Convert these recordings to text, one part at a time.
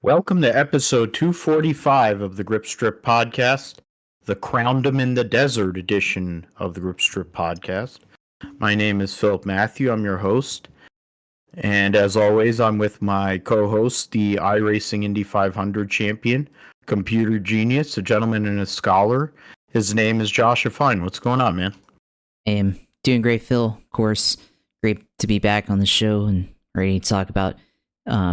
Welcome to episode 245 of the Grip Strip Podcast, the Crowned 'em in the Desert edition of the Grip Strip Podcast. My name is Philip Matthew. I'm your host. And as always, I'm with my co-host, the iRacing Indy 500 champion, computer genius, a gentleman and a scholar. His name is Josh Fine. What's going on, man? I am doing great, Phil. Of course, great to be back on the show and ready to talk about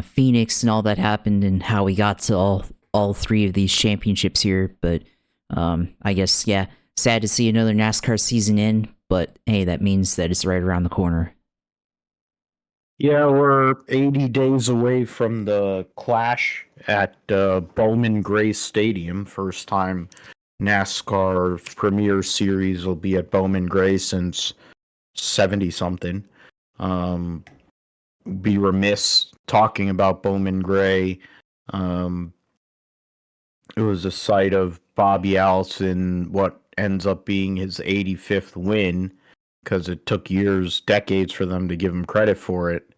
Phoenix and all that happened and how we got to all three of these championships here. But I guess, yeah, sad to see another NASCAR season end, but hey, that means that it's right around the corner. Yeah, we're 80 days away from the clash at Bowman Gray Stadium. First time NASCAR Premier Series will be at Bowman Gray since 70-something. Be remiss talking about Bowman Gray. It was a site of Bobby Allison, what ends up being his 85th win, because it took decades for them to give him credit for it.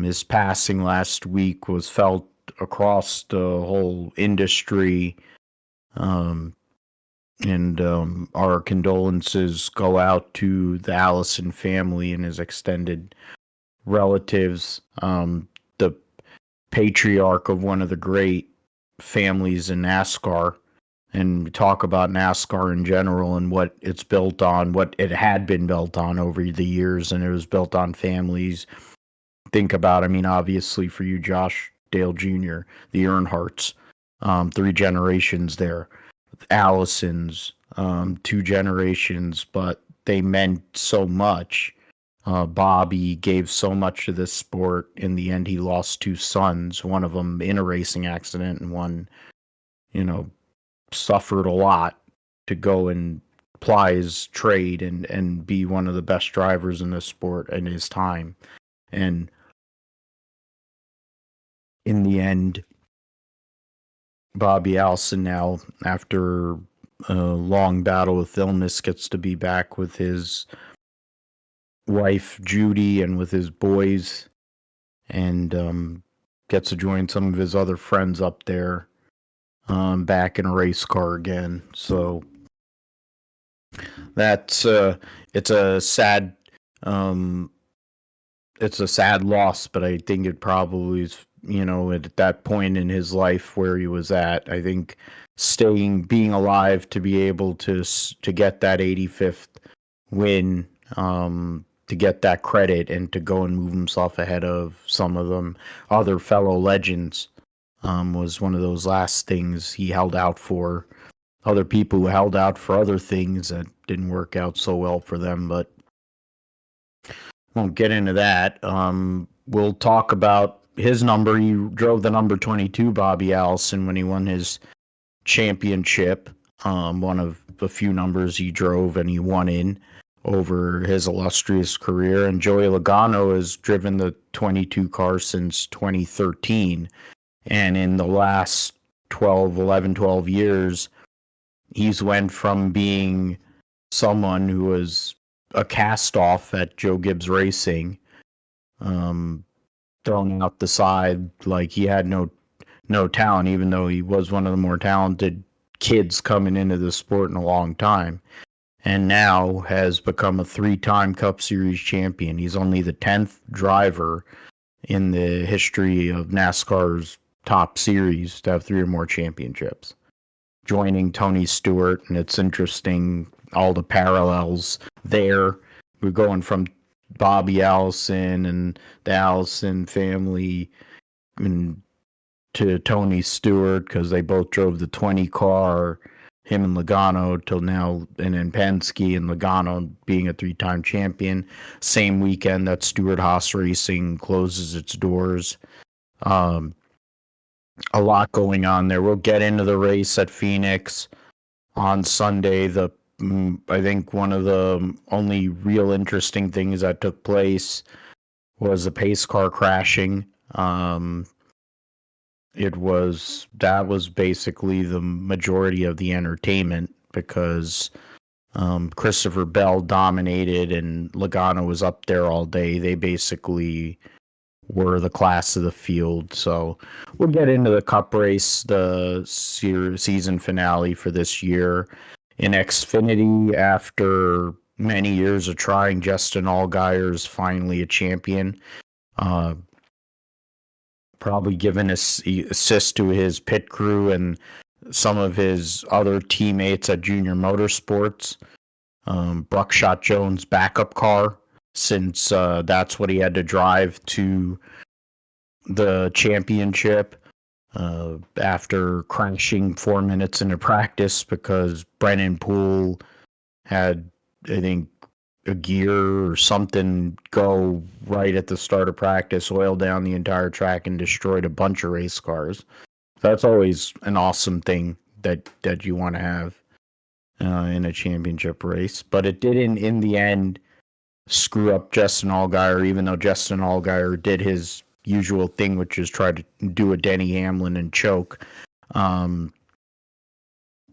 His passing last week was felt across the whole industry. And our condolences go out to the Allison family and his extended relatives. The patriarch of one of the great families in NASCAR, and talk about NASCAR in general and what it's built on, what it had been built on over the years, and it was built on families. Think about, obviously for you, Josh, Dale Jr., the Earnhardts, 3 generations there, Allisons, 2 generations, but they meant so much. Bobby gave so much to this sport. In the end, he lost 2 sons, one of them in a racing accident, and one, suffered a lot to go and apply his trade and be one of the best drivers in this sport in his time. And in the end, Bobby Allison now, after a long battle with illness, gets to be back with his wife, Judy, and with his boys, and gets to join some of his other friends up there, back in a race car again. So that's it's a sad loss, but I think it probably is, at that point in his life where he was at, I think being alive to be able to get that 85th win, to get that credit and to go and move himself ahead of some of them other fellow legends, was one of those last things he held out for. Other people who held out for other things that didn't work out so well for them, but won't get into that. We'll talk about his number. He drove the number 22, Bobby Allison, when he won his championship. One of the few numbers he drove and he won in over his illustrious career. And Joey Logano has driven the 22 car since 2013. And in the last 12 years, he's went from being someone who was a cast-off at Joe Gibbs Racing, thrown out the side like he had no talent, even though he was one of the more talented kids coming into the sport in a long time, and now has become a 3-time Cup Series champion. He's only the 10th driver in the history of NASCAR's top series to have 3 or more championships, joining Tony Stewart. And it's interesting, all the parallels there. We're going from Bobby Allison and the Allison family and to Tony Stewart, because they both drove the 20 car, him and Logano, till now, and then Penske and Logano being a 3-time champion. Same weekend that Stewart-Haas Racing closes its doors. A lot going on there. We'll get into the race at Phoenix on Sunday. I think one of the only real interesting things that took place was the pace car crashing. That was basically the majority of the entertainment, because Christopher Bell dominated and Logano was up there all day. They basically were the class of the field. So we'll get into the Cup race, the season finale for this year in Xfinity. After many years of trying, Justin Allgaier is finally a champion. Probably given assist to his pit crew and some of his other teammates at Junior Motorsports. Buckshot Jones' backup car, since that's what he had to drive to the championship after crashing 4 minutes into practice because Brennan Poole had, I think, a gear or something go right at the start of practice, oil down the entire track, and destroyed a bunch of race cars. That's always an awesome thing that you want to have in a championship race. But it didn't, in the end, screw up Justin Allgaier, even though Justin Allgaier did his usual thing, which is try to do a Denny Hamlin and choke,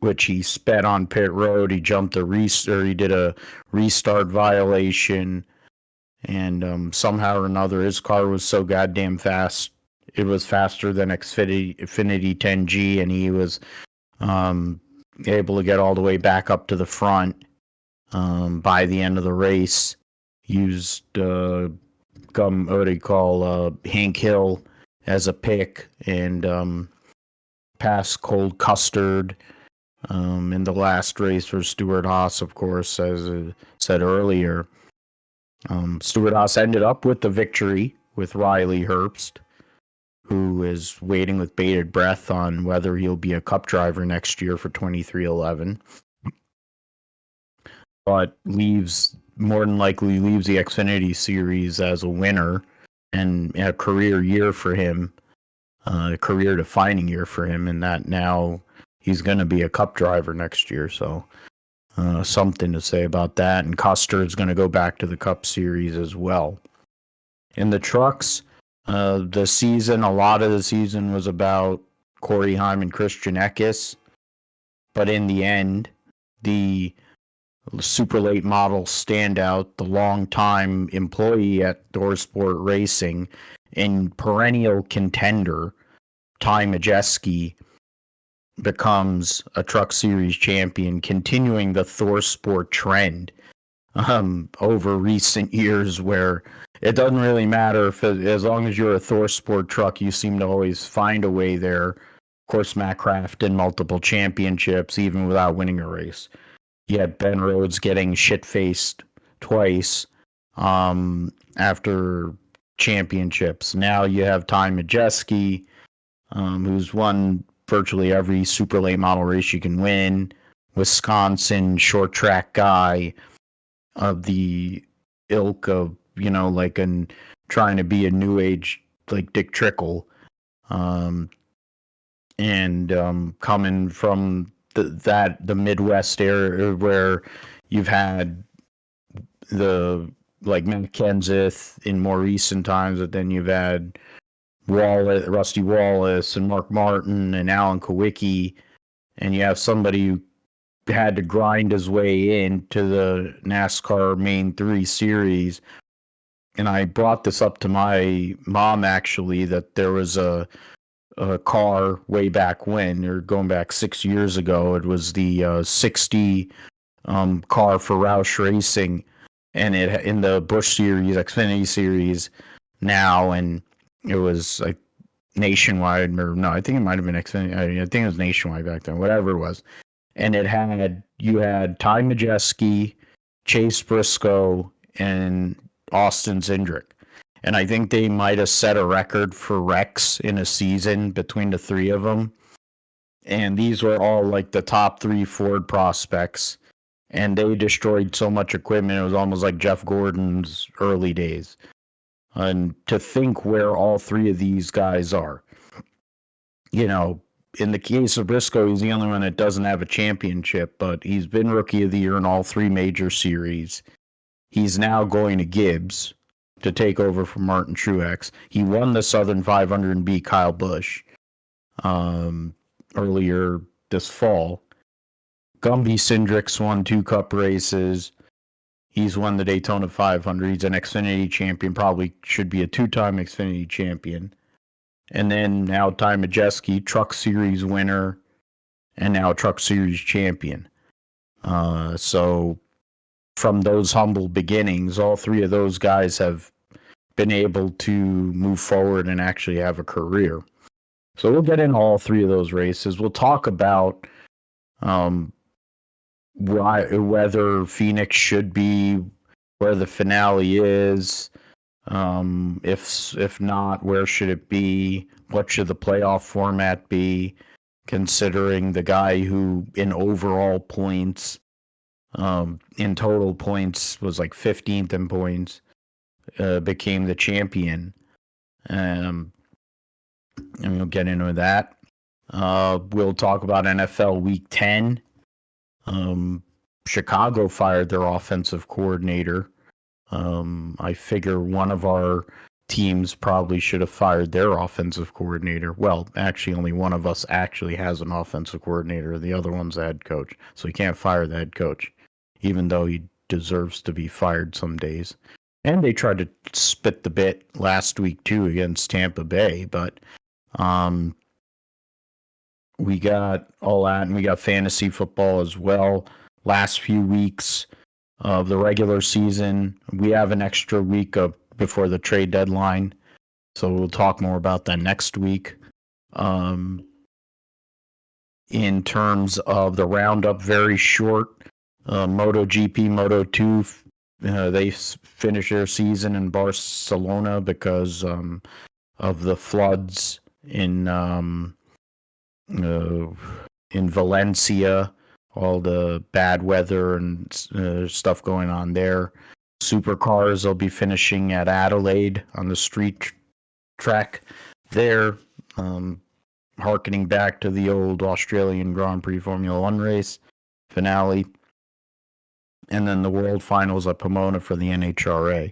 which he sped on pit road. He jumped he did a restart violation, and somehow or another, his car was so goddamn fast. It was faster than Xfinity 10G, and he was able to get all the way back up to the front by the end of the race. Used Hank Hill as a pick and passed Cold Custard in the last race for Stuart Haas, of course, as I said earlier. Stuart Haas ended up with the victory with Riley Herbst, who is waiting with bated breath on whether he'll be a Cup driver next year for 23XI, but more than likely leaves the Xfinity Series as a winner and a career year for him, a career-defining year for him, and that now he's going to be a Cup driver next year, so something to say about that. And Custer is going to go back to the Cup Series as well. In the trucks, a lot of the season was about Corey Heim and Christian Eckes, but in the end, the super late model standout, the long-time employee at ThorSport Racing and perennial contender, Ty Majeski, becomes a Truck Series champion, continuing the ThorSport trend over recent years, where it doesn't really matter as long as you're a ThorSport truck, you seem to always find a way there. Of course, Matt Crafton, multiple championships, even without winning a race. You had Ben Rhodes getting shit-faced twice after championships. Now you have Ty Majeski, who's won virtually every super late model race you can win. Wisconsin short track guy of the ilk of, trying to be a new age like Dick Trickle. Coming from the Midwest area where you've had the like Matt Kenseth in more recent times, but then you've had Rusty Wallace and Mark Martin and Alan Kawicki, and you have somebody who had to grind his way into the NASCAR Main 3 Series. And I brought this up to my mom, actually, that there was a car way back when, or going back 6 years ago. It was the 60 car for Roush Racing, and it in the Busch Series, Xfinity Series now, and it was like nationwide, or no, I think it might have been Xfinity. I think it was nationwide back then, whatever it was. And you had Ty Majeski, Chase Briscoe, and Austin Cindric. And I think they might have set a record for wrecks in a season between the three of them. And these were all like the top 3 Ford prospects. And they destroyed so much equipment, it was almost like Jeff Gordon's early days. And to think where all 3 of these guys are. In the case of Briscoe, he's the only one that doesn't have a championship, but he's been Rookie of the Year in all 3 major series. He's now going to Gibbs to take over from Martin Truex. He won the Southern 500 and beat Kyle Busch earlier this fall. Gumby Cindric's won 2 Cup races. He's won the Daytona 500. He's an Xfinity champion, probably should be a two-time Xfinity champion. And then now Ty Majeski, Truck Series winner, and now Truck Series champion. So from those humble beginnings, all three of those guys have been able to move forward and actually have a career. So we'll get into all three of those races. We'll talk about whether Phoenix should be where the finale is. If not, where should it be? What should the playoff format be? Considering the guy who, in overall points, in total points, was like 15th in points, became the champion. And we'll get into that. We'll talk about NFL Week 10. Chicago fired their offensive coordinator. I figure one of our teams probably should have fired their offensive coordinator. Well, actually, only one of us actually has an offensive coordinator. The other one's the head coach. So you can't fire the head coach, even though he deserves to be fired some days. And they tried to spit the bit last week, too, against Tampa Bay. But we got all that, and we got fantasy football as well. Last few weeks of the regular season, we have an extra week before the trade deadline, so we'll talk more about that next week. In terms of the roundup, very short. MotoGP, Moto2, they finished their season in Barcelona because of the floods in Valencia, all the bad weather and stuff going on there. Supercars will be finishing at Adelaide on the street track there, harkening back to the old Australian Grand Prix Formula One race finale. And then the World Finals at Pomona for the NHRA.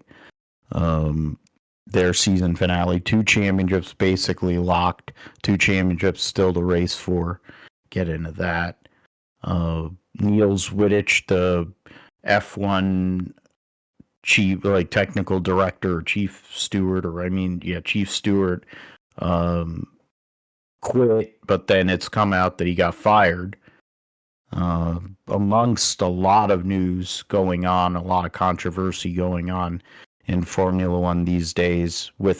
Their season finale. 2 championships basically locked. 2 championships still to race for. Get into that. Niels Wittich, the F1 chief, like technical director, or chief steward, chief steward, quit, but then it's come out that he got fired. Amongst a lot of news going on, a lot of controversy going on in Formula One these days. We'll be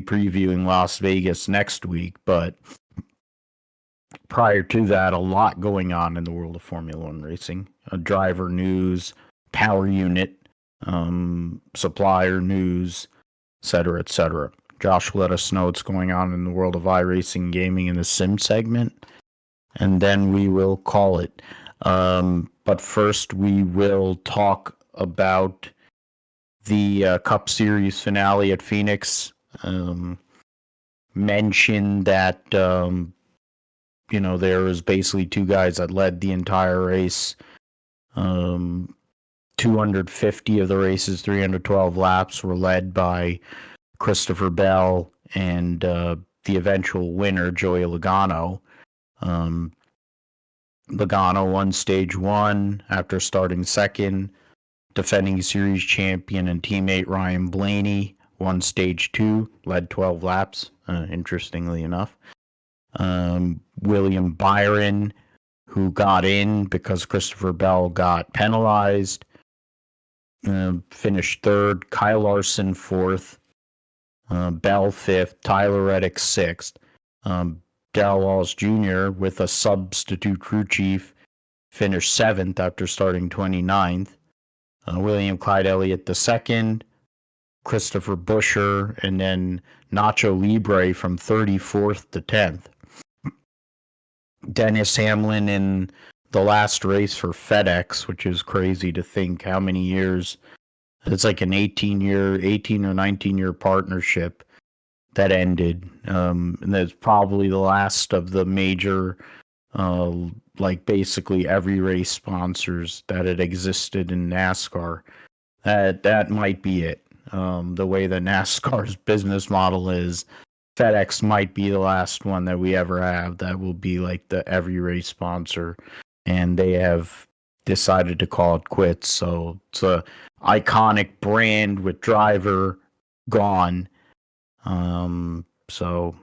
previewing Las Vegas next week, but prior to that, a lot going on in the world of Formula One racing. Driver news, power unit, supplier news, etc., etc. Josh will let us know what's going on in the world of iRacing gaming in the sim segment, and then we will call it. But first, we will talk about the Cup Series finale at Phoenix. Mention that there was basically 2 guys that led the entire race. 250 of the race's 312 laps were led by Christopher Bell and the eventual winner, Joey Logano. Logano won stage 1 after starting second. Defending series champion and teammate Ryan Blaney won stage 2, led 12 laps, interestingly enough. William Byron, who got in because Christopher Bell got penalized, finished 3rd. Kyle Larson 4th. Bell 5th. Tyler Reddick 6th. Darrell Wallace Jr., with a substitute crew chief, finished 7th after starting 29th. William Clyde Elliott II, Christopher Buescher, and then Nacho Libre from 34th to 10th. Dennis Hamlin in the last race for FedEx, which is crazy to think how many years. It's like an 18 or 19-year partnership that ended. And that's probably the last of the major, basically every race sponsors that had existed in NASCAR. That might be it. The way that NASCAR's business model is, FedEx might be the last one that we ever have that will be like the every race sponsor. And they have decided to call it quits. So it's a iconic brand with driver gone. So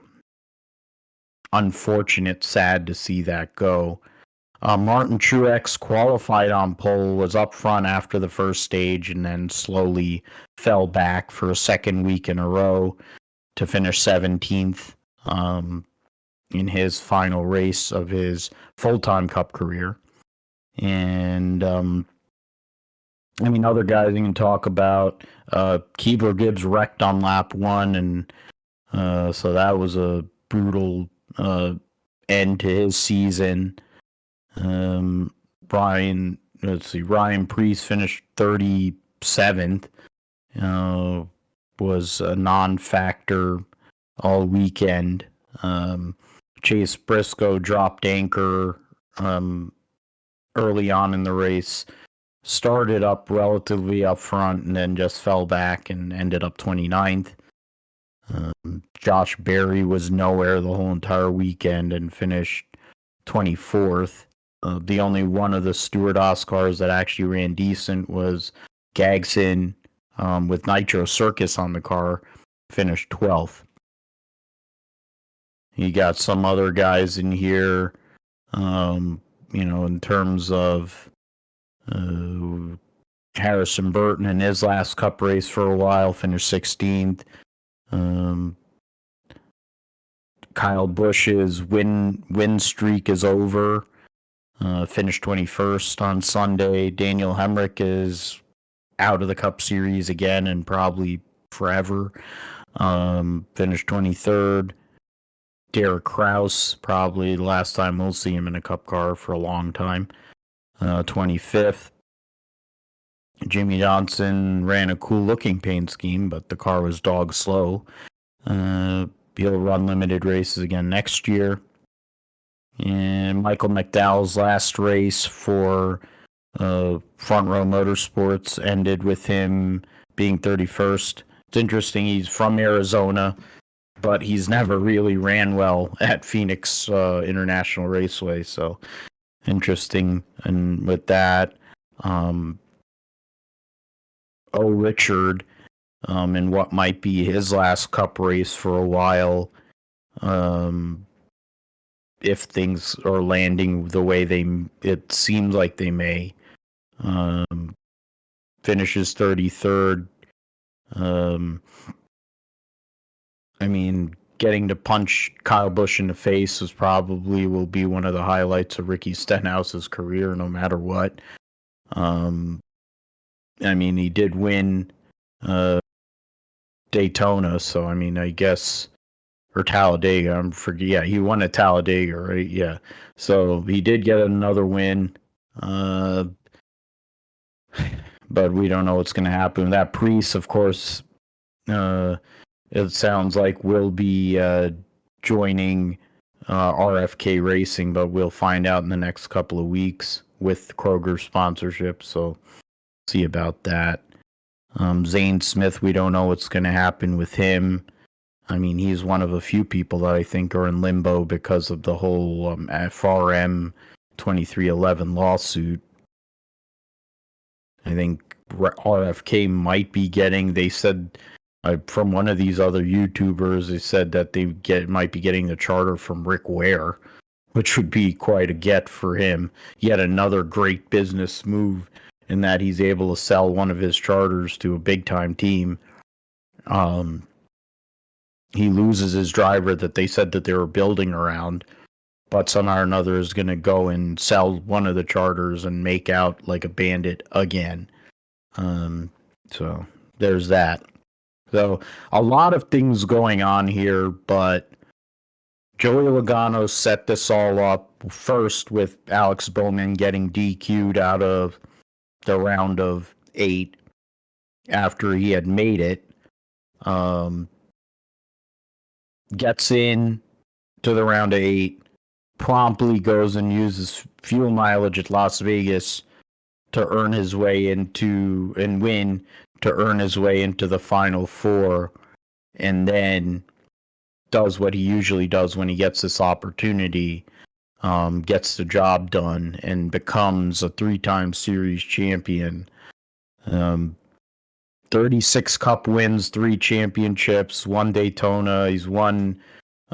unfortunate, sad to see that go. Martin Truex qualified on pole, was up front after the first stage, and then slowly fell back for a second week in a row to finish 17th in his final race of his full-time Cup career. And I mean, other guys you can talk about. Keebler Gibbs wrecked on lap 1, and so that was a brutal end to his season. Ryan Preece finished 37th. Was a non-factor all weekend. Chase Briscoe dropped anchor early on in the race. Started up relatively up front and then just fell back and ended up 29th. Josh Berry was nowhere the whole entire weekend and finished 24th. The only one of the Stewart-Haas cars that actually ran decent was Gagson with Nitro Circus on the car, finished 12th. You got some other guys in here, in terms of Harrison Burton in his last Cup race for a while, finished 16th. Kyle Busch's win streak is over. Finished 21st on Sunday. Daniel Hemrick is out of the Cup Series again and probably forever. Finished 23rd. Derek Kraus, probably the last time we'll see him in a Cup car for a long time. 25th. Jimmy Johnson ran a cool-looking paint scheme, but the car was dog slow. He'll run limited races again next year. And Michael McDowell's last race for Front Row Motorsports ended with him being 31st. It's interesting, he's from Arizona, but he's never really ran well at Phoenix International Raceway, so interesting. And with that, Richard, in what might be his last Cup race for a while, if things are landing the way it seems like they may, finishes 33rd. I mean, getting to punch Kyle Busch in the face will be one of the highlights of Ricky Stenhouse's career, no matter what. I mean, he did win Daytona, so I mean, I guess, or Talladega. Yeah, he won at Talladega, right? Yeah, so he did get another win, but we don't know what's going to happen. That Preece, of course, it sounds like will be joining RFK Racing, but we'll find out in the next couple of weeks with Kroger sponsorship, so see about that. Zane Smith, we don't know what's going to happen with him. I mean, he's one of a few people that I think are in limbo because of the whole FRM 2311 lawsuit. I think RFK might be getting, they said, from one of these other YouTubers, they said that they might be getting the charter from Rick Ware, which would be quite a get for him. Yet another great business move in that he's able to sell one of his charters to a big-time team. He loses his driver that they said that they were building around, but somehow or another is going to go and sell one of the charters and make out like a bandit again. So there's that. So a lot of things going on here, but Joey Logano set this all up first with Alex Bowman getting DQ'd out of the round of 8 after he had made it. Gets in to the round of 8, promptly goes and uses fuel mileage at Las Vegas to earn his way into and win to earn his way into the Final Four, and then does what he usually does when he gets this opportunity, gets the job done and becomes a 3-time series champion. Um, 36 Cup wins, 3 championships, 1 Daytona. He's won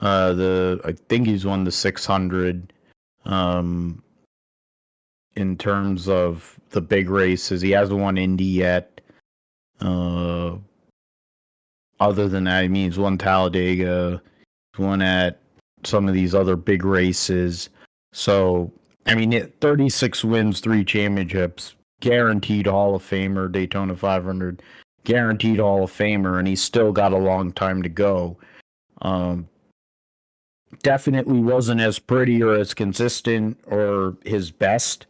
I think he's won the 600. Um, in terms of the big races, he hasn't won Indy yet. Other than that, I mean, he's won Talladega, he's won at some of these other big races. So, I mean, 36 wins, 3 championships, guaranteed Hall of Famer, Daytona 500, guaranteed Hall of Famer, and he's still got a long time to go. Definitely wasn't as pretty or as consistent or his best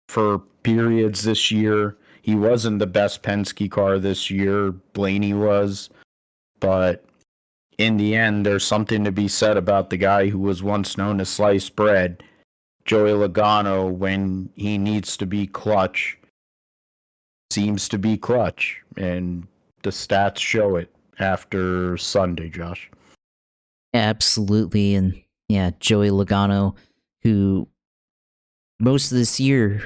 for periods this year. He wasn't the best Penske car this year. Blaney was. But in the end, there's something to be said about the guy who was once known as sliced bread, Joey Logano, when he needs to be clutch, seems to be clutch. And the stats show it after Sunday, Josh. Absolutely. And yeah, Joey Logano, who most of this year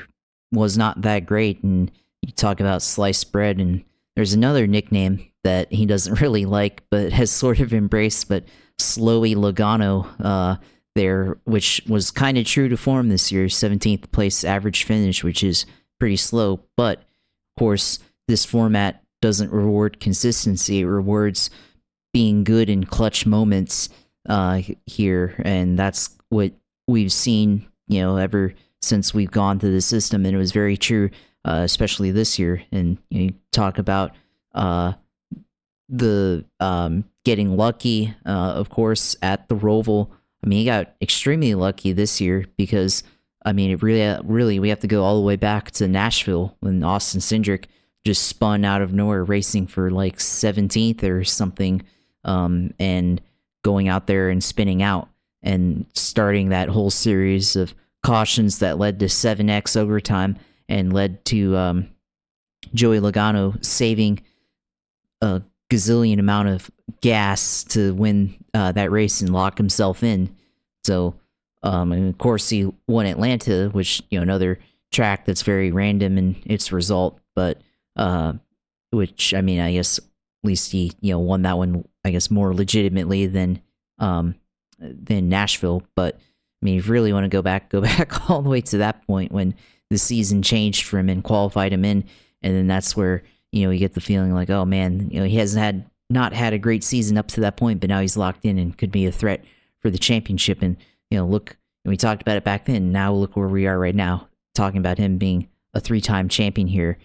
was not that great. And you talk about sliced bread, and there's another nickname that he doesn't really like, but has sort of embraced, but Slowy Logano there, which was kind of true to form this year, 17th place average finish, which is pretty slow. But, of course, this format doesn't reward consistency. It rewards being good in clutch moments here, and that's what we've seen, ever since we've gone to the system, and it was very true, especially this year. And you talk about the getting lucky, of course, at the Roval. I mean, he got extremely lucky this year because, I mean, it really, we have to go all the way back to Nashville when Austin Cindric just spun out of nowhere, racing for like 17th or something, and going out there and spinning out and starting that whole series of cautions that led to 7X overtime and led to Joey Logano saving a gazillion amount of gas to win that race and lock himself in. So, and of course, he won Atlanta, which, another track that's very random in its result, but which, I mean, I guess at least he, won that one, I guess, more legitimately than Nashville. But I mean, if you really want to go back all the way to that point when the season changed for him and qualified him in, and then that's where, you get the feeling like, oh man, he hasn't not had a great season up to that point, but now he's locked in and could be a threat for the championship. And, look, and we talked about it back then, now look where we are right now, talking about him being a 3-time champion here.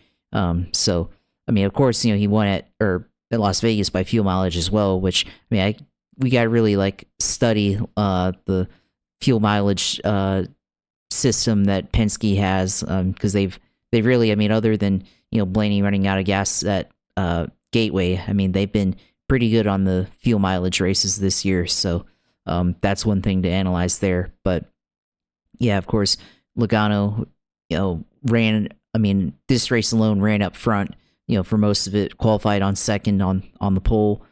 So, I mean, of course, he won at Las Vegas by fuel mileage as well, which, I mean, we got to really study the fuel mileage system that Penske has, because they've really, I mean, other than Blaney running out of gas at Gateway, I mean, they've been pretty good on the fuel mileage races this year, so that's one thing to analyze there. But yeah, of course, Logano, ran. I mean, this race alone ran up front, for most of it, qualified on second on the pole,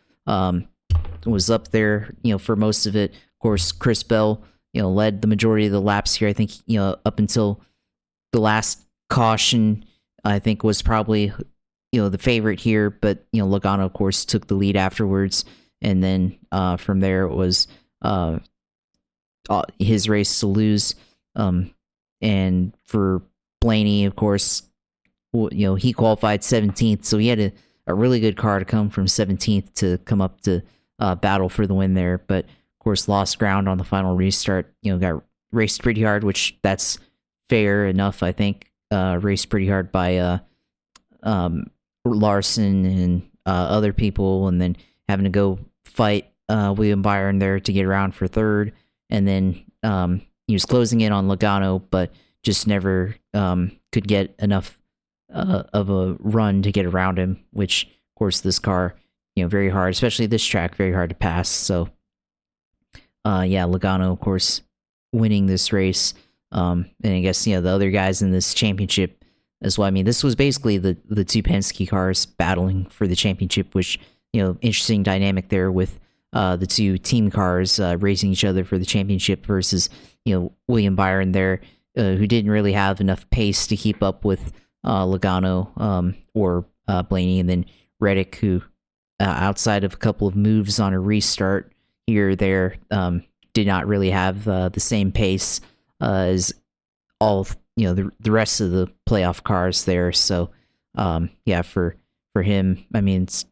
was up there, for most of it. Of course, Chris Bell, led the majority of the laps here. I think, up until the last caution, I think was probably, the favorite here. But, Logano, of course, took the lead afterwards. And then from there, it was his race to lose. And for Blaney, of course, he qualified 17th. So he had a really good car to come from 17th to come up to battle for the win there. But, of course, lost ground on the final restart. Got raced pretty hard, which that's fair enough, I think. Raced pretty hard by Larson and other people, and then having to go fight William Byron there to get around for third. And then he was closing in on Logano, but just never could get enough of a run to get around him, which, of course, this car, very hard, especially this track, very hard to pass. So, yeah, Logano, of course, winning this race. And I guess, the other guys in this championship as well. I mean, this was basically the two Penske cars battling for the championship, which, interesting dynamic there with the two team cars racing each other for the championship versus William Byron there, who didn't really have enough pace to keep up with Logano or Blaney, and then Reddick, who outside of a couple of moves on a restart here or there, did not really have the same pace as all the rest of the playoff cars there. So yeah, for him, I mean, it's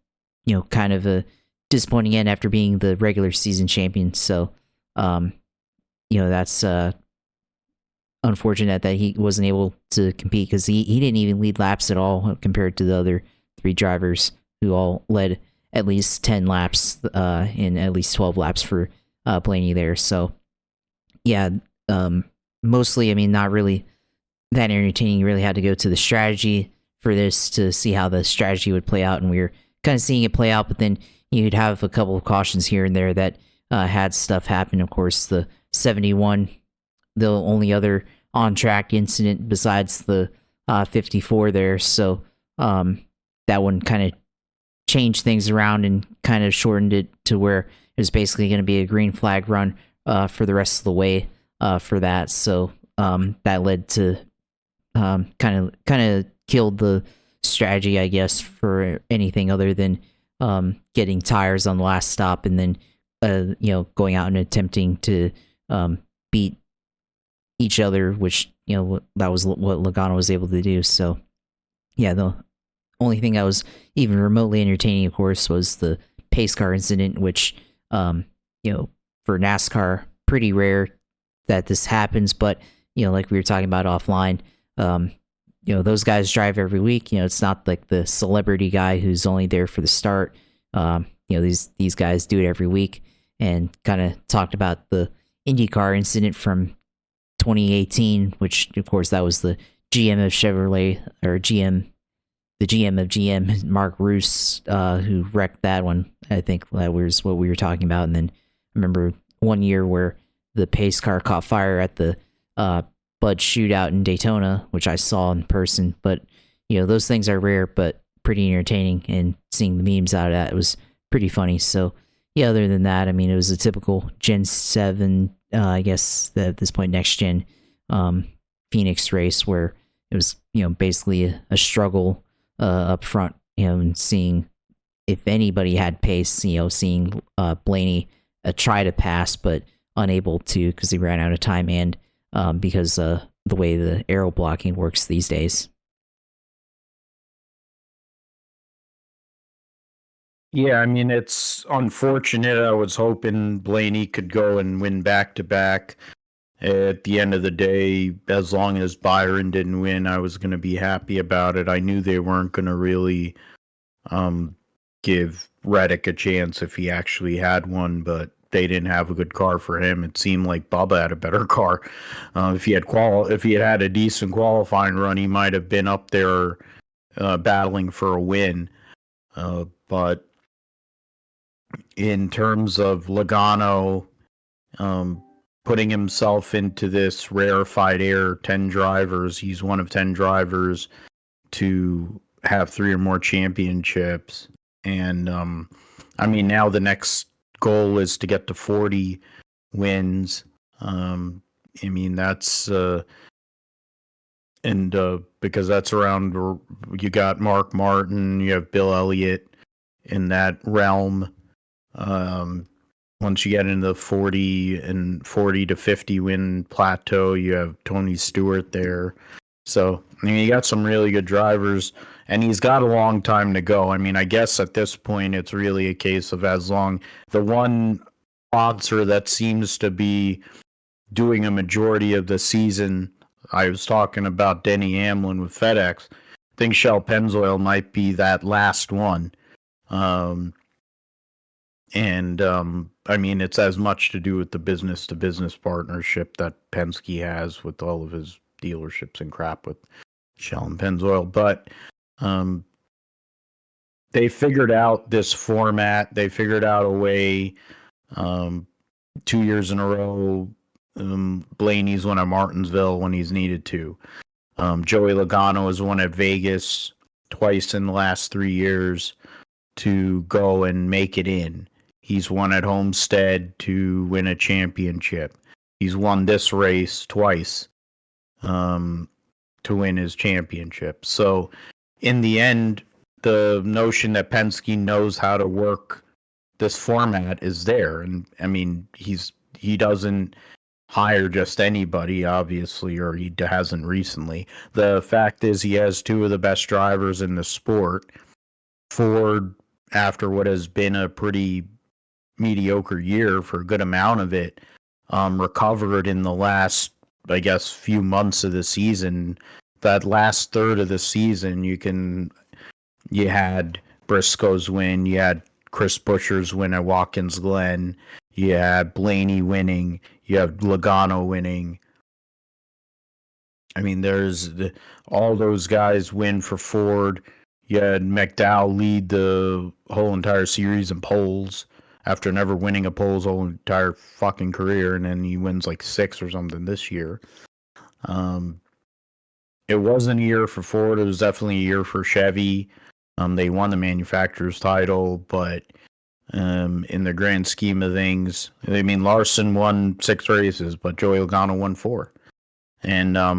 kind of a disappointing end after being the regular season champion. So that's unfortunate that he wasn't able to compete, because he didn't even lead laps at all compared to the other three drivers who all led at least 10 laps and at least 12 laps for Blaney there. So yeah, mostly, I mean, not really that entertaining. You really had to go to the strategy for this to see how the strategy would play out, and we were kind of seeing it play out, but then you'd have a couple of cautions here and there that had stuff happen. Of course, the 71, the only other on-track incident besides the 54 there, so that one kind of changed things around and kind of shortened it to where it was basically going to be a green flag run for the rest of the way for that. So that led to kind of killed the strategy, I guess, for anything other than getting tires on the last stop, and then going out and attempting to beat each other, which that was what Logano was able to do. So yeah, the only thing that was even remotely entertaining, of course, was the pace car incident, which for NASCAR, pretty rare that this happens, but like we were talking about offline, those guys drive every week. It's not like the celebrity guy who's only there for the start. These guys do it every week, and kind of talked about the IndyCar incident from 2018, which of course that was the GM of Chevrolet, or the GM of GM, Mark Roos, who wrecked that one. I think that was what we were talking about. And then I remember one year where the pace car caught fire at the Bud shootout in Daytona, which I saw in person. But those things are rare, but pretty entertaining, and seeing the memes out of that, it was pretty funny. So yeah, other than that, I mean, it was a typical Gen 7, I guess at this point, next gen Phoenix race, where it was basically a struggle up front, and seeing if anybody had pace, seeing Blaney try to pass but unable to, because he ran out of time, and because the way the aero blocking works these days. Yeah, I mean, it's unfortunate. I was hoping Blaney could go and win back to back. At the end of the day, as long as Byron didn't win, I was going to be happy about it. I knew they weren't going to really give Reddick a chance if he actually had one, but they didn't have a good car for him. It seemed like Bubba had a better car. If he had had a decent qualifying run, he might have been up there battling for a win. But in terms of Logano putting himself into this rarefied air, 10 drivers, he's one of 10 drivers to have 3 or more championships. And I mean, now the next goal is to get to 40 wins. I mean, that's because that's around, you got Mark Martin, you have Bill Elliott in that realm. Once you get into the 40 to 50 win plateau, you have Tony Stewart there. So, I mean, you got some really good drivers, and he's got a long time to go. I mean, I guess at this point, it's really a case of as long. The one sponsor that seems to be doing a majority of the season, I was talking about Denny Hamlin with FedEx. I think Shell Pennzoil might be that last one. I mean, it's as much to do with the business-to-business partnership that Penske has with all of his dealerships and crap with Shell and Pennzoil. But they figured out this format. They figured out a way. 2 years in a row, Blaney's won at Martinsville when he's needed to. Joey Logano has won at Vegas twice in the last 3 years to go and make it in. He's won at Homestead to win a championship. He's won this race twice to win his championship. So in the end, the notion that Penske knows how to work this format is there. And I mean, he doesn't hire just anybody, obviously, or he hasn't recently. The fact is, he has two of the best drivers in the sport. Ford, after what has been a pretty mediocre year for a good amount of it, recovered in the last, I guess, few months of the season. That last third of the season, you had Briscoe's win, you had Chris Buescher's win at Watkins Glen, you had Blaney winning, you have Logano winning. I mean, all those guys win for Ford. You had McDowell lead the whole entire series in poles after never winning a pole his whole entire fucking career, and then he wins like 6 or something this year. It wasn't a year for Ford. It was definitely a year for Chevy. They won the manufacturer's title, but in the grand scheme of things, I mean, Larson won 6 races, but Joey Logano won 4. And I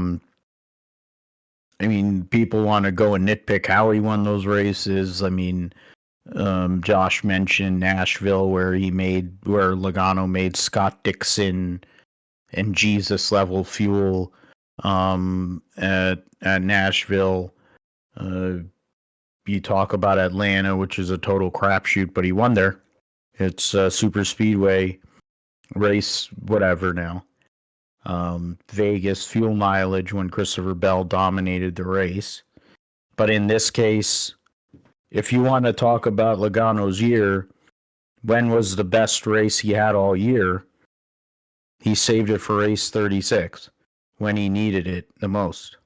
mean, people want to go and nitpick how he won those races. I mean, Josh mentioned Nashville, where Logano made Scott Dixon and Jesus level fuel at Nashville. You talk about Atlanta, which is a total crapshoot, but he won there. It's a super speedway race, whatever now. Vegas, fuel mileage, when Christopher Bell dominated the race. But in this case, if you want to talk about Logano's year, when was the best race he had all year? He saved it for race 36 when he needed it the most.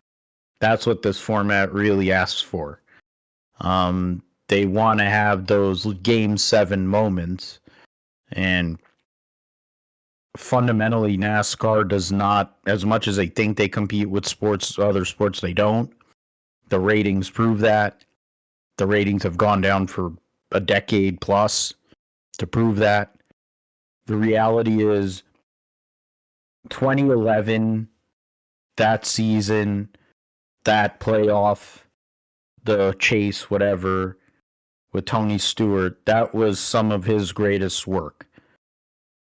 That's what this format really asks for. They want to have those game 7 moments, and fundamentally NASCAR does not, as much as they think they compete with other sports, they don't. The ratings prove that. The ratings have gone down for a decade plus to prove that. The reality is 2011, that season, that playoff, the chase, whatever, with Tony Stewart, that was some of his greatest work.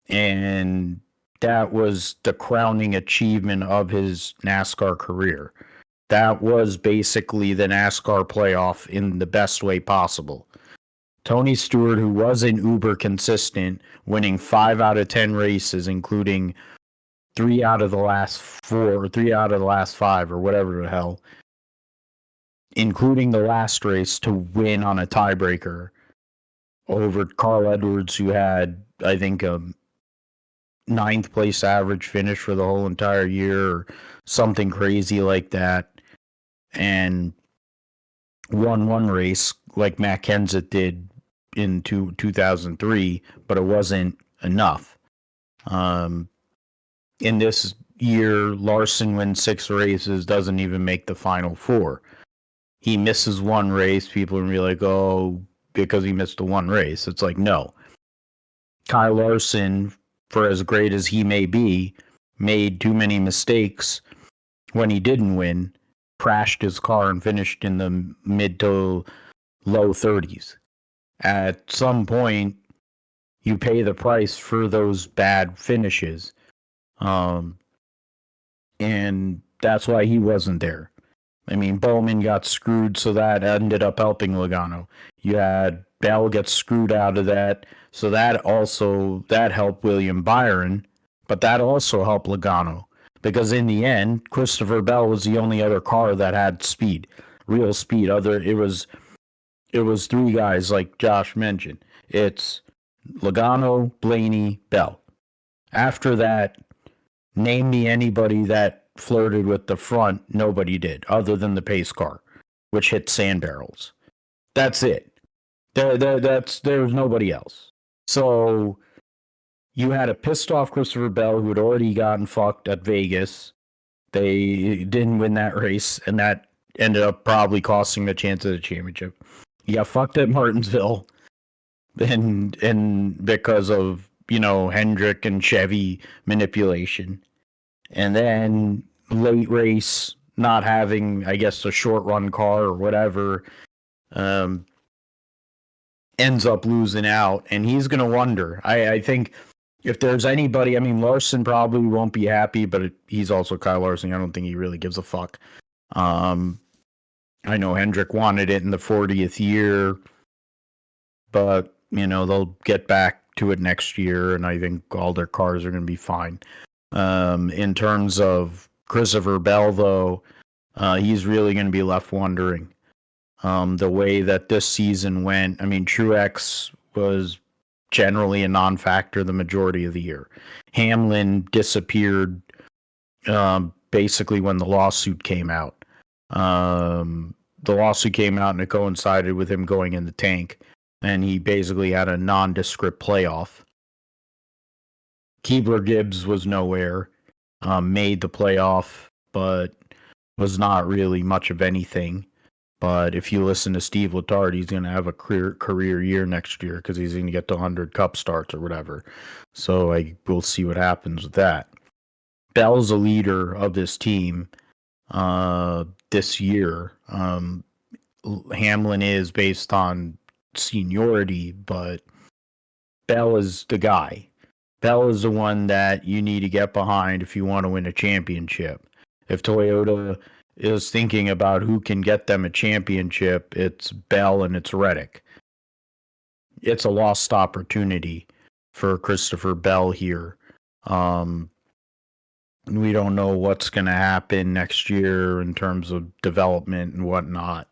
And that was the crowning achievement of his NASCAR career. That was basically the NASCAR playoff in the best way possible. Tony Stewart, who wasn't uber consistent, winning 5 out of 10 races, including 3 out of the last 4, or 3 out of the last 5, or whatever the hell, including the last race to win on a tiebreaker over Carl Edwards, who had, I think, a 9th place average finish for the whole entire year, or something crazy like that, and won one race like Matt Kenseth did in 2003, but it wasn't enough. In this year, Larson wins 6 races, doesn't even make the final 4. He misses one race, people will be like, oh, because he missed the one race. It's like, no. Kyle Larson, for as great as he may be, made too many mistakes when he didn't win, crashed his car, and finished in the mid to low 30s. At some point, you pay the price for those bad finishes. And that's why he wasn't there. I mean, Bowman got screwed, so that ended up helping Logano. You had Bell get screwed out of that, so that helped William Byron, but that also helped Logano. Because in the end, Christopher Bell was the only other car that had speed, real speed. It was 3 guys, like Josh mentioned. It's Logano, Blaney, Bell. After that, name me anybody that flirted with the front. Nobody did, other than the pace car, which hit sand barrels. That's it. There's nobody else. So you had a pissed off Christopher Bell who had already gotten fucked at Vegas. They didn't win that race, and that ended up probably costing the chance of the championship. You got fucked at Martinsville. and because of, Hendrick and Chevy manipulation. And then late race not having, I guess, a short run car or whatever, um, ends up losing out, and he's going to wonder. I think if there's anybody, I mean, Larson probably won't be happy, but he's also Kyle Larson. I don't think he really gives a fuck. I know Hendrick wanted it in the 40th year, but, they'll get back to it next year, and I think all their cars are going to be fine. In terms of Christopher Bell, though, he's really going to be left wondering. The way that this season went, I mean, Truex was generally a non-factor the majority of the year. Hamlin disappeared basically when the lawsuit came out. The lawsuit came out and it coincided with him going in the tank, and he basically had a nondescript playoff. Keebler Gibbs was nowhere, made the playoff, but was not really much of anything. But if you listen to Steve Letarte, he's going to have a career year next year because he's going to get to 100 Cup starts or whatever. So we'll see what happens with that. Bell's a leader of this team this year. Hamlin is based on seniority, but Bell is the guy. Bell is the one that you need to get behind if you want to win a championship. If Toyota is thinking about who can get them a championship, it's Bell and it's Reddick. It's a lost opportunity for Christopher Bell here. We don't know what's going to happen next year in terms of development and whatnot.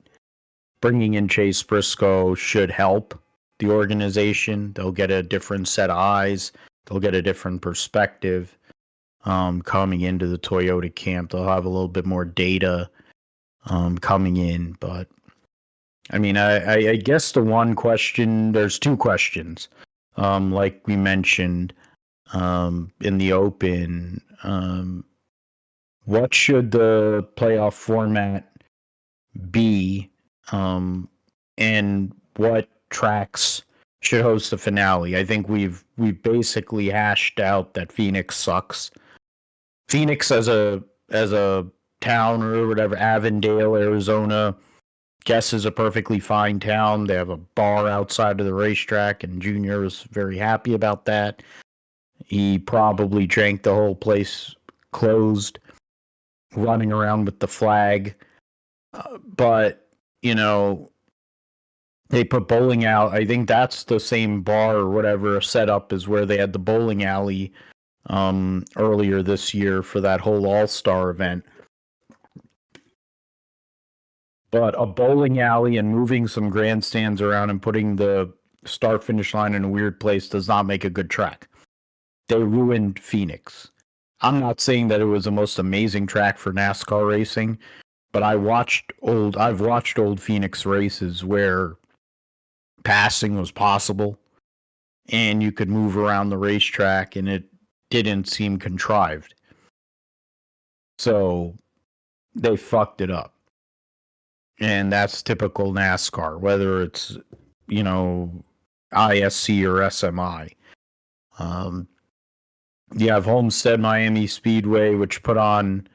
Bringing in Chase Briscoe should help the organization. They'll get a different set of eyes. They'll get a different perspective coming into the Toyota camp. They'll have a little bit more data coming in. But, I mean, I guess the one question, there's two questions. Like we mentioned in the open, what should the playoff format be? And what tracks should host the finale? I think we've basically hashed out that Phoenix sucks. Phoenix as a town or whatever, Avondale, Arizona, guess is a perfectly fine town. They have a bar outside of the racetrack, and Junior is very happy about that. He probably drank the whole place closed, running around with the flag. But, they put bowling out. I think that's the same bar or whatever setup as where they had the bowling alley earlier this year for that whole All-Star event. But a bowling alley and moving some grandstands around and putting the start-finish line in a weird place does not make a good track. They ruined Phoenix. I'm not saying that it was the most amazing track for NASCAR racing, but I've watched old Phoenix races where passing was possible and you could move around the racetrack and it didn't seem contrived. So they fucked it up. And that's typical NASCAR, whether it's, ISC or SMI. You have Homestead Miami Speedway, which put on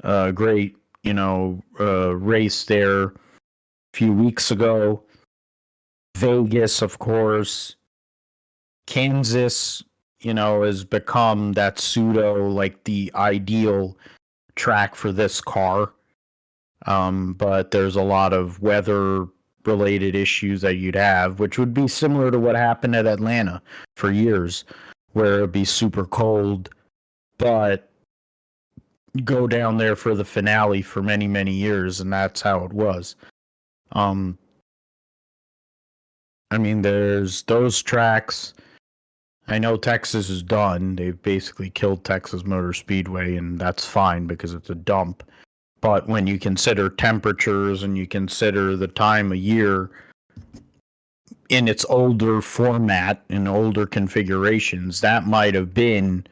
a great, race there a few weeks ago. Vegas, of course. Kansas, has become that pseudo, like the ideal track for this car. But there's a lot of weather-related issues that you'd have, which would be similar to what happened at Atlanta for years, where it'd be super cold, but go down there for the finale for many, many years, and that's how it was. I mean, there's those tracks. I know Texas is done. They've basically killed Texas Motor Speedway, and that's fine because it's a dump. But when you consider temperatures and you consider the time of year in its older format and older configurations, that might have been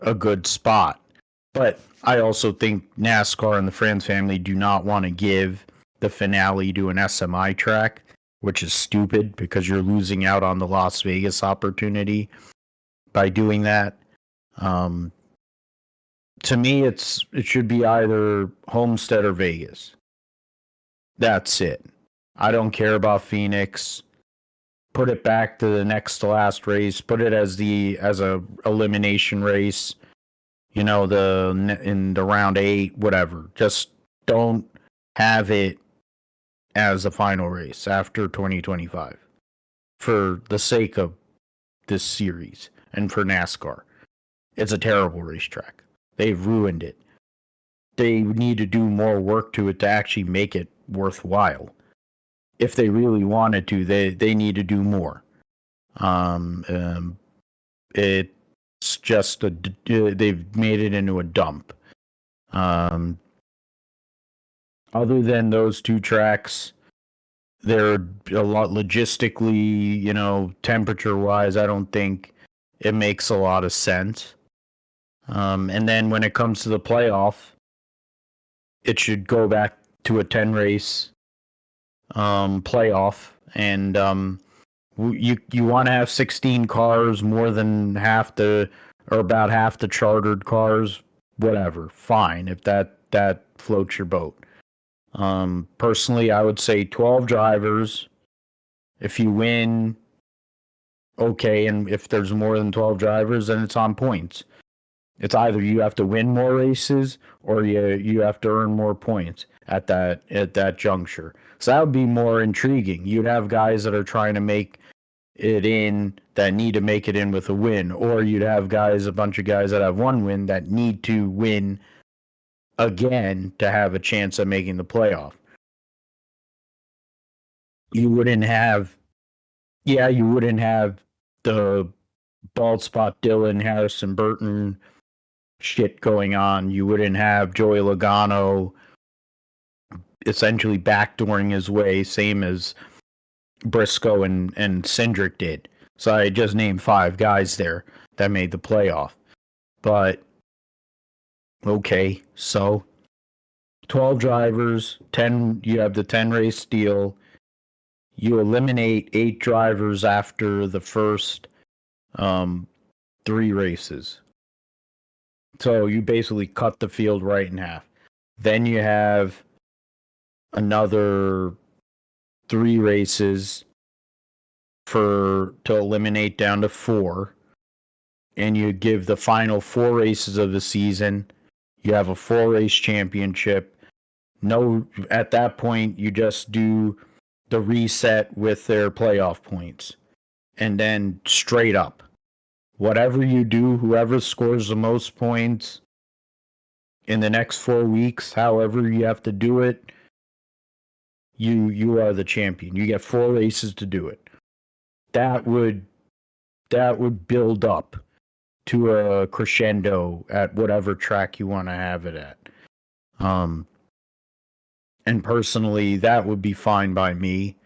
a good spot. But I also think NASCAR and the Franz family do not want to give the finale to an SMI track. which is stupid because you're losing out on the Las Vegas opportunity by doing that. Um, to me, it should be either Homestead or Vegas. That's it. I don't care about Phoenix. Put it back to the next to last race. Put it as a elimination race. You know, in the round 8, whatever. Just don't have it as a final race after 2025 for the sake of this series and for NASCAR. It's a terrible racetrack. They've ruined it. They need to do more work to it to actually make it worthwhile. If they really wanted to, they need to do more. It's just they've made it into a dump. Other than those two tracks, they're a lot logistically, temperature wise. I don't think it makes a lot of sense. And then when it comes to the playoff, it should go back to a 10 race playoff, and you want to have 16 cars, more than half or about half the chartered cars, whatever, fine, if that floats your boat. Personally, I would say 12 drivers. If you win, okay, and if there's more than 12 drivers, then it's on points. It's either you have to win more races or you have to earn more points at that juncture. So that would be more intriguing. You'd have guys that are trying to make it in that need to make it in with a win, or you'd have a bunch of guys that have one win that need to win again to have a chance at making the playoff. You wouldn't have the bald spot Dylan, Harrison Burton shit going on. You wouldn't have Joey Logano essentially backdooring his way, same as Briscoe and Cindric did. So I just named 5 guys there that made the playoff. But okay, so 12 drivers, 10, you have the 10 race deal. You eliminate 8 drivers after the first 3 races. So you basically cut the field right in half. Then you have another 3 races to eliminate down to 4, and you give the final 4 races of the season. You have a 4-race championship. No, at that point you just do the reset with their playoff points, and then straight up, whatever you do, whoever scores the most points in the next 4 weeks, however you have to do it, you are the champion. You get 4 races to do it. That would build up to a crescendo at whatever track you want to have it at. And personally, that would be fine by me.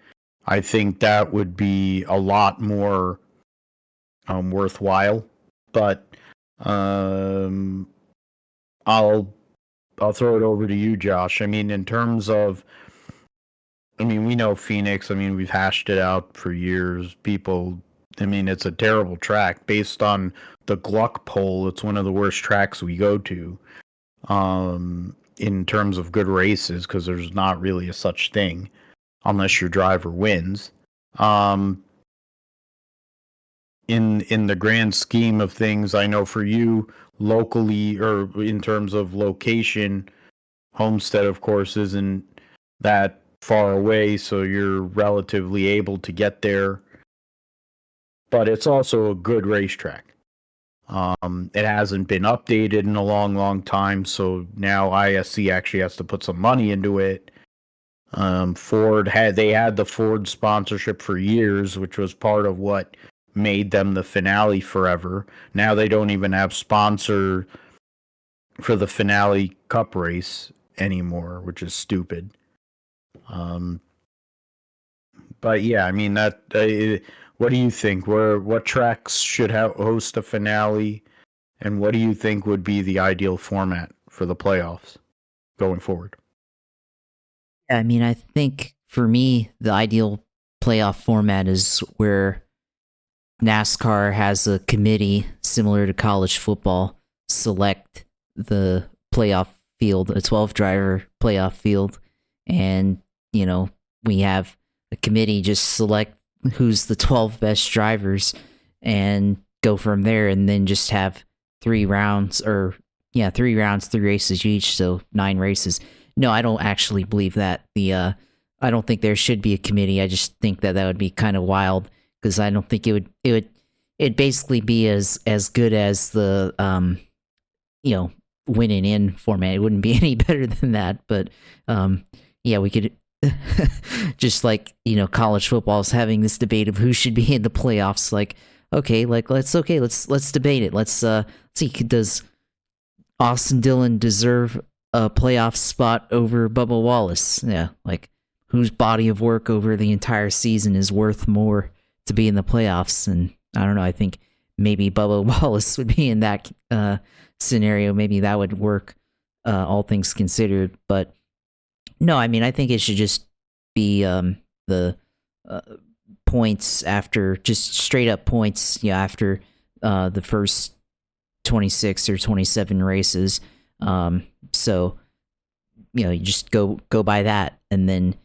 I think that would be a lot more worthwhile. But I'll throw it over to you, Josh. I mean, in terms of, we know Phoenix. We've hashed it out for years. It's a terrible track. Based on the Gluck poll, it's one of the worst tracks we go to in terms of good races, because there's not really a such thing unless your driver wins. In the grand scheme of things, I know for you, locally, or in terms of location, Homestead, of course, isn't that far away, so you're relatively able to get there. But it's also a good racetrack. It hasn't been updated in a long, long time, so now ISC actually has to put some money into it. Ford had the Ford sponsorship for years, which was part of what made them the finale forever. Now they don't even have sponsor for the finale cup race anymore, which is stupid. But yeah, what do you think? What tracks should host a finale, and what do you think would be the ideal format for the playoffs going forward? I think for me, the ideal playoff format is where NASCAR has a committee similar to college football select the playoff field, a 12 driver playoff field, and we have a committee just select who's the 12 best drivers and go from there, and then just have 3 rounds, 3 races each, so 9 races. No, I don't actually believe that. I don't think there should be a committee. I just think that would be kind of wild, because I don't think it'd basically be as good as the winning in format. It wouldn't be any better than that, but we could just like college football is having this debate of who should be in the playoffs. Like, let's debate it. Let's see, does Austin Dillon deserve a playoff spot over Bubba Wallace? Yeah, like, whose body of work over the entire season is worth more to be in the playoffs? And I don't know, I think maybe Bubba Wallace would be in that scenario. Maybe that would work, all things considered. But no, I mean, I think it should just be the points after, just straight up points, after the first 26 or 27 races. So, you just go by that, and then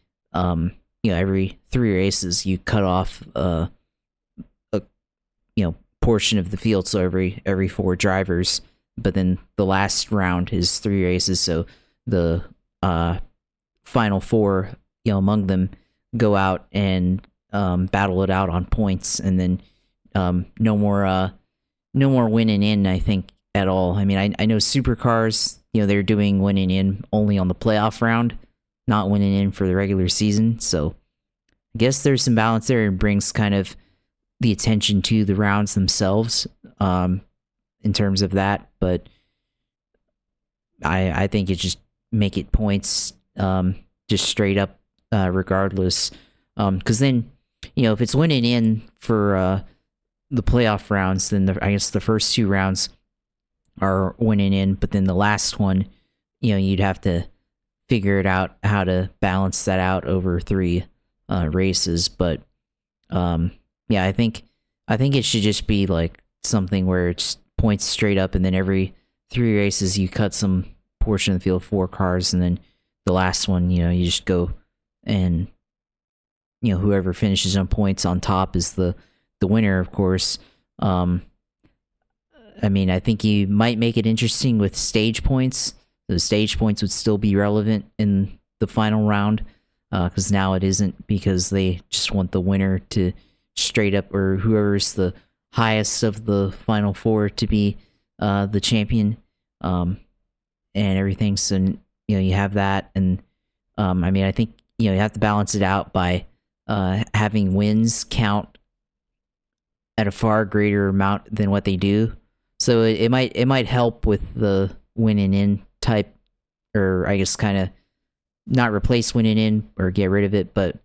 every 3 races you cut off a portion of the field, so every 4 drivers. But then the last round is 3 races, so the final 4 among them go out and battle it out on points, and then no more winning in, I think, at all. I mean, I know supercars, they're doing winning in only on the playoff round, not winning in for the regular season. So I guess there's some balance there, and brings kind of the attention to the rounds themselves, in terms of that. But I think it just make it points, just straight up, regardless. Because then, if it's winning in for the playoff rounds, then I guess the first 2 rounds are winning in, but then the last one, you'd have to figure it out how to balance that out over 3 races. But I think it should just be like something where it's points straight up, and then every 3 races you cut some portion of the field, 4 cars, and then the last one, you just go, and whoever finishes on points on top is the winner, of course. I mean, I think you might make it interesting with stage points. The stage points would still be relevant in the final round, because now it isn't, because they just want the winner to straight up, or whoever's the highest of the final 4 to be the champion, and everything. So you have that, and I mean, I think you have to balance it out by having wins count at a far greater amount than what they do. So it might help with the winning in type, or I guess kind of not replace winning in or get rid of it, but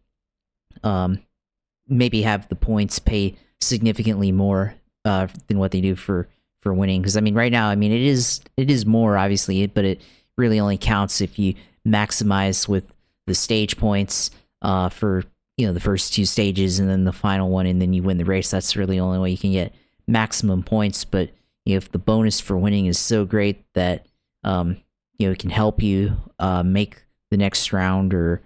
maybe have the points pay significantly more than what they do for winning. Because I mean, right now, I mean, it is more, obviously, but it really only counts if you maximize with the stage points for the first 2 stages, and then the final one, and then you win the race. That's really the only way you can get maximum points. But if the bonus for winning is so great that it can help you make the next round, or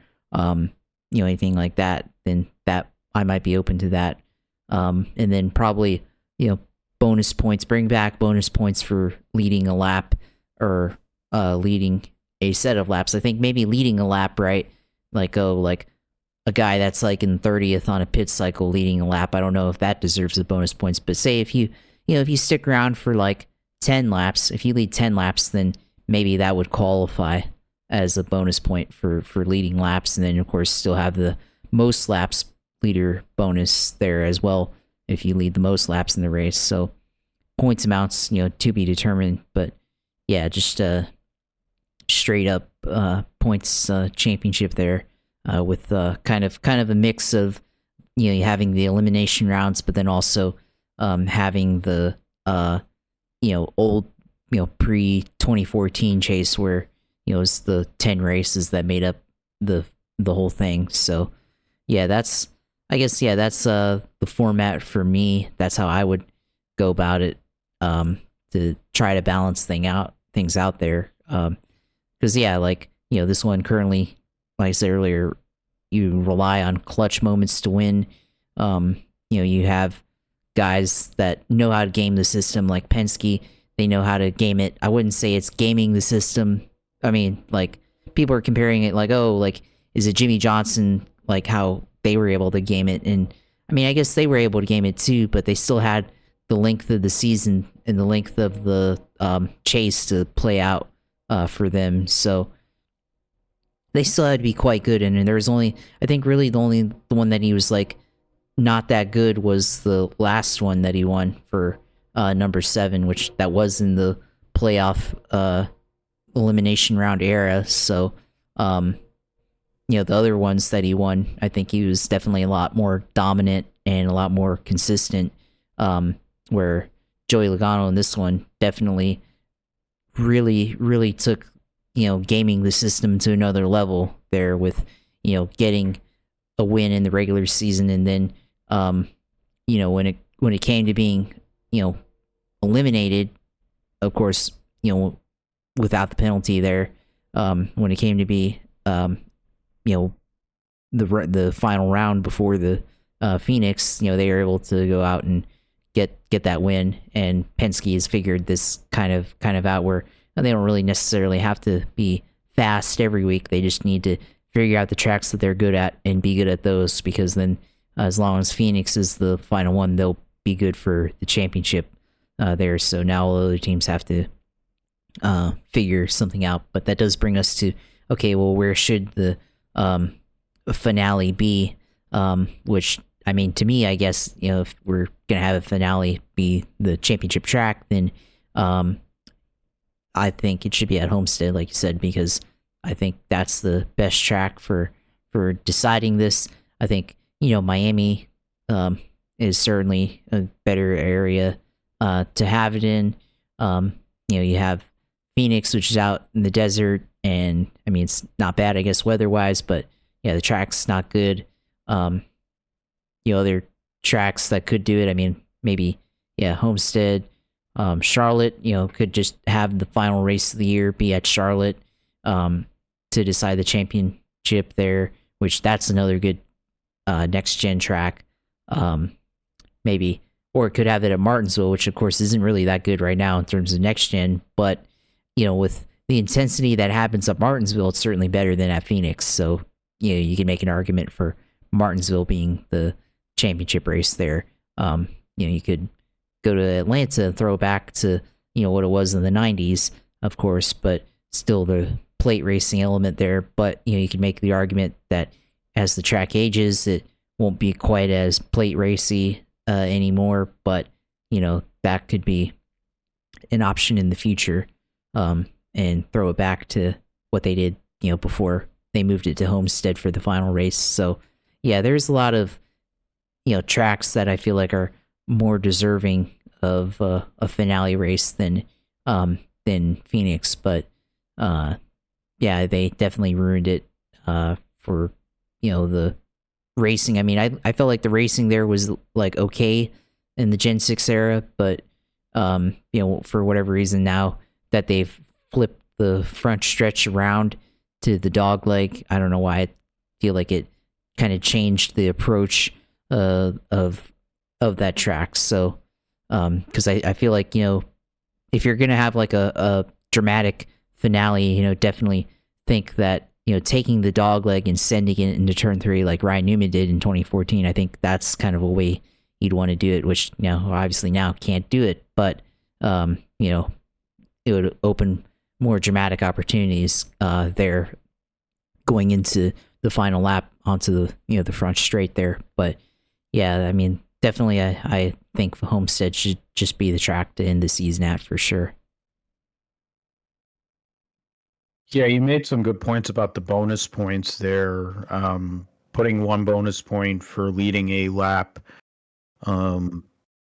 anything like that, then that I might be open to that. And then probably bonus points, bring back bonus points for leading a lap, or leading a set of laps. I think maybe leading a lap, right? Like a guy that's like in 30th on a pit cycle leading a lap. I don't know if that deserves the bonus points, but say if you stick around for like 10 laps, if you lead 10 laps, then maybe that would qualify as a bonus point for leading laps. And then of course still have the most laps leader bonus there as well if you lead the most laps in the race. So points amounts, to be determined, but yeah, just straight up points championship there, with kind of a mix of having the elimination rounds, but then also having the old pre 2014 chase where it's the 10 races that made up the whole thing. So yeah, that's I guess yeah, that's the format for me. That's how I would go about it, to try to balance things out there. Because yeah, like this one currently, like I said earlier, you rely on clutch moments to win. You have guys that know how to game the system, like Penske. They know how to game it. I wouldn't say it's gaming the system. I mean, like people are comparing it, like, oh, like is it Jimmy Johnson, like how they were able to game it? And I mean, I guess they were able to game it too, but they still had the length of the season and the length of the chase to play out for them. So they still had to be quite good. And there was only, I think, really the one that he was like not that good was the last one that he won for number 7, which that was in the playoff elimination round era. So, the other ones that he won, I think he was definitely a lot more dominant and a lot more consistent. Where Joey Logano in this one definitely really, really took, gaming the system to another level there with, getting a win in the regular season. And then, when it came to being, eliminated, of course, without the penalty there, when it came to be, the final round before the Phoenix, they were able to go out and get that win. And Penske has figured this kind of out where they don't really necessarily have to be fast every week. They just need to figure out the tracks that they're good at and be good at those, because then as long as Phoenix is the final one, they'll be good for the championship there. So now all the other teams have to figure something out. But that does bring us to, okay, well, where should the finale be? Which, I mean, to me, I guess, if we're going to have a finale be the championship track, then I think it should be at Homestead, like you said, because I think that's the best track for deciding this. I think, Miami is certainly a better area to have it in. You have Phoenix, which is out in the desert, and I mean, it's not bad, I guess, weather-wise, but yeah, the track's not good. Other tracks that could do it, I mean, maybe, yeah, Homestead, Charlotte, could just have the final race of the year be at Charlotte to decide the championship there, which that's another good next-gen track. Maybe, or it could have it at Martinsville, which of course isn't really that good right now in terms of next-gen, but, with the intensity that happens at Martinsville, it's certainly better than at Phoenix. So, you can make an argument for Martinsville being the championship race there. You could go to Atlanta and throw back to, what it was in the 90s, of course, but still the plate racing element there. But, you could make the argument that as the track ages, it won't be quite as plate racy anymore, but, that could be an option in the future, and throw it back to what they did, before they moved it to Homestead for the final race. So, yeah, there's a lot of, tracks that I feel like are more deserving of a finale race than Phoenix. But, yeah, they definitely ruined it for, the racing. I mean, I felt like the racing there was, like, okay in the Gen 6 era, but, for whatever reason now that they've flipped the front stretch around to the dog leg, I don't know why. I feel like it kind of changed the approach of that track. So, because I feel like, if you're gonna have like a dramatic finale, definitely think that, taking the dog leg and sending it into turn 3 like Ryan Newman did in 2014, I think that's kind of a way you'd want to do it, which, obviously now can't do it, but it would open more dramatic opportunities there going into the final lap onto the the front straight there. But yeah, I mean, definitely I think Homestead should just be the track to end the season at, for sure. Yeah, you made some good points about the bonus points there. Putting one bonus point for leading a lap.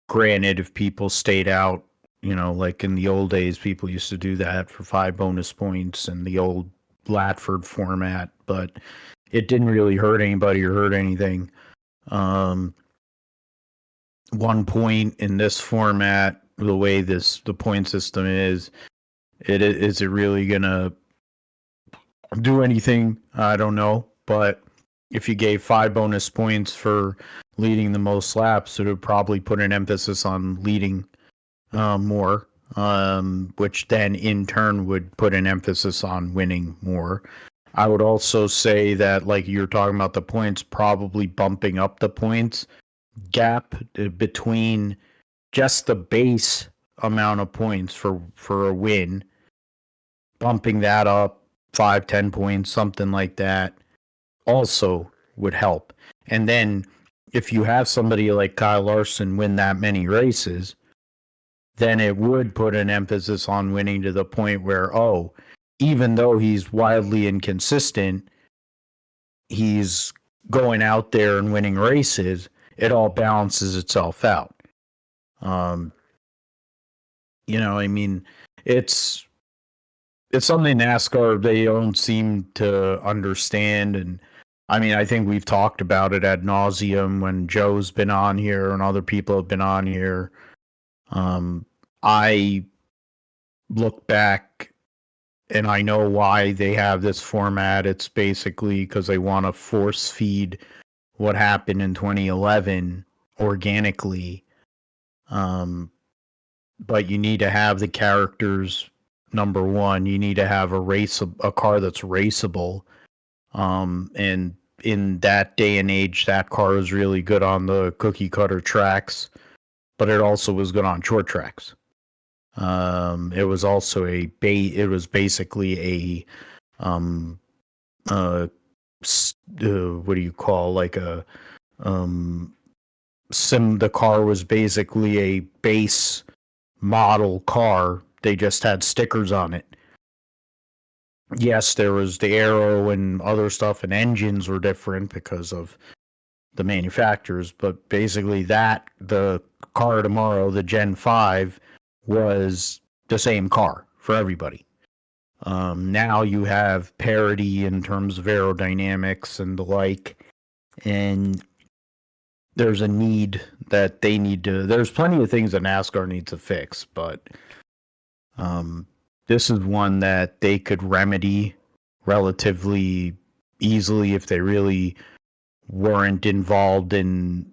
Granted, if people stayed out, like in the old days, people used to do that for 5 bonus points in the old Blatford format, but it didn't really hurt anybody or hurt anything. 1 point in this format, the way the point system is, is it really gonna do anything? I don't know, but if you gave 5 bonus points for leading the most laps, it would probably put an emphasis on leading more, which then in turn would put an emphasis on winning more. I would also say that, like you're talking about the points, probably bumping up the points gap between just the base amount of points for a win, bumping that up 5-10 points, something like that, also would help. And then if you have somebody like Kyle Larson win that many races, then it would put an emphasis on winning to the point where, oh, even though he's wildly inconsistent, he's going out there and winning races. It all balances itself out. I mean, it's something NASCAR they don't seem to understand, and I mean, I think we've talked about it ad nauseum when Joe's been on here and other people have been on here. I look back and I know why they have this format. It's basically because they want to force feed what happened in 2011 organically. But you need to have the characters. Number one, you need to have a car that's raceable. And in that day and age, that car is really good on the cookie cutter tracks, but it also was good on short tracks. It was also it was basically a what do you call, like a the car was basically a base model car. They just had stickers on it. Yes, there was the aero and other stuff, and engines were different because of the manufacturers, but basically the car tomorrow, the Gen 5, was the same car for everybody. Now you have parity in terms of aerodynamics and the like, and there's a need that they need to. There's plenty of things that NASCAR needs to fix, but this is one that they could remedy relatively easily if they really weren't involved in,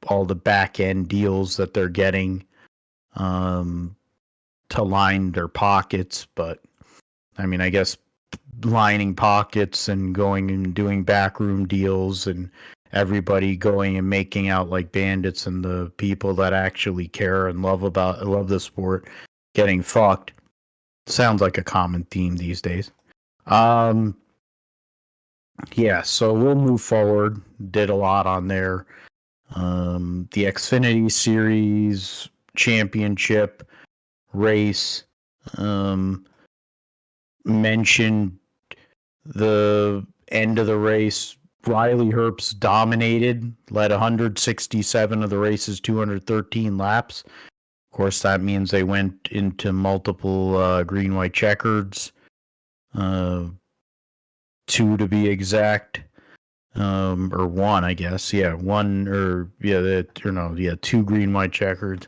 all the back end deals that they're getting to line their pockets. But I mean, I guess lining pockets and going and doing backroom deals and everybody going and making out like bandits and the people that actually care and love the sport getting fucked sounds like a common theme these days. Yeah, so we'll move forward. Did a lot on there. The Xfinity Series Championship race. Mentioned the end of the race. Riley Herbst dominated, led 167 of the race's 213 laps. Of course, that means they went into multiple green, white checkers. 2 to be exact. Or 1, I guess. Yeah, 1 or yeah, 2 green, white checkered.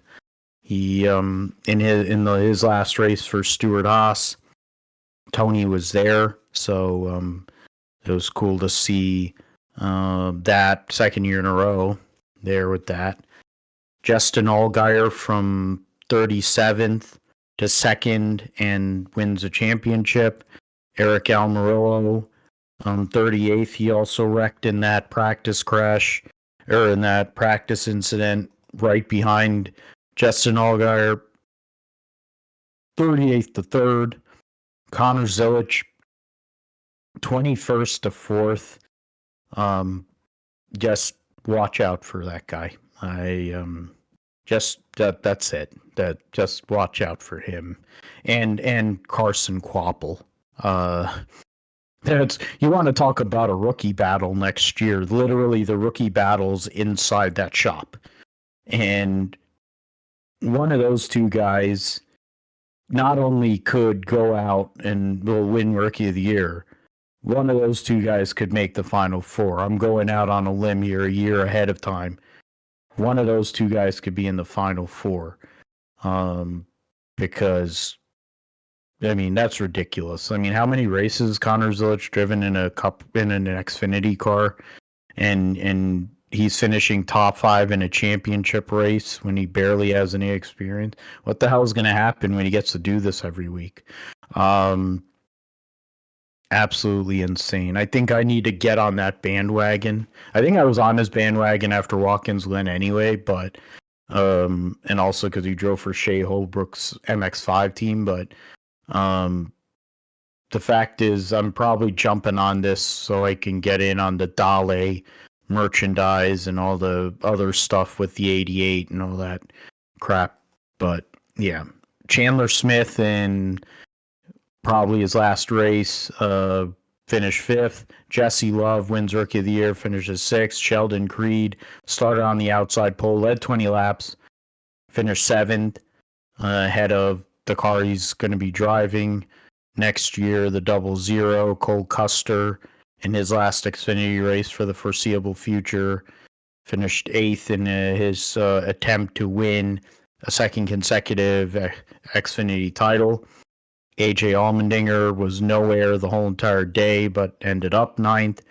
He in his last race for Stewart Haas, Tony was there, so it was cool to see that second year in a row there with that. Justin Allgaier from 37th to 2nd and wins a championship. Eric Almirola 38th. He also wrecked in that practice crash, or in that practice incident right behind Justin Allgaier. 38th to 3rd. Connor Zilic 21st to 4th. Just watch out for that guy. That's it. Just watch out for him. And Carson Kvapil. You want to talk about a rookie battle next year. Literally the rookie battles inside that shop. And one of those two guys not only could go out and will win Rookie of the Year, one of those two guys could make the Final Four. I'm going out on a limb here a year ahead of time. One of those two guys could be in the Final Four. Because I mean that's ridiculous. I mean, how many races Connor Zilic driven in an Xfinity car, and he's finishing top 5 in a championship race when he barely has any experience? What the hell is going to happen when he gets to do this every week? Absolutely insane. I think I need to get on that bandwagon. I think I was on his bandwagon after Watkins Glen anyway, but and also because he drove for Shea Holbrook's MX5 team. But the fact is, I'm probably jumping on this so I can get in on the Dale merchandise and all the other stuff with the 88 and all that crap. But yeah, Chandler Smith in probably his last race finished 5th. Jesse Love wins Rookie of the Year, finishes 6th. Sheldon Creed started on the outside pole, led 20 laps, finished 7th, ahead of the car he's going to be driving next year, the 00. Cole Custer, in his last Xfinity race for the foreseeable future, finished 8th in his attempt to win a second consecutive Xfinity title. AJ Allmendinger was nowhere the whole entire day, but ended up 9th.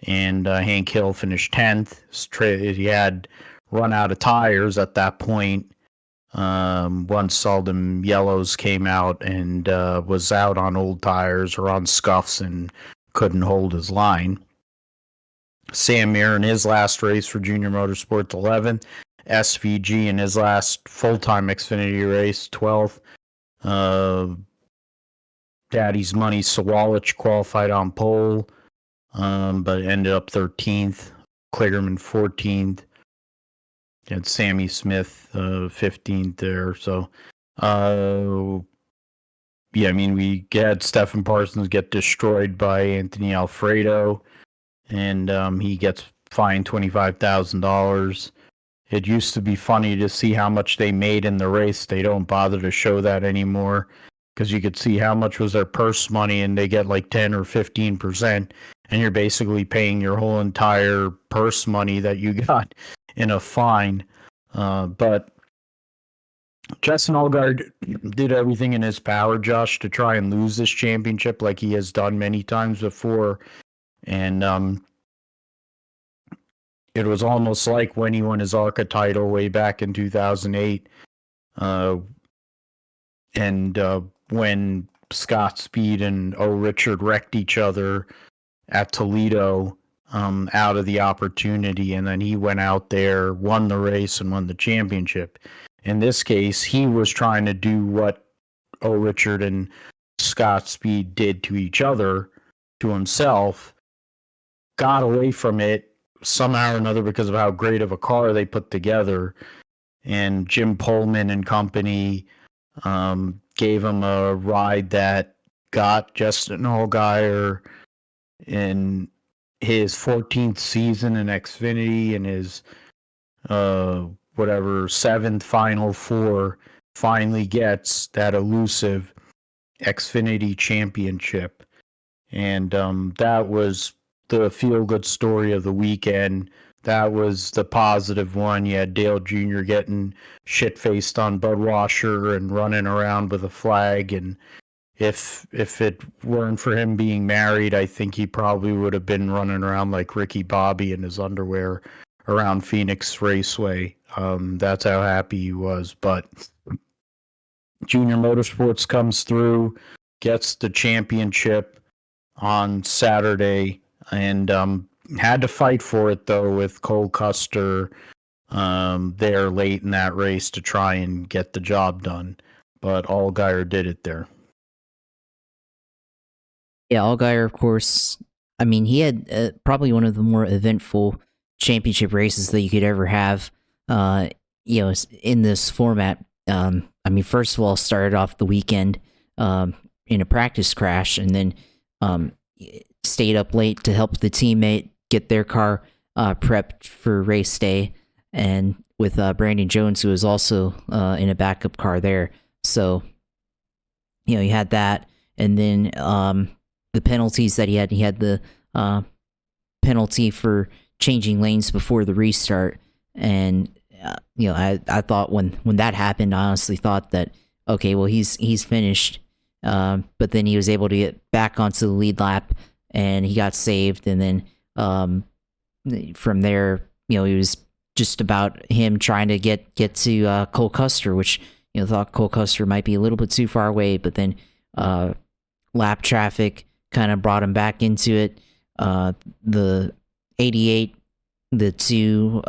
And Hank Hill finished 10th. He had run out of tires at that point. Once all them yellows came out and was out on old tires or on scuffs and couldn't hold his line. Sam Mir in his last race for Junior Motorsports, 11th. SVG in his last full-time Xfinity race, 12th. Daddy's Money Sawalich qualified on pole, but ended up 13th. Kligerman 14th. And Sammy Smith 15th there. So, yeah, I mean, we had Stephen Parsons get destroyed by Anthony Alfredo, and he gets fined $25,000. It used to be funny to see how much they made in the race. They don't bother to show that anymore, because you could see how much was their purse money, and they get like 10 or 15%, and you're basically paying your whole entire purse money that you got in a fine. But Justin Allgaier did everything in his power, Josh, to try and lose this championship like he has done many times before. And it was almost like when he won his ARCA title way back in 2008. And when Scott Speed and O. Richard wrecked each other at Toledo out of the opportunity, and then he went out there, won the race, and won the championship. In this case, he was trying to do what O. Richard and Scott Speed did to each other, to himself, got away from it somehow or another because of how great of a car they put together, and Jim Pullman and company gave him a ride that got Justin Allgaier in his 14th season in Xfinity and his 7th Final Four, finally gets that elusive Xfinity championship. And that was the feel-good story of the weekend. That was the positive one. You had Dale Jr. getting shit-faced on Budweiser and running around with a flag. And if it weren't for him being married, I think he probably would have been running around like Ricky Bobby in his underwear around Phoenix Raceway. That's how happy he was. But Junior Motorsports comes through, gets the championship on Saturday, and had to fight for it, though, with Cole Custer there late in that race to try and get the job done. But Allgaier did it there. Yeah, Allgaier, of course. I mean, he had probably one of the more eventful championship races that you could ever have. In this format. I mean, first of all, started off the weekend in a practice crash, and then stayed up late to help the teammate get their car prepped for race day, and with Brandon Jones, who was also in a backup car there. So, you had that, and then the penalties that he had. He had the penalty for changing lanes before the restart, and I thought when that happened, I honestly thought that okay, well he's finished, but then he was able to get back onto the lead lap, and he got saved, and then from there, it was just about him trying to get to Cole Custer, which thought Cole Custer might be a little bit too far away, but then lap traffic kind of brought him back into it. The 88, the two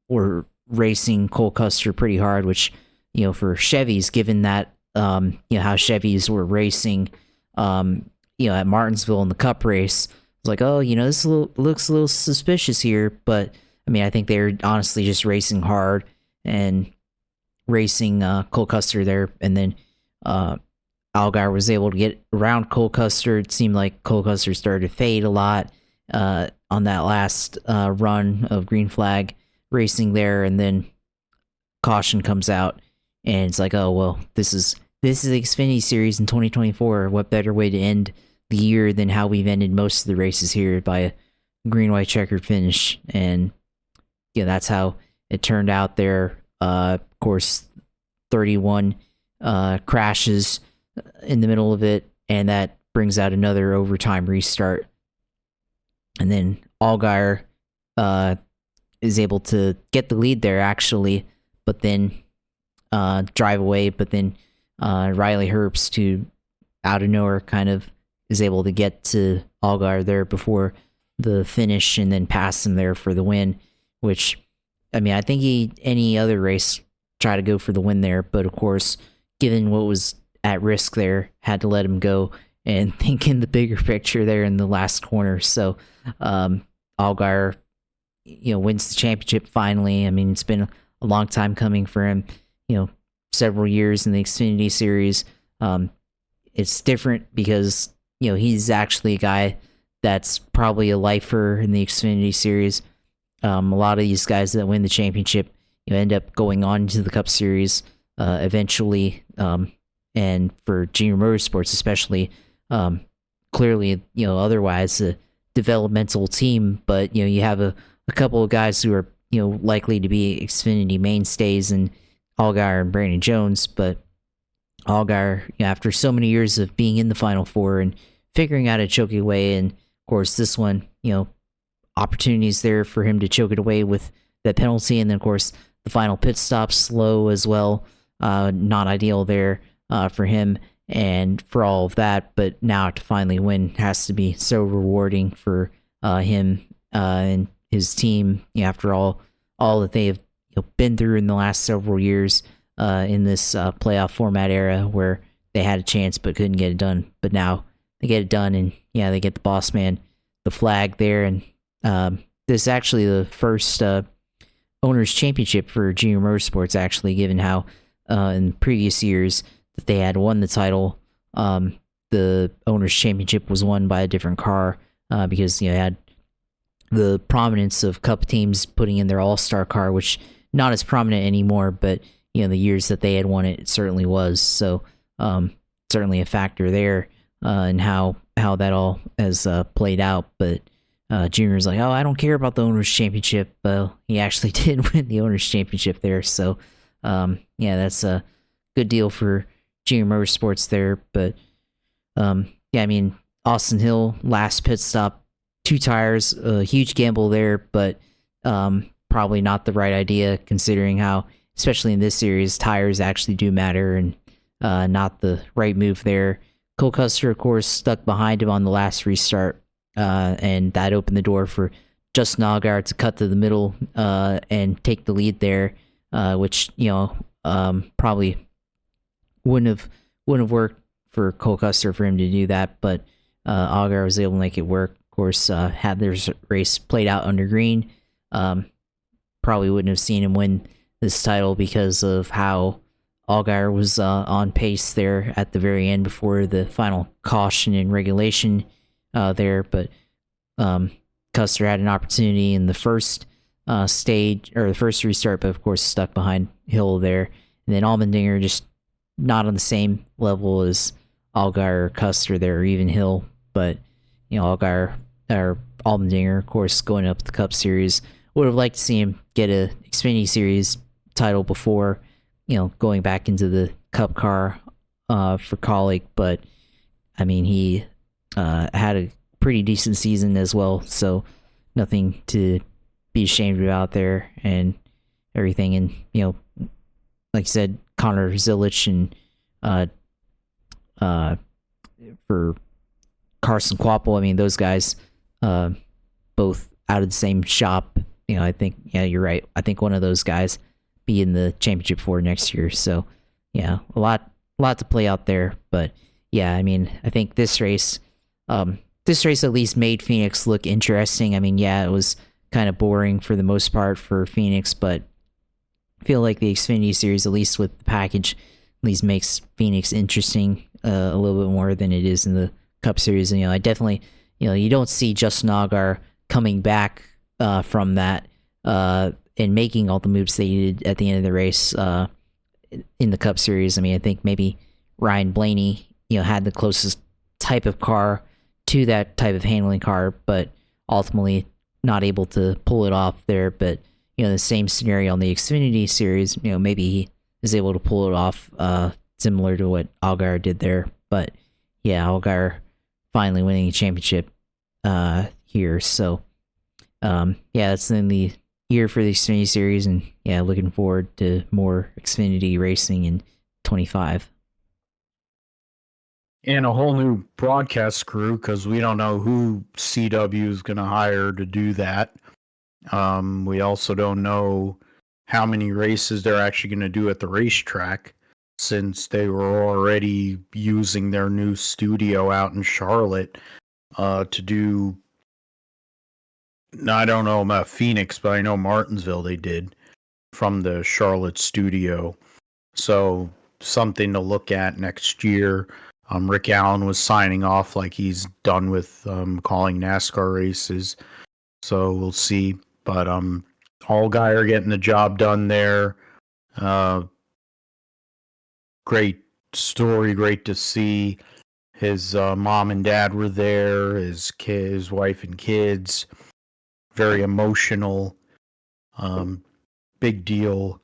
were racing Cole Custer pretty hard, which for Chevys, given that how Chevys were racing at Martinsville in the Cup race, it's like, oh, this looks a little suspicious here, but I mean, I think they're honestly just racing hard and racing Cole Custer there, and then Allgaier was able to get around Cole Custer. It seemed like Cole Custer started to fade a lot on that last run of green flag racing there, and then caution comes out, and it's like, oh well, this is the Xfinity Series in 2024. What better way to end the year than how we've ended most of the races here, by a green white checkered finish? And that's how it turned out there. Of course, 31 crashes in the middle of it, and that brings out another overtime restart. And then Allgaier is able to get the lead there, actually, but then drive away. But then Riley Herbst, who out of nowhere kind of is able to get to Allgaier there before the finish, and then pass him there for the win. Which, I mean, I think any other race try to go for the win there, but of course, given what was at risk there, had to let him go and think in the bigger picture there in the last corner. So Allgaier, wins the championship finally. I mean, it's been a long time coming for him, several years in the Xfinity Series. It's different because, he's actually a guy that's probably a lifer in the Xfinity Series. A lot of these guys that win the championship, end up going on to the Cup Series eventually. And for Junior Motorsports especially, clearly, otherwise a developmental team, but you have a couple of guys who are likely to be Xfinity mainstays, in Allgaier and Brandon Jones. But Allgaier, after so many years of being in the Final Four and figuring out a choke it away, and of course this one, opportunities there for him to choke it away with that penalty, and then of course the final pit stop slow as well, not ideal there for him and for all of that. But now to finally win has to be so rewarding for him and his team, after all that they have been through in the last several years in this playoff format era, where they had a chance but couldn't get it done. But now they get it done, and they get the boss man the flag there. And this is actually the first owners championship for Junior Motorsports, actually, given how in previous years that they had won the title, the owners championship was won by a different car, because it had the prominence of Cup teams putting in their all-star car, which not as prominent anymore, but the years that they had won it, it certainly was. So certainly a factor there and how that all has played out. But Junior's like, oh, I don't care about the owners championship. He actually did win the owners championship there. So that's a good deal for Junior Motorsports there. But I mean, Austin Hill, last pit stop, 2 tires, a huge gamble there, but probably not the right idea, considering how, especially in this series, tires actually do matter, and not the right move there. Cole Custer, of course, stuck behind him on the last restart, and that opened the door for Justin Allgaier to cut to the middle and take the lead there, which probably wouldn't have worked for Cole Custer for him to do that, but Allgaier was able to make it work. Of course, had their race played out under green, probably wouldn't have seen him win this title because of how Allgaier was on pace there at the very end before the final caution and regulation there. But Custer had an opportunity in the first stage, or the first restart, but of course stuck behind Hill there. And then Allmendinger just not on the same level as Allgaier or Custer there, or even Hill. but Allgaier or Allmendinger, of course, going up the Cup Series. Would have liked to see him get a Xfinity Series title before, going back into the Cup car for Kaulig, but I mean, he had a pretty decent season as well, so nothing to be ashamed about there and everything. And like I said, Connor Zilich and for Carson Kvapil, I mean, those guys both out of the same shop. I think you're right. I think one of those guys be in the championship for next year. So yeah, a lot to play out there. But yeah, I mean, I think this race at least made Phoenix look interesting. I mean, yeah, it was kind of boring for the most part for Phoenix, but I feel like the Xfinity Series, at least with the package, at least makes Phoenix interesting a little bit more than it is in the Cup Series. And I definitely, you don't see Justin Allgaier coming back from that and making all the moves they did at the end of the race in the Cup Series. I mean, I think maybe Ryan Blaney, had the closest type of car to that type of handling car, but ultimately not able to pull it off there. But the same scenario on the Xfinity Series, maybe he is able to pull it off similar to what Allgaier did there. But yeah, Allgaier finally winning a championship here. So yeah, that's in the year for the Xfinity Series, and yeah, looking forward to more Xfinity racing in 25. And a whole new broadcast crew, because we don't know who CW is going to hire to do that. We also don't know how many races they're actually going to do at the racetrack, since they were already using their new studio out in Charlotte to do. I don't know about Phoenix, but I know Martinsville they did from the Charlotte studio. So something to look at next year. Rick Allen was signing off like he's done with calling NASCAR races. So we'll see. But Allgaier getting the job done there. Great story, great to see. His mom and dad were there, his wife and kids. Very emotional. Big deal.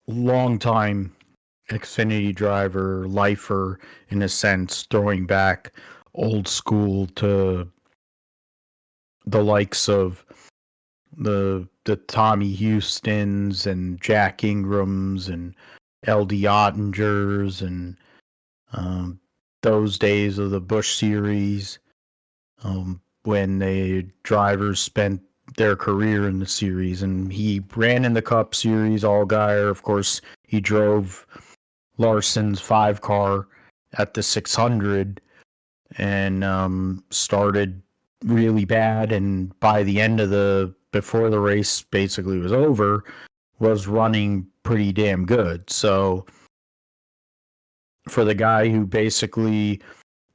Long time Xfinity driver, lifer in a sense, throwing back old school to the likes of the Tommy Houstons and Jack Ingrams and LD Ottingers and those days of the Busch Series when the drivers spent their career in the series. And he ran in the Cup Series. Allgaier, of course, he drove Larson's 5 car at the 600 and started really bad, and by the end of before the race basically was over, was running pretty damn good. So for the guy who basically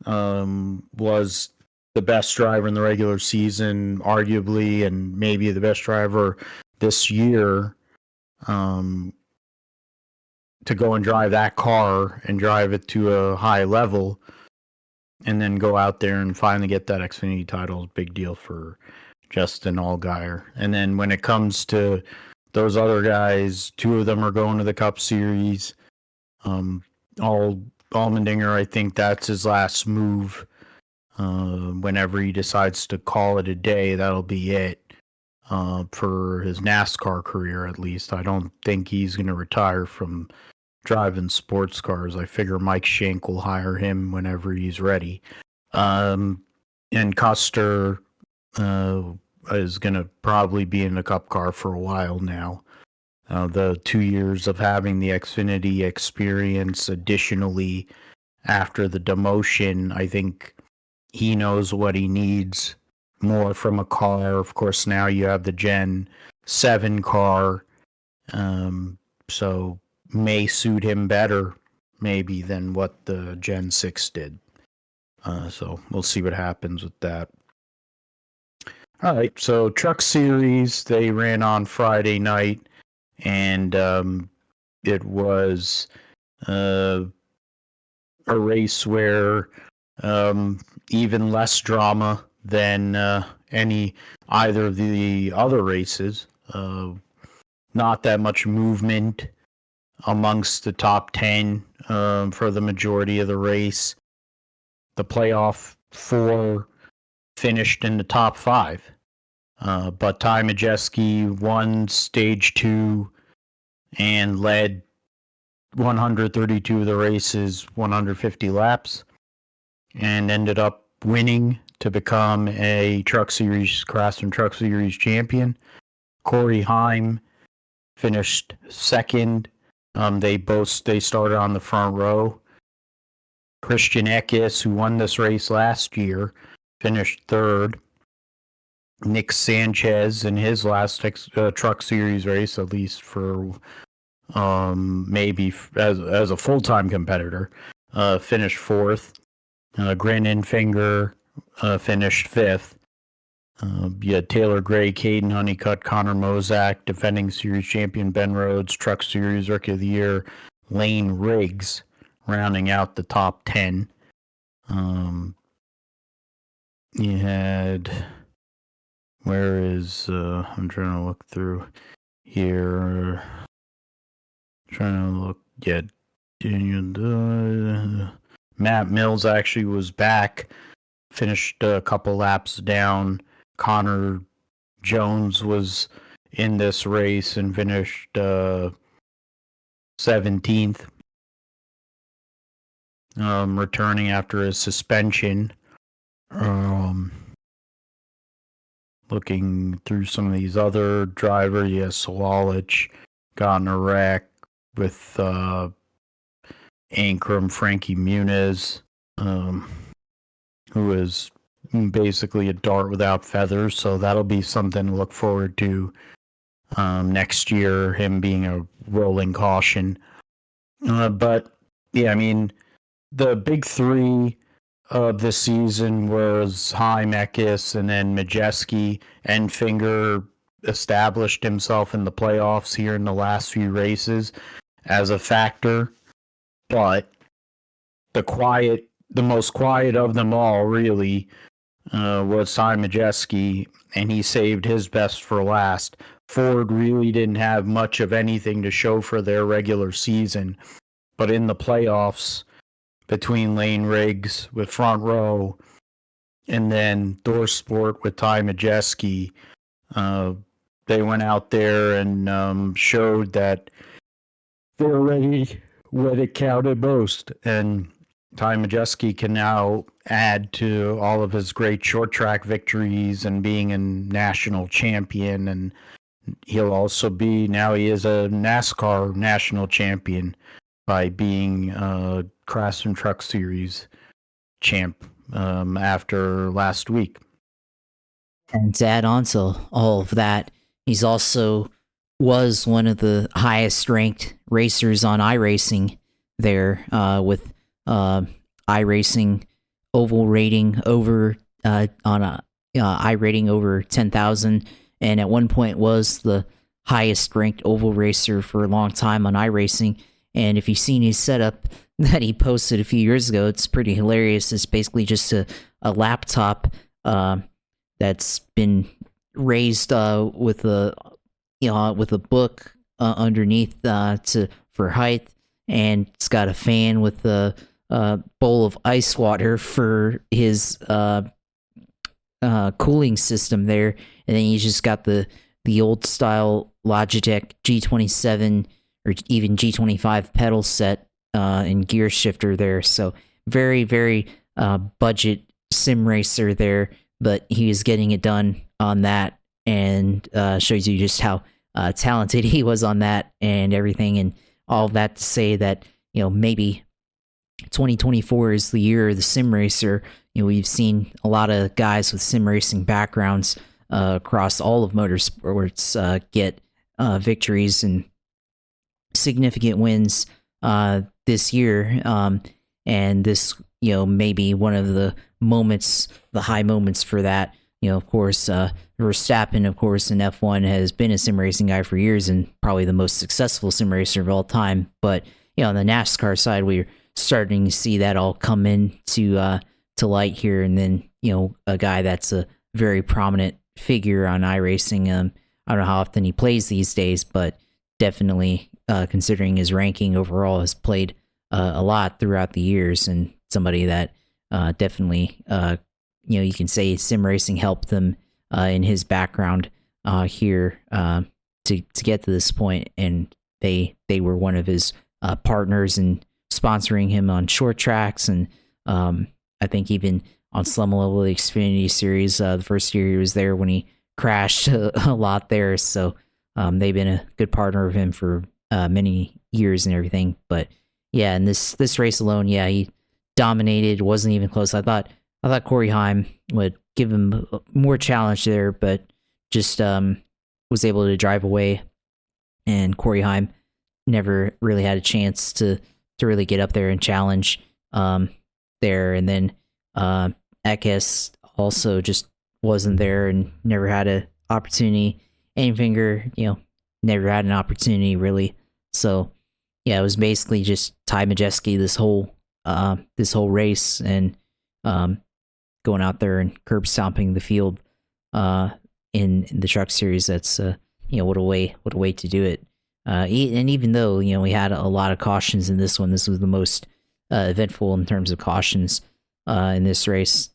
was the best driver in the regular season, arguably, and maybe the best driver this year, to go and drive that car and drive it to a high level and then go out there and finally get that Xfinity title is a big deal for Justin Allgaier. And then when it comes to those other guys, 2 of them are going to the Cup Series. Allmendinger, I think that's his last move. Whenever he decides to call it a day, that'll be it for his NASCAR career, at least. I don't think he's going to retire from driving sports cars. I figure Mike Shank will hire him whenever he's ready. And Custer is going to probably be in the Cup car for a while now. The 2 years of having the Xfinity experience, additionally, after the demotion, I think he knows what he needs more from a car. Of course, now you have the Gen 7 car, so may suit him better, maybe, than what the Gen 6 did. So we'll see what happens with that. All right, so Truck Series, they ran on Friday night, and it was a race where Even less drama than either of the other races. Not that much movement amongst the top 10 for the majority of the race. The playoff 4 finished in the top 5. But Ty Majeski won stage 2 and led 132 of the races, 150 laps, and ended up winning to become a Craftsman Truck Series champion. Corey Heim finished second. They started on the front row. Christian Eckes, who won this race last year, finished third. Nick Sanchez in his last Truck Series race, at least for maybe as a full-time competitor, finished fourth. Grant Enfinger finished fifth. You had Taylor Gray, Caden Honeycutt, Connor Mozak, defending series champion Ben Rhodes, Truck Series Rookie of the Year, Lane Riggs, rounding out the top 10. You had, I'm trying to look through here. Matt Mills actually was back, finished a couple laps down. Connor Jones was in this race and finished 17th, returning after his suspension. Looking through some of these other drivers, Sawalich got in a wreck with Ankrum, Frankie Muniz, who is basically a dart without feathers, so that'll be something to look forward to next year, him being a rolling caution. But yeah, I mean, the big three of the season was Heim, Eckes, and then Majeski. Enfinger established himself in the playoffs here in the last few races as a factor, but the most quiet of them all really was Ty Majeski, and he saved his best for last. Ford really didn't have much of anything to show for their regular season, but in the playoffs, between Lane Riggs with front row and then Thorsport with Ty Majeski, they went out there and showed that they're ready when it counted most. And Ty Majeski can now add to all of his great short track victories and being a national champion. And he'll also be, now he is a NASCAR national champion by being Craftsman Truck Series champ after last week. And to add on to all of that, he's also was one of the highest ranked racers on iRacing there, with iRacing oval rating over iRating over 10,000, and at one point was the highest ranked oval racer for a long time on iRacing. And if you've seen his setup that he posted a few years ago, it's pretty hilarious. It's basically just a laptop that's been raised with a book underneath for height, and it's got a fan with a bowl of ice water for his cooling system there, and then you just got the old style Logitech G27 or even G25 pedal set and gear shifter there. So very, very budget sim racer there, but he was getting it done on that, and shows you just how talented he was on that and everything, and all that to say that, maybe 2024 is the year of the sim racer. We've seen a lot of guys with sim racing backgrounds across all of motorsports get victories and significant wins this year, and this may be one of the high moments for that. Of course, Verstappen, of course, in F1 has been a sim racing guy for years and probably the most successful sim racer of all time. But on the NASCAR side, we're starting to see that all come into to light here, and then a guy that's a very prominent figure on iRacing. I don't know how often he plays these days, but definitely considering his ranking overall, has played a lot throughout the years, and somebody that definitely you can say sim racing helped them in his background here to get to this point, and they were one of his partners in sponsoring him on short tracks, and I think even on some level the Xfinity Series the first year he was there when he crashed a lot there. So they've been a good partner of him for many years and everything. But yeah, in this race alone, yeah, he dominated. Wasn't even close. I thought Corey Heim would give him more challenge there, but just was able to drive away, and Corey Heim never really had a chance to really get up there and challenge there. And then Ekes also just wasn't there and never had an opportunity. Aimfinger, never had an opportunity really. So yeah, it was basically just Ty Majeski this whole race, and going out there and curb stomping the field in the truck series. That's what a way to do it. And even though we had a lot of cautions in this one, this was the most eventful in terms of cautions in this race.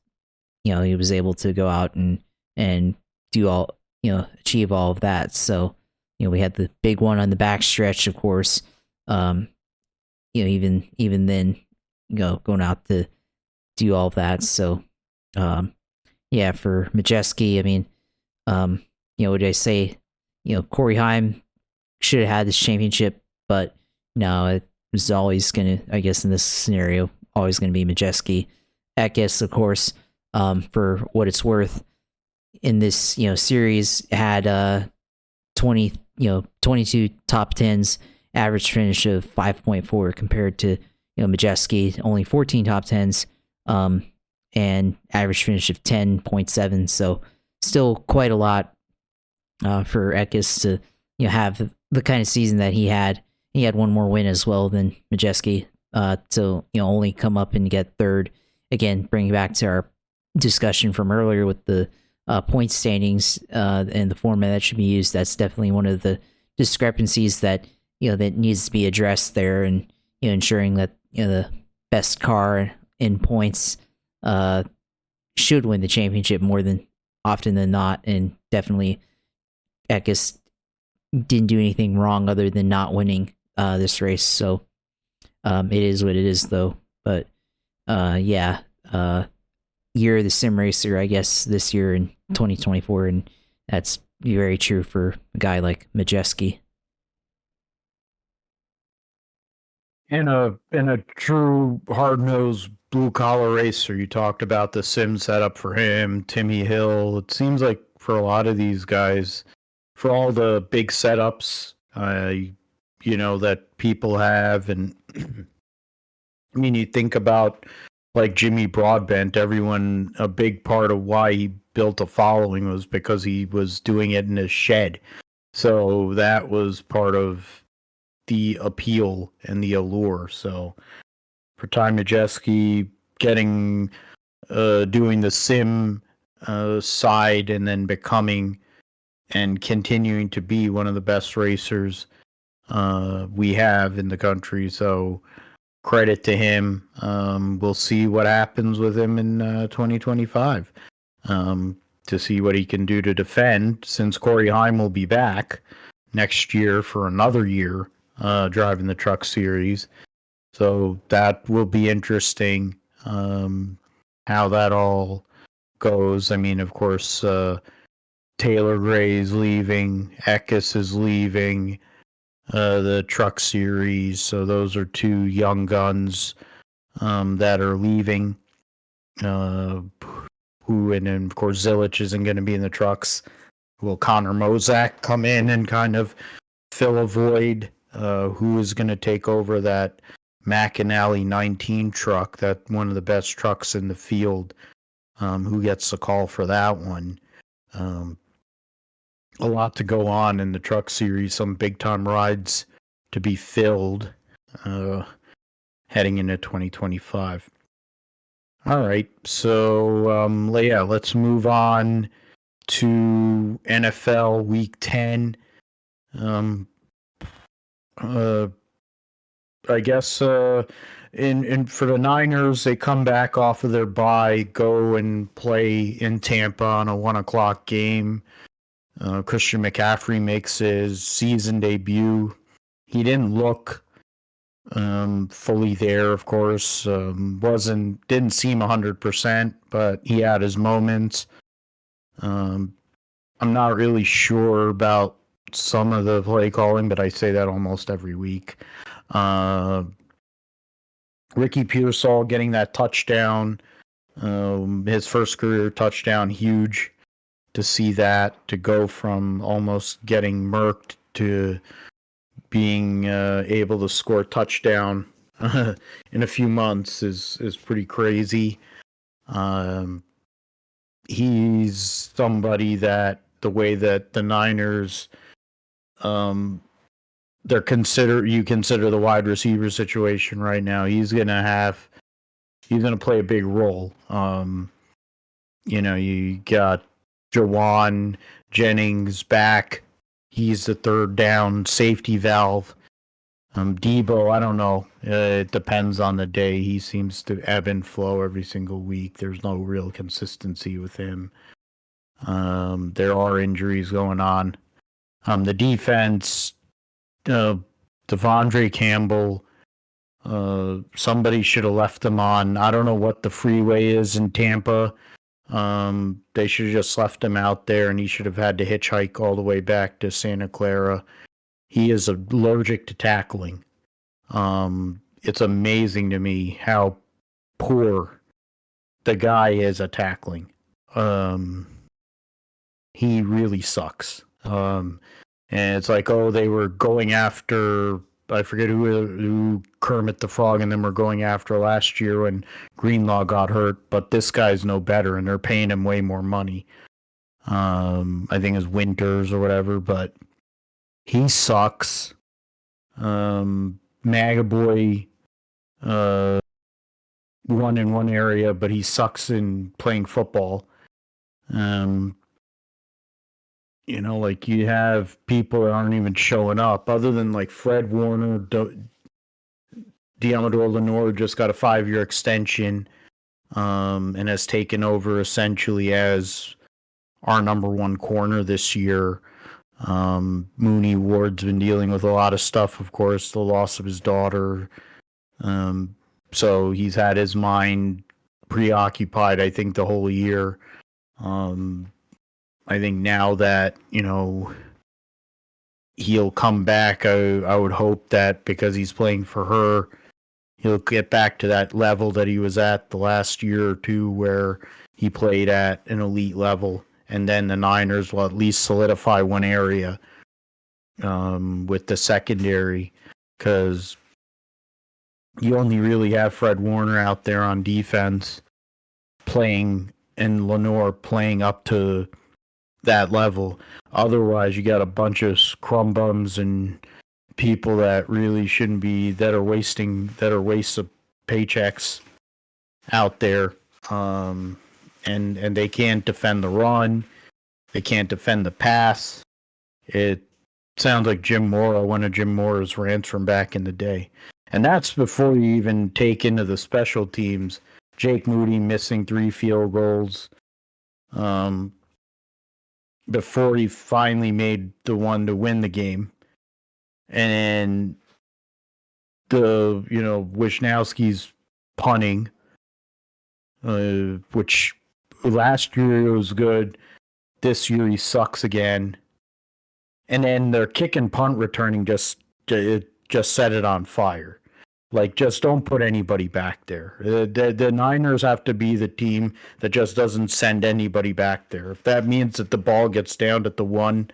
He was able to go out and do all achieve all of that. So we had the big one on the back stretch, of course. Even then, going out to do all of that. So yeah, for Majeski, I mean, what did I say? Corey Heim should have had this championship, but no, it was always gonna, I guess in this scenario, always gonna be Majeski. Ekes, of course, for what it's worth, in this series had 22 top tens, average finish of 5.4 compared to Majeski only 14 top tens, and average finish of 10.7. So still quite a lot for Ekes to have the kind of season that he had. He had one more win as well than Majeski to only come up and get third. Again, bringing back to our discussion from earlier with the point standings and the format that should be used. That's definitely one of the discrepancies that that needs to be addressed there, and ensuring that the best car in points should win the championship more than often than not. And definitely Ekes didn't do anything wrong other than not winning this race. So it is what it is, though. But yeah, year of the sim racer, I guess, this year in 2024, and that's very true for a guy like Majeski. In a true hard-nosed blue-collar racer, you talked about the sim setup for him, Timmy Hill. It seems like for a lot of these guys, for all the big setups, that people have, and I mean, you think about like Jimmy Broadbent, everyone, a big part of why he built a following was because he was doing it in his shed. So that was part of the appeal and the allure. So for Ty Majeski getting doing the sim side, and then becoming and continuing to be one of the best racers we have in the country. So credit to him. We'll see what happens with him in 2025 to see what he can do to defend, since Corey Heim will be back next year for another year driving the truck series. So that will be interesting how that all goes. I mean, of course, Taylor Gray's leaving, Ekes is leaving the truck series. So those are two young guns that are leaving. And then, of course, Zilich isn't going to be in the trucks. Will Connor Mozak come in and kind of fill a void? Who is going to take over that McAnally 19 truck, that one of the best trucks in the field? Who gets the call for that one? A lot to go on in the truck series, some big time rides to be filled heading into 2025. All right. So, yeah, let's move on to NFL Week 10. Um, uh, I guess in for the Niners, they come back off of their bye, go and play in Tampa on a 1 o'clock game. Christian McCaffrey makes his season debut. He didn't look fully there, of course. Didn't seem 100%, but he had his moments. Um, I'm not really sure about some of the play calling, but I say that almost every week. Uh, Ricky Pearsall getting that touchdown, his first career touchdown, huge to see that, to go from almost getting murked to being able to score a touchdown in a few months is pretty crazy. Um, he's somebody that the way that the Niners um, you consider the wide receiver situation right now. He's gonna play a big role. You got Jawan Jennings back. He's the third down safety valve. Debo, I don't know. It depends on the day. He seems to ebb and flow every single week. There's no real consistency with him. There are injuries going on. The defense, Devondre Campbell, somebody should have left him on. I don't know what the freeway is in Tampa. They should have just left him out there, and he should have had to hitchhike all the way back to Santa Clara. He is allergic to tackling. It's amazing to me how poor the guy is at tackling. He really sucks. And it's like, oh, they were going after, I forget who Kermit the Frog and them were going after last year when Greenlaw got hurt, but this guy's no better, and they're paying him way more money. I think it's Winters or whatever, but he sucks. Magaboy won in one area, but he sucks in playing football. Like you have people that aren't even showing up, other than like Fred Warner, Diamador Lenore just got a 5-year extension, and has taken over essentially as our number one corner this year. Mooney Ward's been dealing with a lot of stuff, of course, the loss of his daughter. So he's had his mind preoccupied, I think, the whole year. I think now that, he'll come back, I would hope that because he's playing for her, he'll get back to that level that he was at the last year or two where he played at an elite level. And then the Niners will at least solidify one area with the secondary, because you only really have Fred Warner out there on defense playing, and Lenore playing up to that level. Otherwise, you got a bunch of crumb bums and people that really shouldn't be, that are wastes of paychecks out there. And they can't defend the run. They can't defend the pass. It sounds like Jim Mora, one of Jim Mora's rants from back in the day. And that's before you even take into the special teams. Jake Moody missing 3 field goals. Before he finally made the one to win the game. And Wisnowski's punting, which last year was good. This year he sucks again. And then their kick and punt returning just set it on fire. Like, just don't put anybody back there. The Niners have to be the team that just doesn't send anybody back there. If that means that the ball gets down at the 1,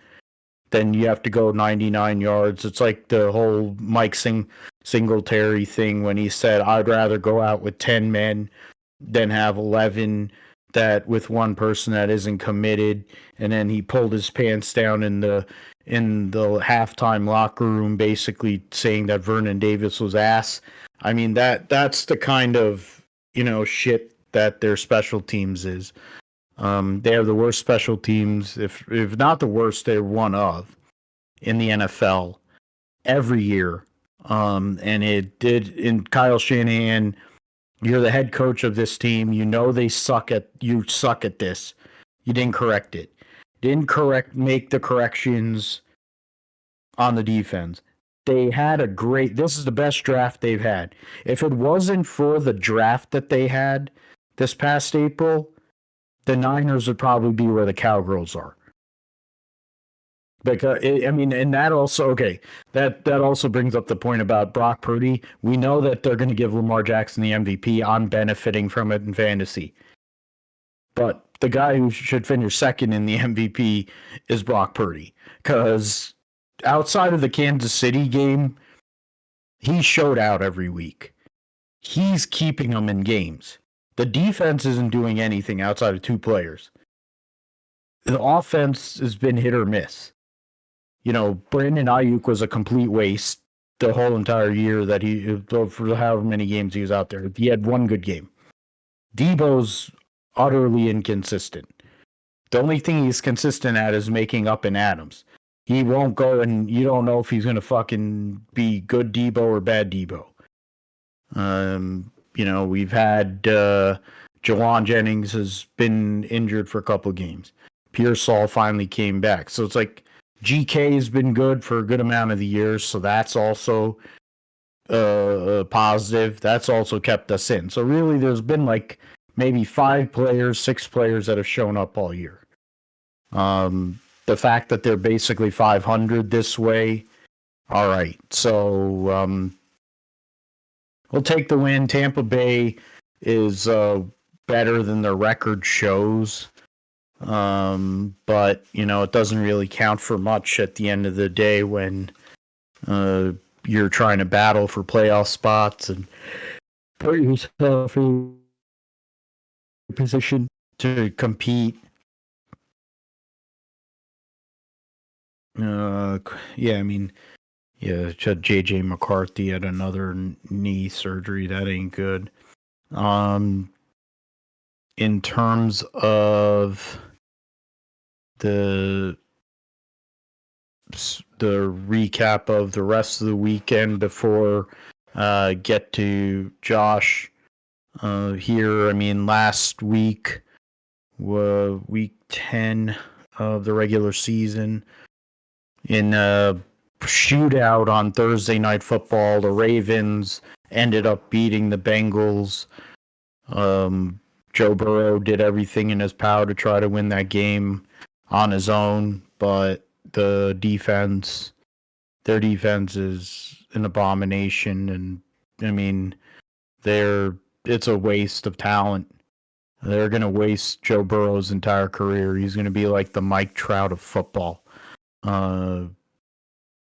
then you have to go 99 yards. It's like the whole Mike Singletary thing when he said, I'd rather go out with 10 men than have 11 that with one person that isn't committed. And then he pulled his pants down in the halftime locker room, basically saying that Vernon Davis was ass. I mean, that's the kind of, shit that their special teams is. They have the worst special teams, if not the worst, they're one of in the NFL every year. And it did in Kyle Shanahan. You're the head coach of this team. You know you suck at this. You didn't correct it. Make the corrections on the defense. They had this is the best draft they've had. If it wasn't for the draft that they had this past April, the Niners would probably be where the Cowgirls are. Because and that also that also brings up the point about Brock Purdy. We know that they're going to give Lamar Jackson the MVP. I'm benefiting from it in fantasy, but the guy who should finish second in the MVP is Brock Purdy, because outside of the Kansas City game, he showed out every week. He's keeping them in games. The defense isn't doing anything outside of two players. The offense has been hit or miss. Brandon Ayuk was a complete waste the whole entire year for however many games he was out there. He had one good game. Debo's utterly inconsistent. The only thing he's consistent at is making up in Adams. He won't go, and you don't know if he's going to fucking be good Debo or bad Debo. We've had Jawan Jennings has been injured for a couple of games. Pearsall finally came back. So it's like GK has been good for a good amount of the year, so that's also positive. That's also kept us in. So really, there's been like maybe 5 players, 6 players that have shown up all year. The fact that they're basically 500 this way, all right. So we'll take the win. Tampa Bay is better than their record shows. But it doesn't really count for much at the end of the day when you're trying to battle for playoff spots and put yourself in a position to compete. JJ McCarthy had another knee surgery. That ain't good. In terms of the recap of the rest of the weekend before get to Josh here. Last week, week 10 of the regular season, in a shootout on Thursday Night Football, the Ravens ended up beating the Bengals. Joe Burrow did everything in his power to try to win that game on his own, but their defense is an abomination, and it's a waste of talent. They're going to waste Joe Burrow's entire career. He's going to be like the Mike Trout of football.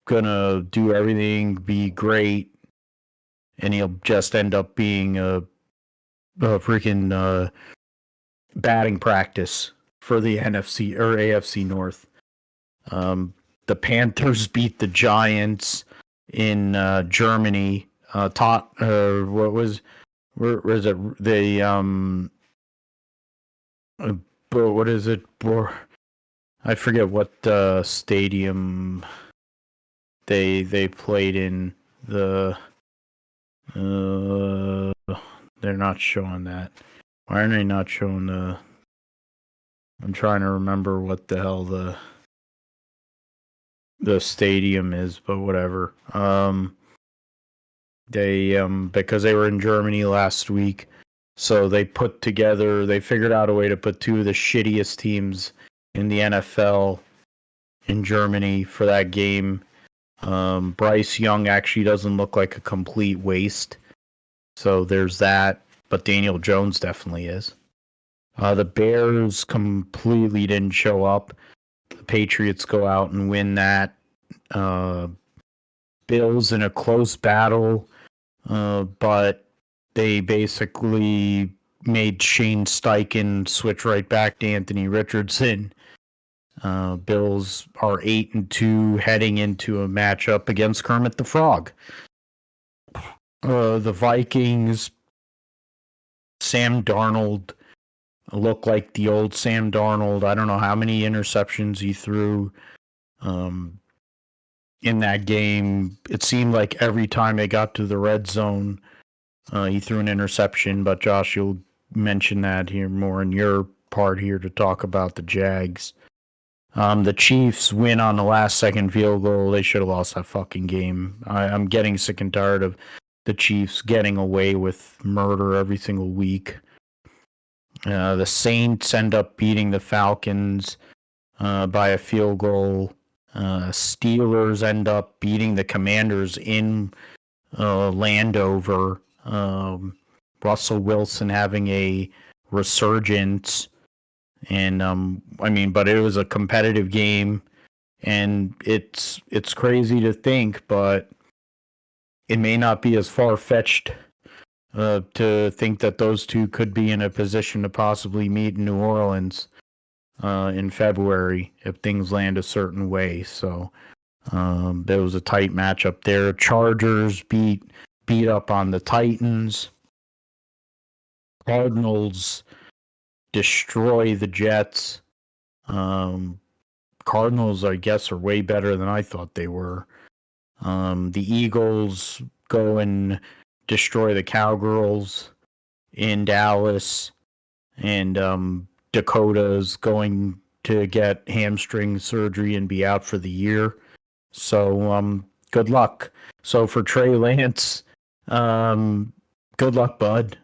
Gonna do everything, be great, and he'll just end up being a freaking batting practice for the NFC or AFC North. The Panthers beat the Giants in Germany. What is it? What is it? I forget what stadium they played in. They're not showing that. Why are they not showing the? I'm trying to remember what the hell the stadium is, but whatever. They because they were in Germany last week, so they figured out a way to put 2 of the shittiest teams in the NFL in Germany for that game. Bryce Young actually doesn't look like a complete waste, so there's that, but Daniel Jones definitely is. The Bears completely didn't show up. The Patriots go out and win that. Bills in a close battle, but they basically made Shane Steichen switch right back to Anthony Richardson. Bills are 8-2 heading into a matchup against Kermit the Frog. The Vikings Sam Darnold looked like the old Sam Darnold. I don't know how many interceptions he threw in that game. It seemed like every time they got to the red zone, he threw an interception. But Josh, you'll mention that here more in your part here to talk about the Jags. The Chiefs win on the last second field goal. They should have lost that fucking game. I'm getting sick and tired of the Chiefs getting away with murder every single week. The Saints end up beating the Falcons by a field goal. Steelers end up beating the Commanders in Landover. Russell Wilson having a resurgence. And but it was a competitive game, and it's crazy to think, but it may not be as far fetched to think that those two could be in a position to possibly meet in New Orleans in February if things land a certain way. So there was a tight matchup there. Chargers beat up on the Titans. Cardinals destroy the Jets. Cardinals, I guess, are way better than I thought they were. The Eagles go and destroy the Cowgirls in Dallas, and Dakota's going to get hamstring surgery and be out for the year. So good luck. So for Trey Lance, good luck, bud.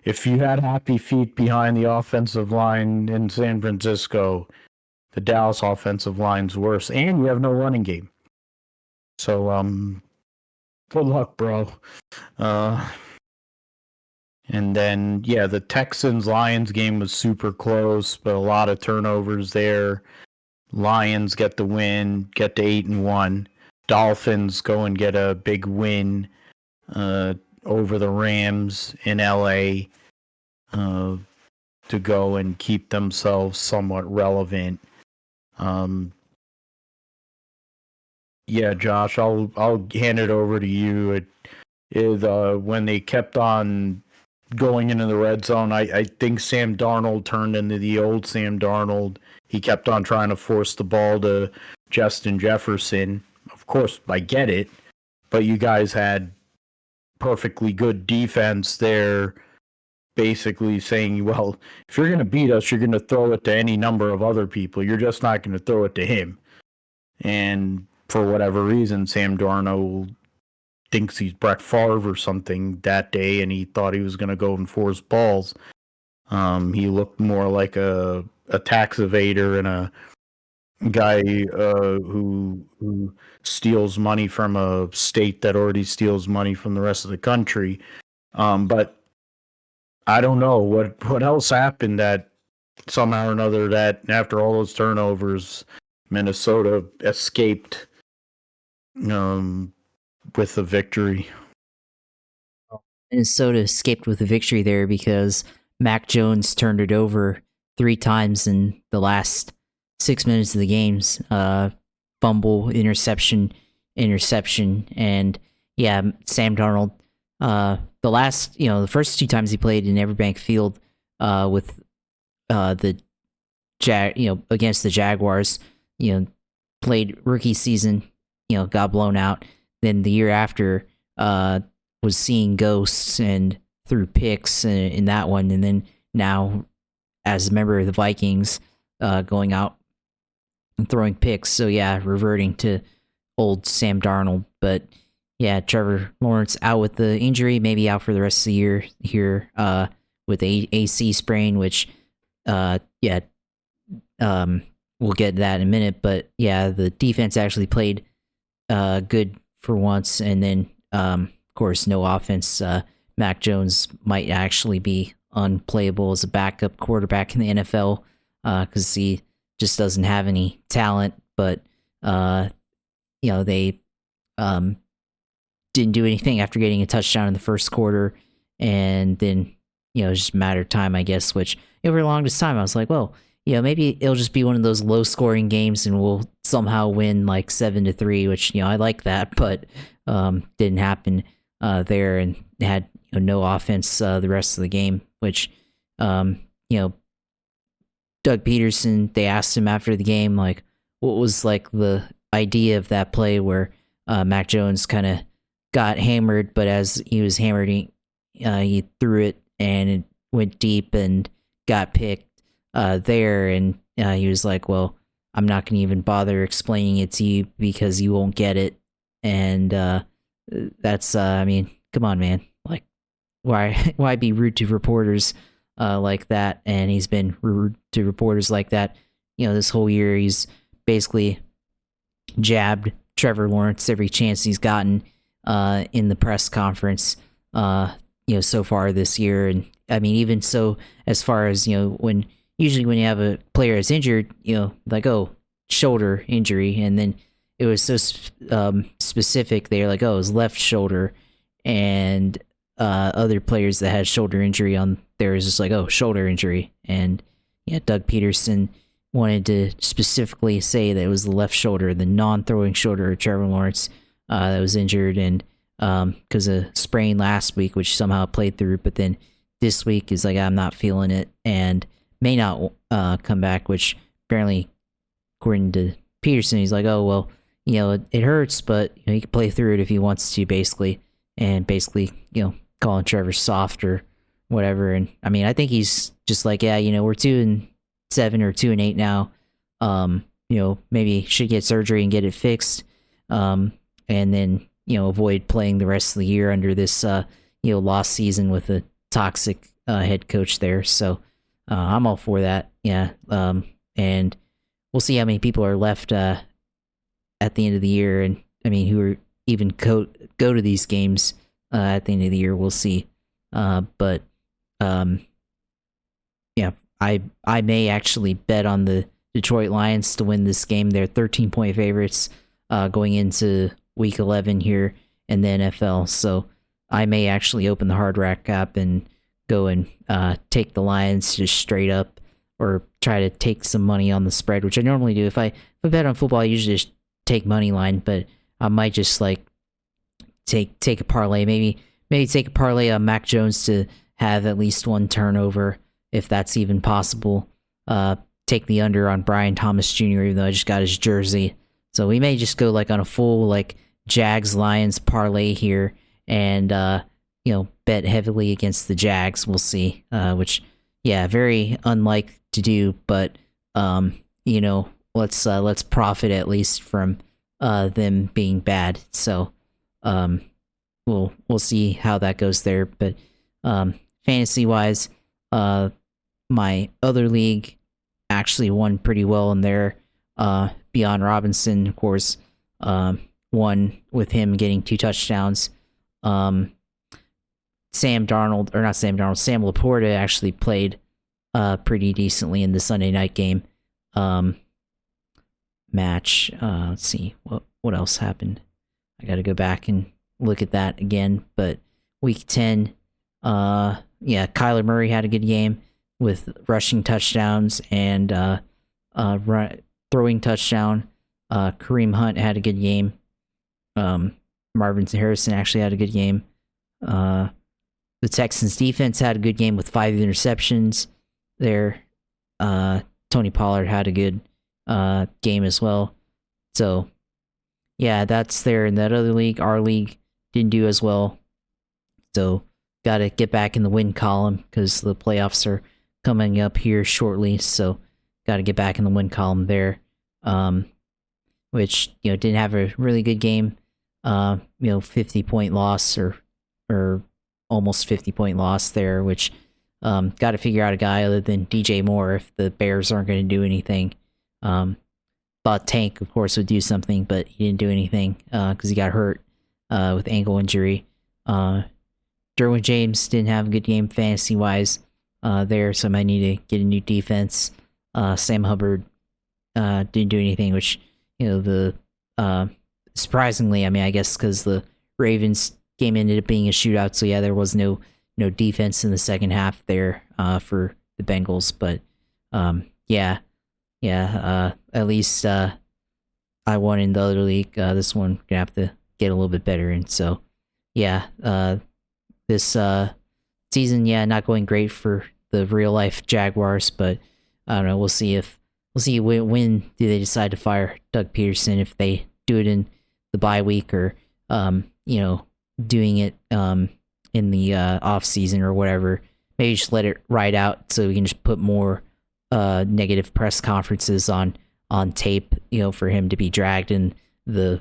If you had happy feet behind the offensive line in San Francisco, the Dallas offensive line's worse, and you have no running game. So, good luck, bro. And then, yeah, the Texans-Lions game was super close, but a lot of turnovers there. Lions get the win, get to 8-1. Dolphins go and get a big win over the Rams in LA to go and keep themselves somewhat relevant. Yeah, Josh, I'll hand it over to you. It is when they kept on going into the red zone, I think Sam Darnold turned into the old Sam Darnold. He kept on trying to force the ball to Justin Jefferson. Of course, I get it, but you guys had perfectly good defense there, basically saying, well, if you're going to beat us, you're going to throw it to any number of other people. You're just not going to throw it to him. And for whatever reason, Sam Darnold thinks he's Brett Favre or something that day, and he thought he was going to go and force balls. He looked more like a tax evader and a guy who steals money from a state that already steals money from the rest of the country. But I don't know what else happened that somehow or another that after all those turnovers, Minnesota escaped with a victory. Minnesota escaped with a victory there because Mac Jones turned it over 3 times in the last 6 minutes of the games. Fumble, interception, and yeah, Sam Darnold. The first 2 times he played in Everbank Field with against the Jaguars, played rookie season, got blown out. Then the year after, was seeing ghosts and threw picks in that one, and then now as a member of the Vikings, going out and throwing picks. So yeah, reverting to old Sam Darnold. But yeah, Trevor Lawrence out with the injury, maybe out for the rest of the year here with a AC sprain, which we'll get to that in a minute. But yeah, the defense actually played good for once, and then of course no offense. Mac Jones might actually be unplayable as a backup quarterback in the NFL because he just doesn't have any talent. But they didn't do anything after getting a touchdown in the first quarter, and then it's just a matter of time, I guess. Which over the longest time I was like, well, maybe it'll just be one of those low scoring games and we'll somehow win like 7-3, which I like that, but didn't happen there, and had no offense the rest of the game. Which, you know, Doug Peterson, they asked him after the game, like, what was like the idea of that play where Mac Jones kind of got hammered, but as he was hammered, he threw it and it went deep and got picked there. And he was like, well, I'm not going to even bother explaining it to you because you won't get it. And that's, I mean, come on, man. Like, why be rude to reporters like that? And he's been rude to reporters like that, this whole year. He's basically jabbed Trevor Lawrence every chance he's gotten in the press conference, so far this year. And I mean, even so, as far as, when usually when you have a player that's injured, like, oh, shoulder injury, and then it was so specific. They're like, oh, it was left shoulder, and other players that had shoulder injury on there is just like, oh, shoulder injury. And yeah, Doug Peterson wanted to specifically say that it was the left shoulder, the non-throwing shoulder of Trevor Lawrence that was injured, and because of sprain last week, which somehow played through, but then this week is like, I'm not feeling it, and may not come back, which apparently, according to Peterson, he's like, oh, well, it hurts, but he can play through it if he wants to, basically, and basically, calling Trevor soft or whatever. And I mean, I think he's just like, yeah, we're 2-7 or 2-8 now. Maybe should get surgery and get it fixed, and then avoid playing the rest of the year under this lost season with a toxic head coach there. So I'm all for that. Yeah, and we'll see how many people are left at the end of the year, and I mean, who are even go to these games at the end of the year. We'll see. But yeah, I may actually bet on the Detroit Lions to win this game. They're 13-point favorites going into Week 11 here in the NFL. So I may actually open the Hard Rock app and go and take the Lions just straight up, or try to take some money on the spread, which I normally do. If I bet on football, I usually just take money line, but I might just like take a parlay. Maybe take a parlay on Mac Jones to have at least one turnover, if that's even possible. Take the under on Brian Thomas Jr., even though I just got his jersey. So we may just go like on a full like Jags Lions parlay here, and bet heavily against the Jags. We'll see. Which, yeah, very unlike to do, but let's profit at least from them being bad. So we'll see how that goes there. But fantasy wise, my other league actually won pretty well in there. Beyond Robinson, of course, won with him getting 2 touchdowns. Sam Laporta actually played pretty decently in the Sunday night game match. Let's see what else happened. I got to go back and look at that again. But week 10, Kyler Murray had a good game with rushing touchdowns and throwing touchdown. Kareem Hunt had a good game. Marvin Harrison actually had a good game. The Texans defense had a good game with 5 interceptions there. Tony Pollard had a good game as well. So, yeah, that's there in that other league. Our league didn't do as well. So, got to get back in the win column because the playoffs are coming up here shortly. So, got to get back in the win column there. Which, didn't have a really good game. 50-point loss or almost 50-point loss there, which got to figure out a guy other than DJ Moore if the Bears aren't going to do anything. Thought Tank, of course, would do something, but he didn't do anything because he got hurt with ankle injury. Derwin James didn't have a good game fantasy-wise there, so I might need to get a new defense. Sam Hubbard didn't do anything, which, surprisingly, I mean, I guess because the Ravens game ended up being a shootout, so yeah, there was no defense in the second half there for the Bengals, but at least I won in the other league. This one gonna have to get a little bit better, and so yeah, this season. Yeah, not going great for the real life Jaguars, but I don't know. We'll see when do they decide to fire Doug Peterson, if they do it in the bye week, or doing it in the off season or whatever. Maybe just let it ride out so we can just put more negative press conferences on tape, for him to be dragged in the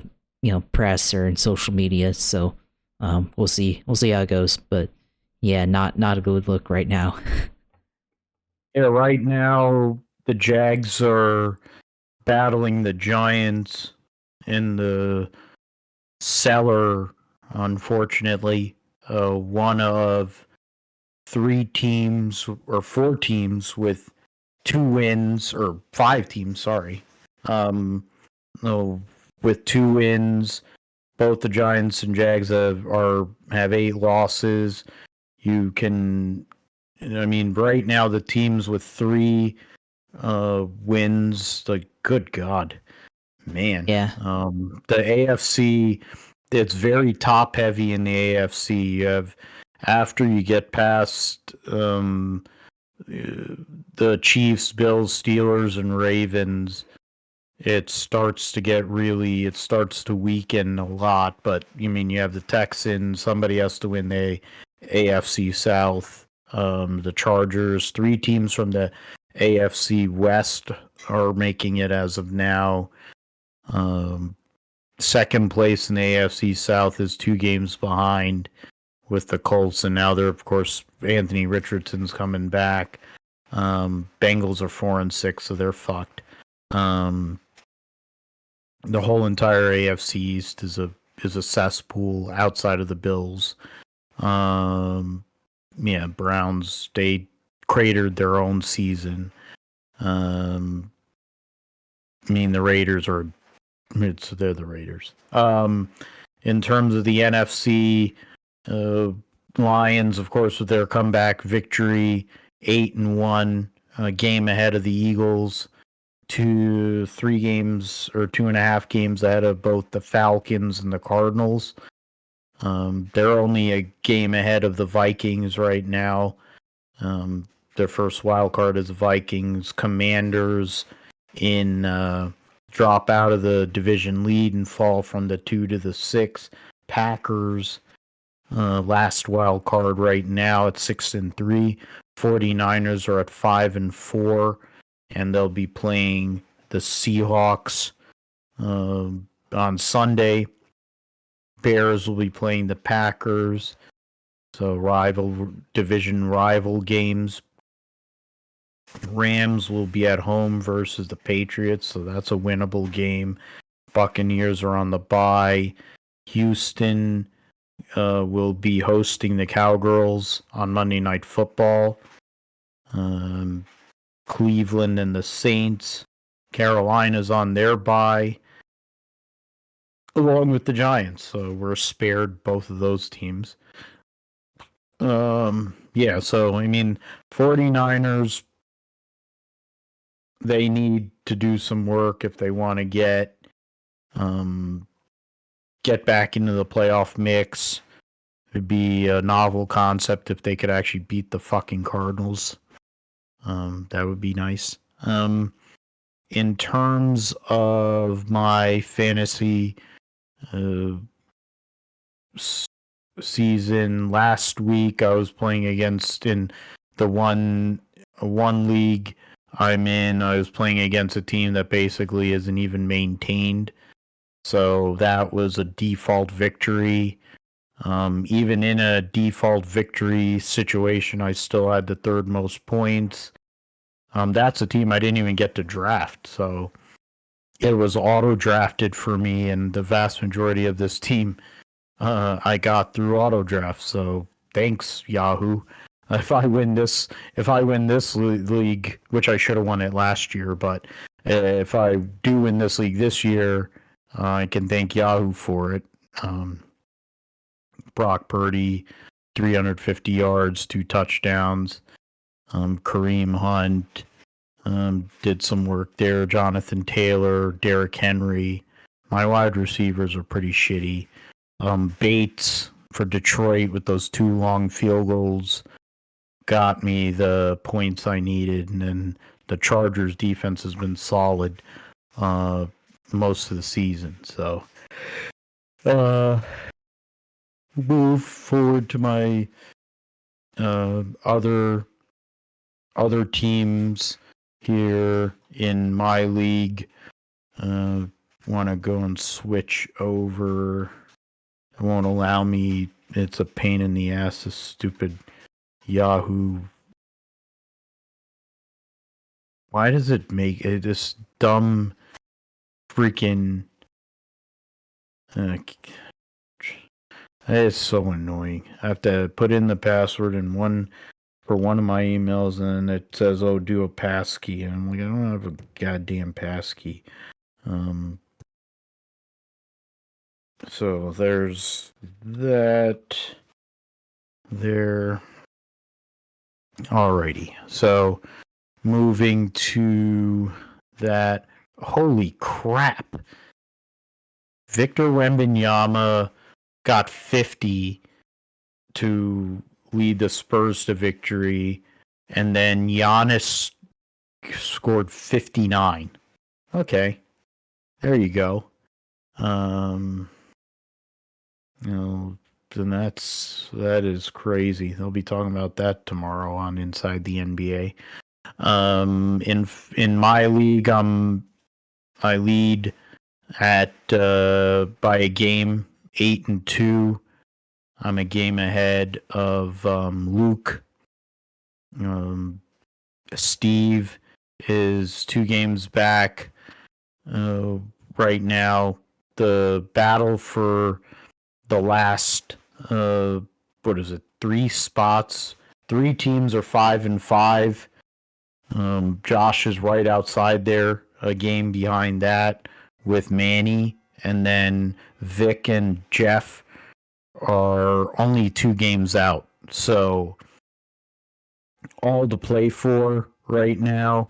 press or in social media. So we'll see how it goes, but yeah, not a good look right now. Yeah, right now the Jags are battling the Giants in the cellar, unfortunately. One of three teams or four teams with 2 wins, or 5 teams, sorry. No, with 2 wins. Both the Giants and Jags have 8 losses. You can, I mean, right now the teams with 3 wins, like, good God, man. Yeah. The AFC, it's very top heavy in the AFC. You have, after you get past the Chiefs, Bills, Steelers, and Ravens, it starts to weaken a lot. But you mean, you have the Texans, somebody has to win the AFC South. The Chargers, 3 teams from the AFC West are making it as of now. Second place in the AFC South is 2 games behind with the Colts, and now they're, of course, Anthony Richardson's coming back. Bengals are 4-6, so they're fucked. The whole entire AFC East is a cesspool outside of the Bills. Browns, they cratered their own season. The Raiders they're the Raiders. In terms of the NFC, Lions, of course, with their comeback victory, 8-1, a game ahead of the Eagles, 3 games or 2.5 games ahead of both the Falcons and the Cardinals. They're only a game ahead of the Vikings right now. Their first wild card is Vikings. Commanders drop out of the division lead and fall from the 2 to the 6. Packers, last wild card right now at 6-3. 49ers are at 5-4, and they'll be playing the Seahawks on Sunday. Bears will be playing the Packers. So division rival games. Rams will be at home versus the Patriots, so that's a winnable game. Buccaneers are on the bye. Houston will be hosting the Cowgirls on Monday Night Football. Cleveland and the Saints. Carolina's on their bye, along with the Giants, so we're spared both of those teams. So 49ers, they need to do some work if they want to get back into the playoff mix. It'd be a novel concept if they could actually beat the fucking Cardinals. That would be nice. In terms of my fantasy season, last week I was playing against, in the one league I'm in, I was playing against a team that basically isn't even maintained. So that was a default victory. Even in a default victory situation, I still had the third most points. That's a team I didn't even get to draft, so it was auto-drafted for me, and the vast majority of this team I got through auto-draft, so thanks, Yahoo. If I win this league, which I should have won it last year, but if I do win this league this year, I can thank Yahoo for it. Brock Purdy, 350 yards, 2 touchdowns. Kareem Hunt did some work there. Jonathan Taylor, Derrick Henry. My wide receivers are pretty shitty. Bates for Detroit with those 2 long field goals got me the points I needed, and then the Chargers defense has been solid most of the season. So move forward to my other teams here in my league. Want to go and switch over. It won't allow me. It's a pain in the ass, this stupid Yahoo. Why does it make it this dumb freaking it's so annoying. I have to put in the password in one for one of my emails, and it says, "Oh, do a passkey," and I'm like, I don't have a goddamn passkey. So there's that there. Alrighty. So moving to that. Holy crap. Victor Wembanyama got 50 to lead the Spurs to victory, and then Giannis scored 59. Okay. There you go. Then that is crazy. They'll be talking about that tomorrow on Inside the NBA. In my league, I lead at by a game, 8-2. I'm a game ahead of Luke. Steve is 2 games back. Right now, the battle for the last 3 spots. 3 teams are 5-5. Josh is right outside there, a game behind that with Manny, and then Vic and Jeff are only 2 games out. So all to play for right now.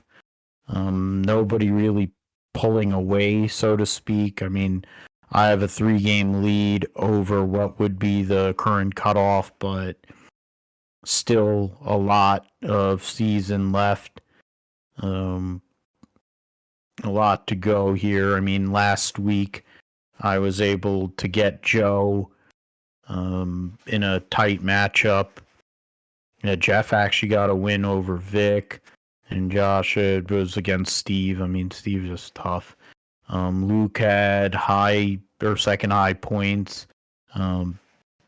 Nobody really pulling away, so to speak. I mean, I have a 3-game lead over what would be the current cutoff, but still a lot of season left. A lot to go here. I mean, last week I was able to get Joe in a tight matchup. Jeff actually got a win over Vic, and Josh was against Steve. I mean, Steve's just tough. Luke had second high points.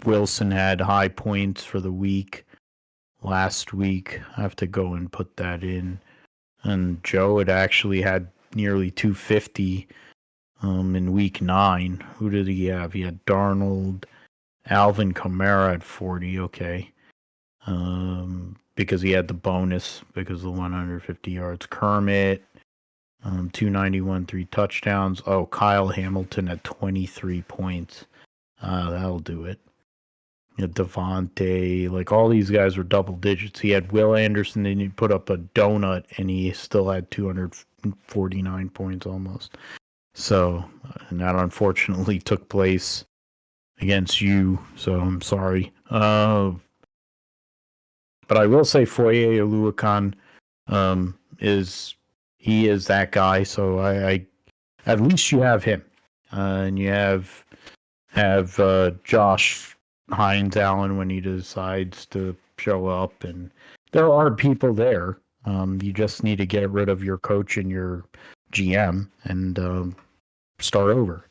Wilson had high points for the week last week. I have to go and put that in. And Joe had actually had nearly 250 in week 9. Who did he have? He had Darnold. Alvin Kamara at 40. Okay. Because he had the bonus because of the 150 yards. Kermit, 291, 3 touchdowns. Oh, Kyle Hamilton at 23 points. That'll do it. Devontae, like all these guys were double digits. He had Will Anderson, and he put up a donut, and he still had 249 points almost. So, and that unfortunately took place against you, so I'm sorry. But I will say Foye Oluwakan is that guy, so I at least you have him. And you have Josh Hines Allen when he decides to show up, and there are people there. You just need to get rid of your coach and your GM and start over.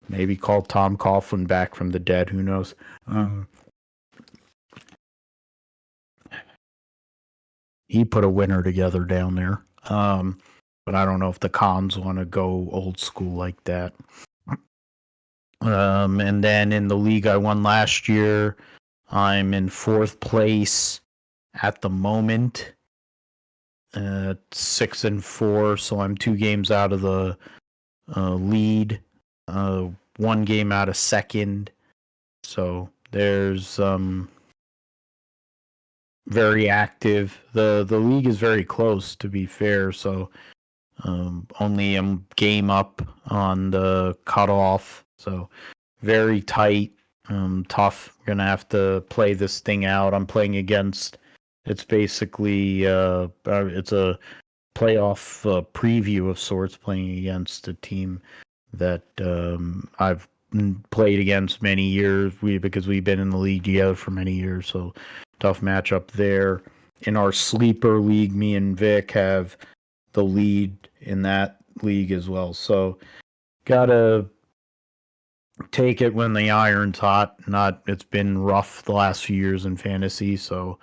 Maybe call Tom Coughlin back from the dead. Who knows? He put a winner together down there. But I don't know if the Cons want to go old school like that. And then in the league I won last year, I'm in 4th place at the moment. 6-4, so I'm 2 games out of the lead. 1 game out of 2nd. So there's very active. The league is very close, to be fair. So only a game up on the cutoff. So very tight. Tough. Gonna have to play this thing out. I'm playing against. It's basically it's a playoff preview of sorts, playing against a team that I've played against many years. Because we've been in the league together for many years, so tough matchup there. In our sleeper league, me and Vic have the lead in that league as well. So gotta take it when the iron's hot. Not It's been rough the last few years in fantasy, so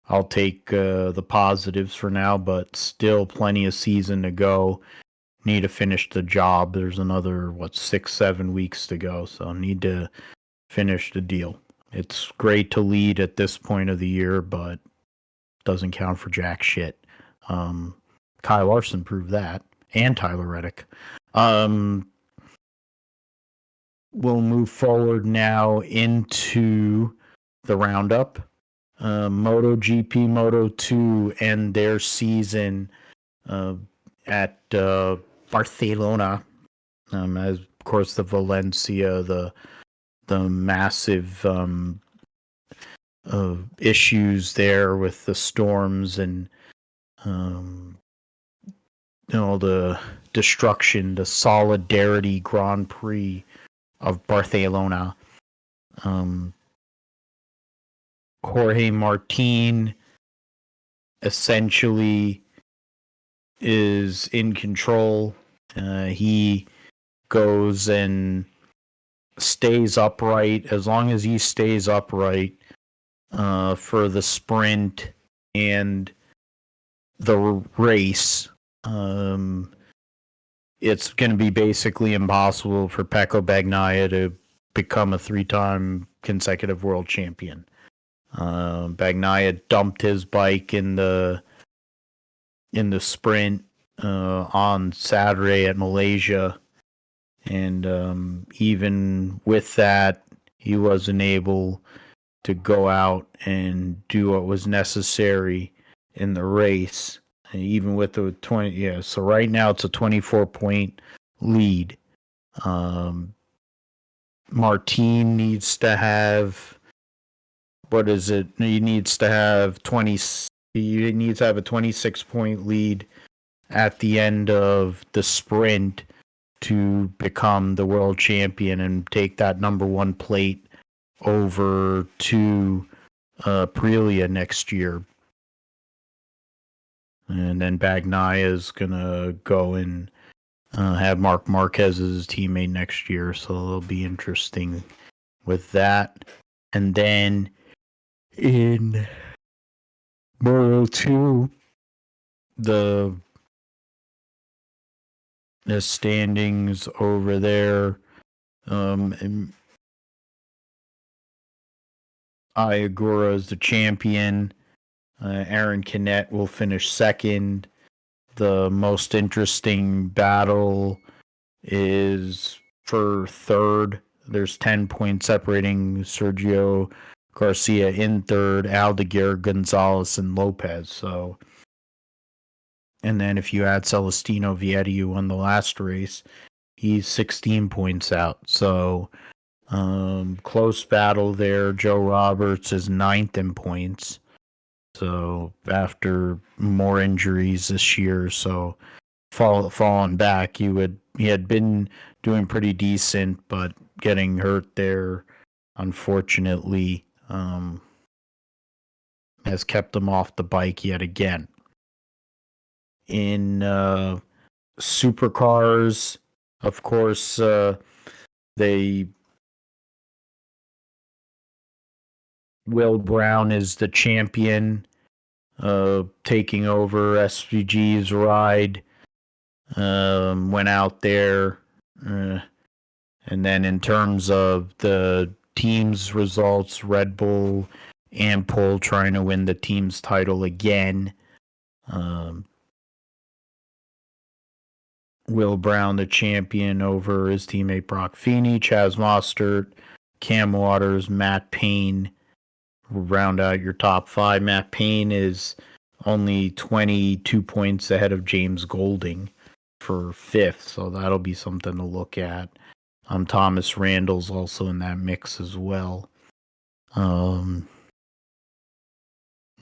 I'll take the positives for now, but still plenty of season to go. Need to finish the job. There's another 6-7 weeks to go, so need to finish the deal. It's great to lead at this point of the year, but doesn't count for jack shit. Kyle Larson proved that, and Tyler Reddick. We'll move forward now into the roundup. MotoGP, Moto2 end their season at Barcelona. As of course the Valencia, the massive issues there with the storms and the destruction, the Solidarity Grand Prix of Barcelona. Jorge Martin essentially is in control. He goes and stays upright. As long as he stays upright for the sprint and the race, it's going to be basically impossible for Pecco Bagnaia to become a 3-time consecutive world champion. Bagnaia dumped his bike in the sprint on Saturday at Malaysia, and even with that, he wasn't able to go out and do what was necessary in the race. And even with the 20, so right now it's a 24-point lead. Martin needs to have, what is it? He needs to have 20. He needs to have a 26-point lead at the end of the sprint to become the world champion and take that number 1 plate over to Aprilia next year. And then Bagnaia is going to go and have Marc Marquez as his teammate next year, so it'll be interesting with that. And then in Moto2, the standings over there, and Ayagura is the champion. Aaron Canet will finish second. The most interesting battle is for third. There's 10 points separating Sergio Garcia in third, Aldeguer, Gonzalez, and Lopez. So, and then if you add Celestino Vietti, who won the last race, he's 16 points out. So, close battle there. Joe Roberts is 9th in points. So after more injuries this year, so falling back, he had been doing pretty decent, but getting hurt there, unfortunately, has kept him off the bike yet again. In supercars, of course, Will Brown is the champion, taking over SVG's ride. Went out there, and then in terms of the team's results, Red Bull and Pole trying to win the team's title again. Will Brown the champion over his teammate Brock Feeney, Chaz Mostert, Cam Waters, Matt Payne. Round out your top 5. Matt Payne is only 22 points ahead of James Golding for 5th, so that'll be something to look at. Thomas Randall's also in that mix as well.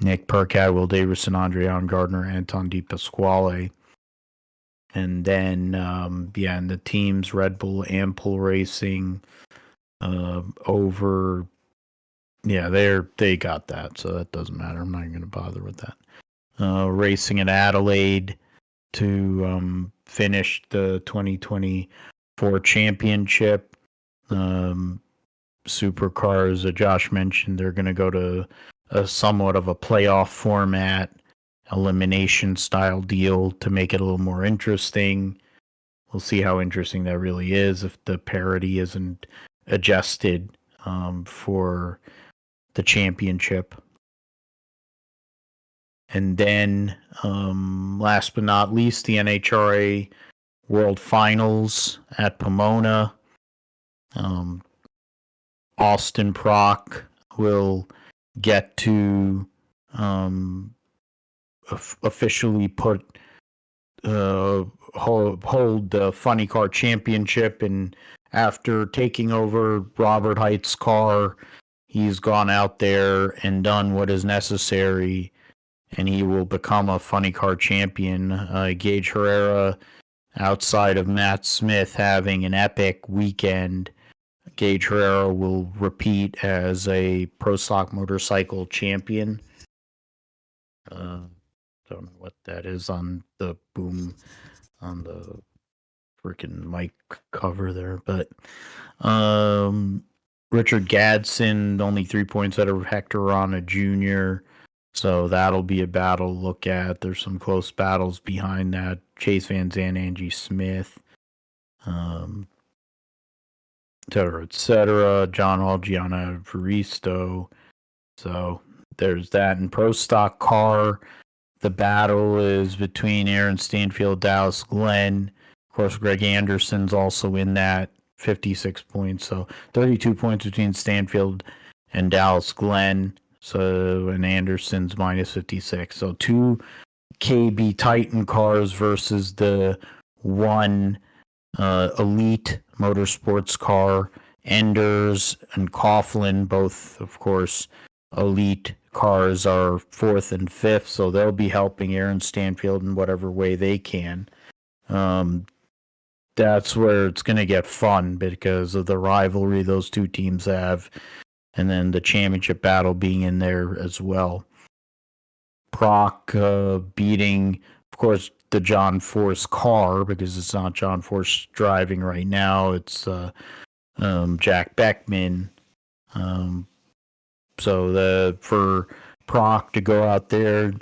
Nick Percat, Will Davison, Andreon Gardner, Anton Di Pasquale. And then, in the teams, Red Bull, Ampel Racing, over. Yeah, they got that, so that doesn't matter. I'm not going to bother with that. Racing in Adelaide to finish the 2024 championship. Supercars, Josh mentioned, they're going to go to a somewhat of a playoff format, elimination style deal to make it a little more interesting. We'll see how interesting that really is if the parity isn't adjusted for the championship. And then, last but not least, the NHRA World Finals at Pomona. Austin Prock will get to officially hold the Funny Car Championship, and after taking over Robert Height's car, he's gone out there and done what is necessary, and he will become a Funny Car champion. Gage Herrera, outside of Matt Smith having an epic weekend, Gage Herrera will repeat as a Pro Stock Motorcycle champion. Don't know what that is on the boom on the freaking mic cover there, but Richard Gadsden only 3 points out of Hector Rana Jr., so that'll be a battle to look at. There's some close battles behind that. Chase Van Zandt, Angie Smith, et cetera, et cetera. John Hall, Gianna Varisto. So there's that. In Pro Stock Car, the battle is between Aaron Stanfield, Dallas Glenn. Of course, Greg Anderson's also in that, 56 points. So 32 points between Stanfield and Dallas Glenn. So, and Anderson's minus 56. So 2 KB Titan cars versus the 1 Elite Motorsports car. Enders and Coughlin, both, of course, Elite cars, are 4th and 5th, so they'll be helping Aaron Stanfield in whatever way they can. That's where it's going to get fun because of the rivalry those two teams have, and then the championship battle being in there as well. Proc beating, of course, the John Force car, because it's not John Force driving right now, it's Jack Beckman. So for Proc to go out there and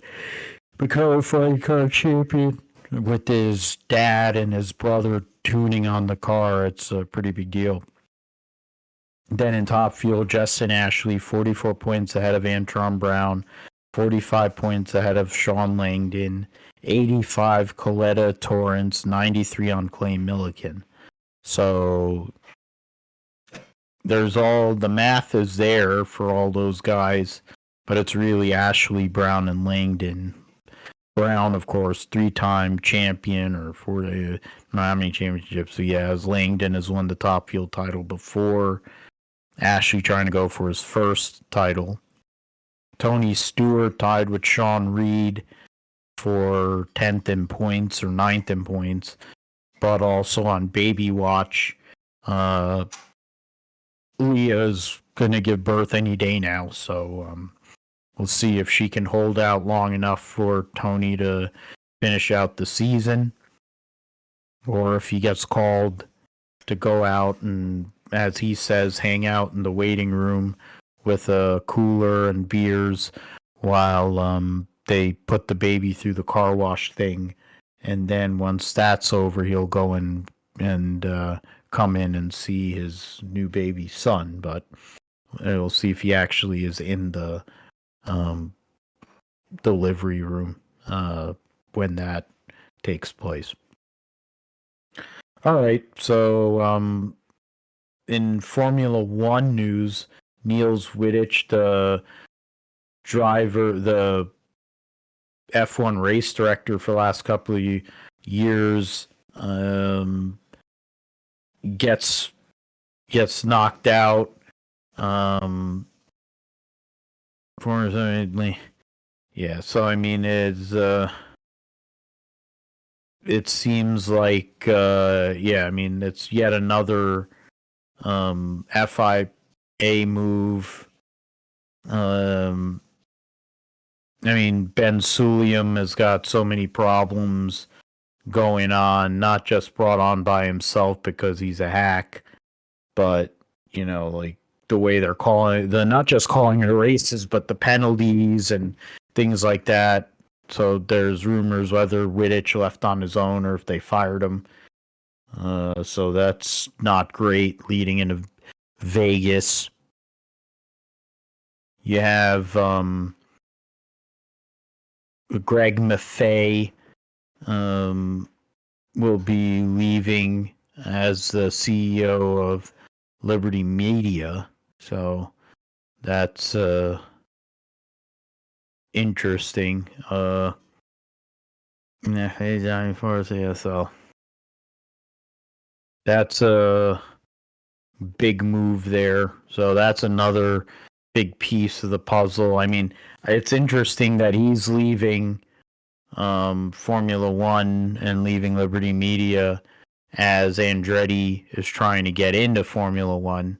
become a Funny Car champion with his dad and his brother tuning on the car, it's a pretty big deal. Then in top field, Justin Ashley, 44 points ahead of Antron Brown, 45 points ahead of Sean Langdon, 85 Coletta Torrance, 93 on Clay Milliken. So the math is there for all those guys, but it's really Ashley, Brown, and Langdon. Brown, of course, 3-time champion, or how many championships he has. Langdon has won the top field title before. Ashley trying to go for his first title. Tony Stewart tied with Sean Reed for 10th in points or 9th in points, but also on Baby Watch. Leah's going to give birth any day now, so we'll see if she can hold out long enough for Tony to finish out the season, or if he gets called to go out and, as he says, hang out in the waiting room with a cooler and beers while they put the baby through the car wash thing, and then once that's over, he'll go and come in and see his new baby son. But we'll see if he actually is in the delivery room when that takes place. All right, so in Formula One news, Niels Wittich, the driver, the F1 race director for the last couple of years, gets gets knocked out. Fortunately, yeah. So I mean, it seems like yeah. I mean, it's yet another FIA move. I mean, Ben Suliam has got so many problems going on, not just brought on by himself because he's a hack, but like the way they're calling the not just calling it races, but the penalties and things like that. So there's rumors whether Wittich left on his own or if they fired him. So that's not great leading into Vegas. You have Greg Maffei will be leaving as the CEO of Liberty Media. So that's interesting. So that's a big move there. So that's another big piece of the puzzle. I mean, it's interesting that he's leaving Formula One and leaving Liberty Media as Andretti is trying to get into Formula One.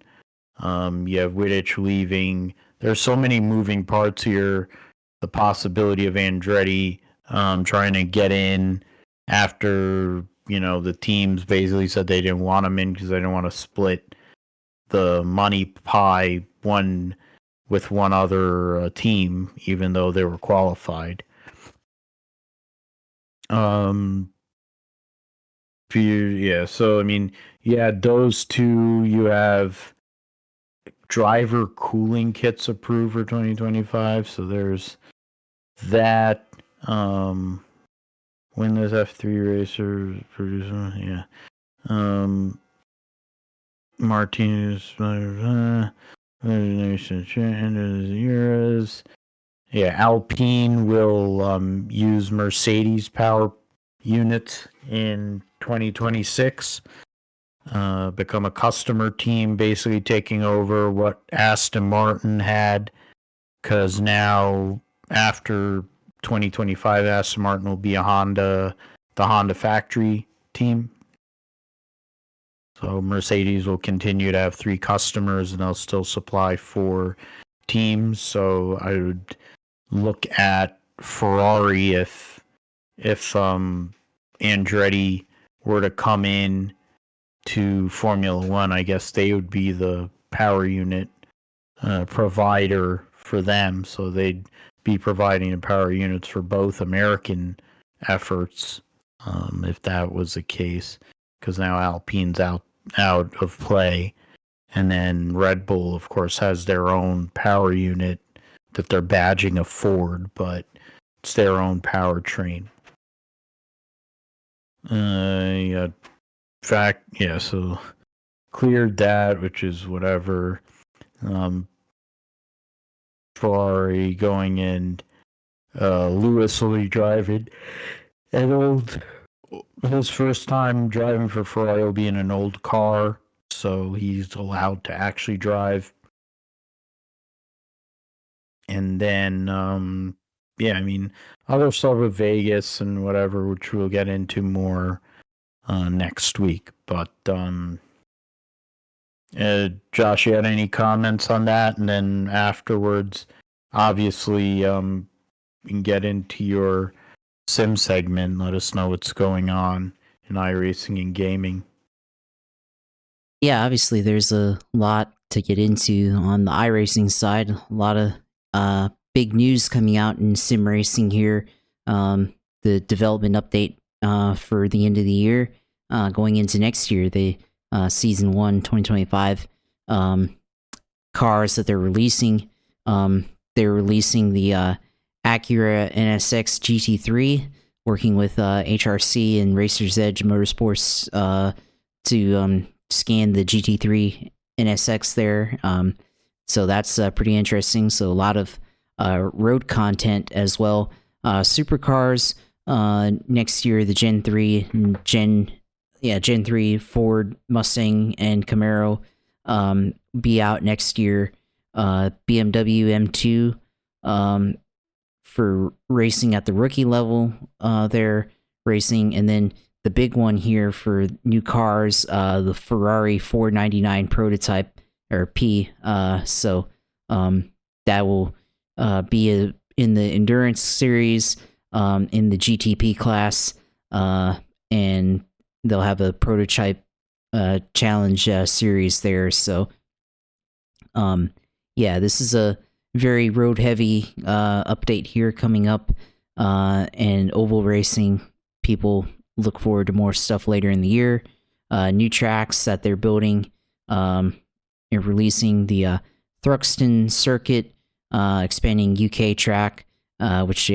You have Wittich leaving. There's so many moving parts here. The possibility of Andretti trying to get in after the teams basically said they didn't want him in because they didn't want to split the money pie with one other team, even though they were qualified. Yeah. So I mean, those two. You have driver cooling kits approved for 2025. So there's that. When does F3 racers produce? Yeah. Martinez. Yeah, Alpine will use Mercedes power units in 2026. Become a customer team, basically taking over what Aston Martin had, because now after 2025, Aston Martin will be the Honda factory team. So Mercedes will continue to have 3 customers, and they'll still supply 4 teams. So I would look at Ferrari if Andretti were to come in to Formula One. I guess they would be the power unit provider for them. So they'd be providing the power units for both American efforts, if that was the case, because now Alpine's out of play. And then Red Bull, of course, has their own power unit that they're badging a Ford, but it's their own powertrain. So cleared that, which is whatever. Ferrari going in. Lewis will be driving his first time driving for Ferrari will be in an old car, so he's allowed to actually drive. And then, I mean, other stuff with Vegas and whatever, which we'll get into more next week. But, Josh, you had any comments on that? And then afterwards, obviously, you can get into your sim segment. Let us know what's going on in iRacing and gaming. Yeah, obviously there's a lot to get into on the iRacing side. A lot of big news coming out in sim racing here. The development update for the end of the year, going into next year, the season 1 2025 cars that they're releasing. They're releasing the Acura NSX GT3, working with HRC and Racers Edge Motorsports to scan the GT3 NSX there. So that's pretty interesting. So a lot of road content as well. Supercars next year, the Gen 3 Gen 3 Ford Mustang and Camaro be out next year. BMW M2 for racing at the rookie level. They're racing, and then the big one here for new cars, the Ferrari 499 prototype or P. So that will be in the endurance series, in the GTP class, and they'll have a prototype challenge series there. So this is a very road heavy update here coming up, and oval racing people look forward to more stuff later in the year. New tracks that they're building, and releasing the Thruxton circuit, expanding UK track, which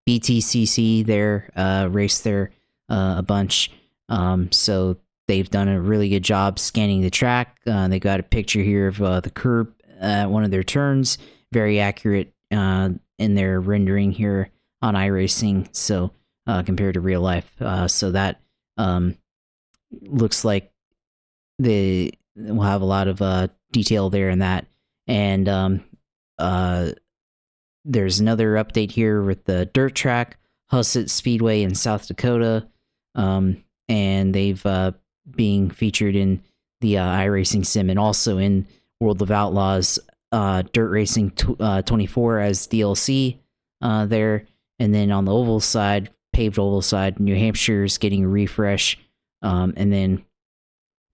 BTCC there raced there a bunch. So they've done a really good job scanning the track. They got a picture here of the curb at one of their turns. Very accurate in their rendering here on iRacing. So compared to real life, so that looks like they will have a lot of detail there in that. And there's another update here with the dirt track, Hussett Speedway in South Dakota, and they've being featured in the iRacing sim and also in World of Outlaws Dirt Racing 24 as DLC there. And then on the oval side, paved oval side, New Hampshire's getting a refresh, and then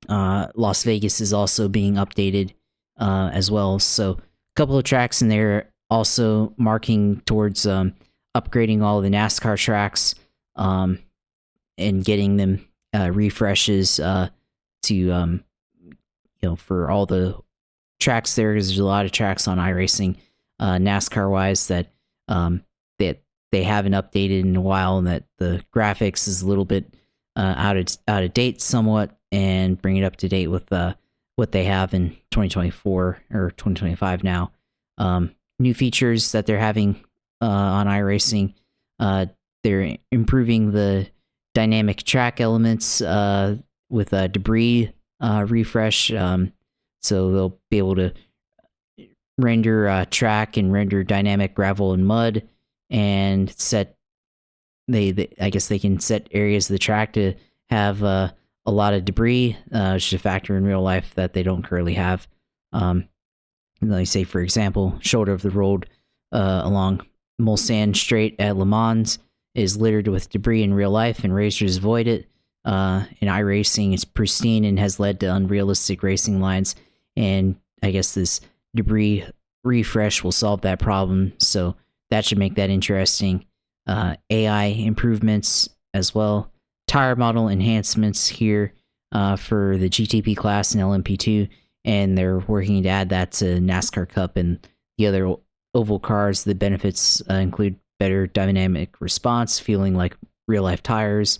Las Vegas is also being updated as well. So a couple of tracks in there also marking towards upgrading all of the NASCAR tracks, and getting them refreshes to for all the tracks there, because there's a lot of tracks on iRacing NASCAR wise that they haven't updated in a while, and that the graphics is a little bit out of date somewhat, and bring it up to date with what they have in 2024 or 2025 now. New features that they're having on iRacing, they're improving the dynamic track elements with a debris refresh, so they'll be able to render track and render dynamic gravel and mud, and set I guess they can set areas of the track to have a lot of debris, which is a factor in real life that they don't currently have. Like say, for example, shoulder of the road along Mulsanne Straight at Le Mans is littered with debris in real life, and racers avoid it. In iRacing, it's pristine and has led to unrealistic racing lines, and I guess this debris refresh will solve that problem, so that should make that interesting. AI improvements as well. Tire model enhancements here for the GTP class and LMP2, and they're working to add that to NASCAR Cup and the other oval cars. The benefits include better dynamic response, feeling like real-life tires,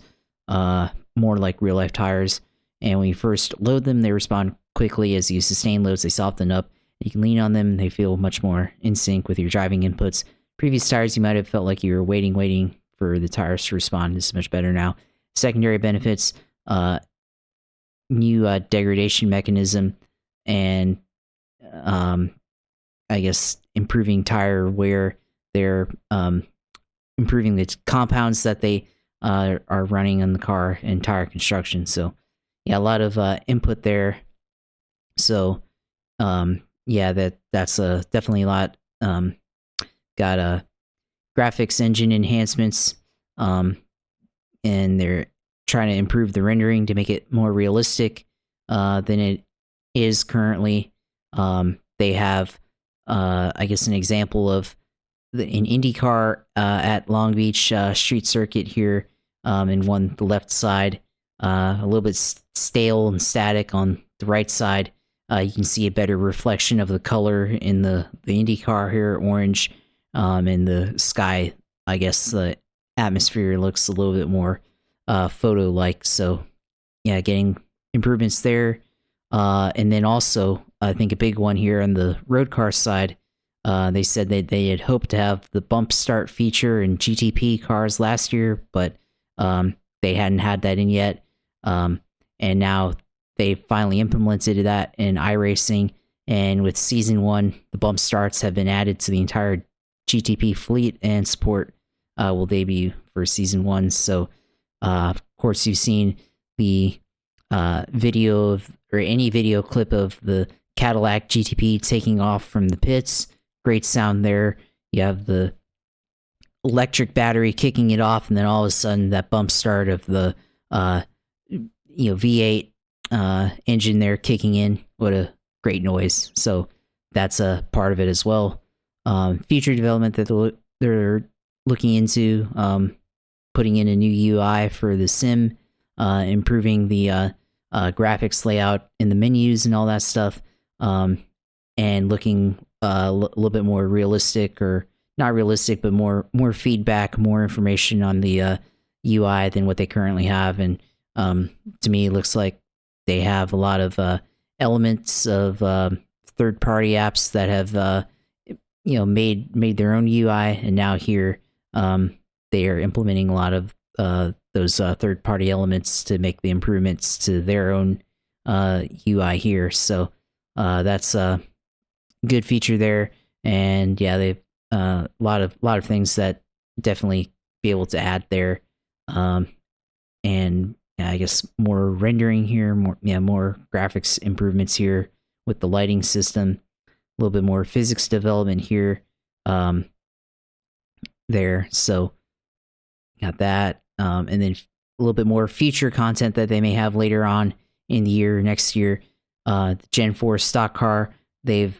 more like real-life tires. And when you first load them, they respond quickly. As you sustain loads, they soften up. You can lean on them. They feel much more in sync with your driving inputs. Previous tires, you might have felt like you were waiting for the tires to respond. This is much better now. Secondary benefits, new degradation mechanism, and I guess improving tire wear. They're improving the compounds that they are running on the car and tire construction. So yeah, a lot of input there. So that's definitely a lot. Got graphics engine enhancements, and they're trying to improve the rendering to make it more realistic than it is currently. They have, I guess, an example of an IndyCar at Long Beach street circuit here, in the left side, a little bit stale and static on the right side. You can see a better reflection of the color in the IndyCar here, orange, and the sky. I guess the atmosphere looks a little bit more photo-like. So yeah, getting improvements there. And then also, I think a big one here on the road car side, they said that they had hoped to have the bump start feature in GTP cars last year, but they hadn't had that in yet. And now they finally implemented that in iRacing, and with Season 1, the bump starts have been added to the entire GTP fleet, and support will debut for Season 1. So, of course, you've seen the video of, or any video clip of the Cadillac GTP taking off from the pits. Great sound there. You have the electric battery kicking it off, and then all of a sudden that bump start of the V8 engine there kicking in. What a great noise. So that's a part of it as well. Future development that they're looking into, putting in a new UI for the sim, improving the graphics layout in the menus and all that stuff, and looking a little bit more realistic, or not realistic, but more feedback, more information on the UI than what they currently have. And to me, it looks like they have a lot of elements of third-party apps that have made their own UI, and now here they are implementing a lot of those third-party elements to make the improvements to their own UI here. So that's a good feature there, and yeah, they've a lot of things that definitely be able to add there, and yeah, I guess more rendering here, more graphics improvements here with the lighting system, a little bit more physics development here, there. So got that, and then a little bit more feature content that they may have later on in the year, next year. The Gen 4 stock car, they've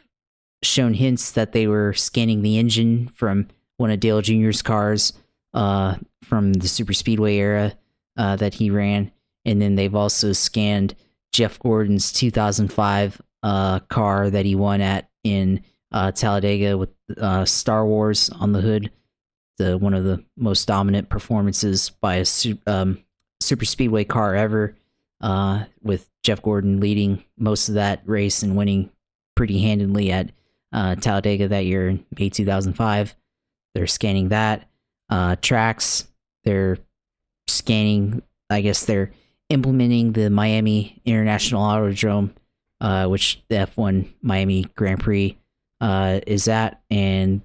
shown hints that they were scanning the engine from one of Dale Jr.'s cars from the Super Speedway era that he ran. And then they've also scanned Jeff Gordon's 2005 car that he won at in Talladega with Star Wars on the hood. One of the most dominant performances by a Super Speedway car ever, with Jeff Gordon leading most of that race and winning pretty handedly at Talladega that year in May 2005. They're scanning that. Tracks, they're scanning, I guess they're implementing the Miami International Autodrome, which the F1 Miami Grand Prix is at, and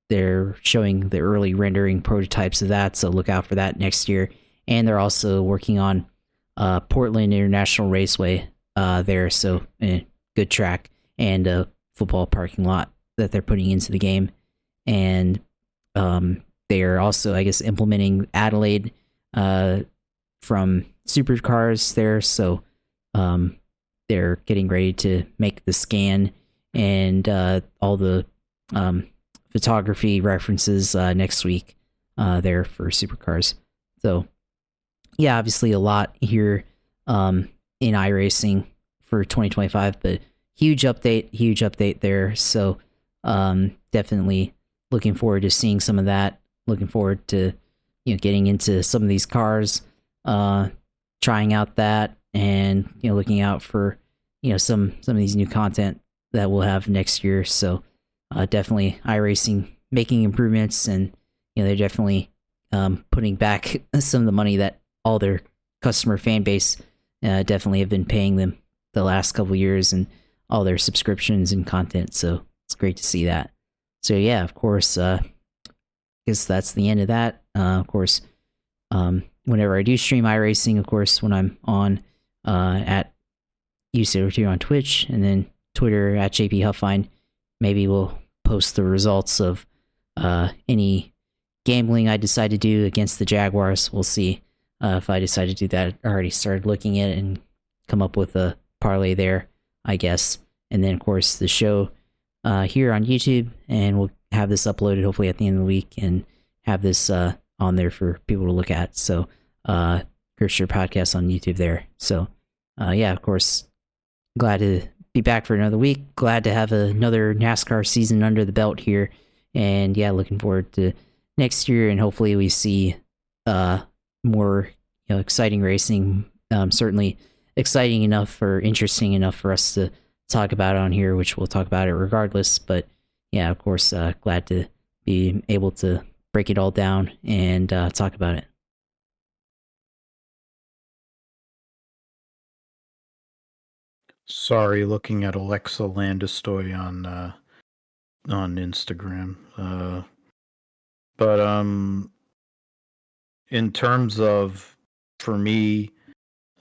they're showing the early rendering prototypes of that, so look out for that next year. And they're also working on Portland International Raceway there, so good track, and a football parking lot that they're putting into the game. And they are also, I guess, implementing Adelaide from Supercars there, so they're getting ready to make the scan and all the photography references next week there for Supercars. So yeah, obviously a lot here in iRacing for 2025, but huge update there. So definitely looking forward to seeing some of that. Looking forward to getting into some of these cars, trying out that, and looking out for some of these new content that we'll have next year. So definitely iRacing making improvements, and they're definitely putting back some of the money that all their customer fan base definitely have been paying them the last couple of years, and all their subscriptions and content. So it's great to see that. So yeah, of course, I guess that's the end of that. Of course, whenever I do stream iRacing, of course, when I'm on at U02 on Twitch, and then Twitter at JP Huffine, maybe we'll post the results of any gambling I decide to do against the Jaguars. We'll see if I decide to do that. I already started looking at it and come up with a parlay there, I guess. And then, of course, the show here on YouTube, and we'll have this uploaded hopefully at the end of the week, and have this on there for people to look at. So, Gripster Podcast on YouTube there. So, yeah, of course, glad to be back for another week. Glad to have another NASCAR season under the belt here. And yeah, looking forward to next year, and hopefully we see more exciting racing. Certainly exciting enough or interesting enough for us to talk about on here, which we'll talk about it regardless. But yeah, of course, glad to be able to break it all down and talk about it. Sorry, looking at Alexa Landestoy on Instagram. But in terms of for me,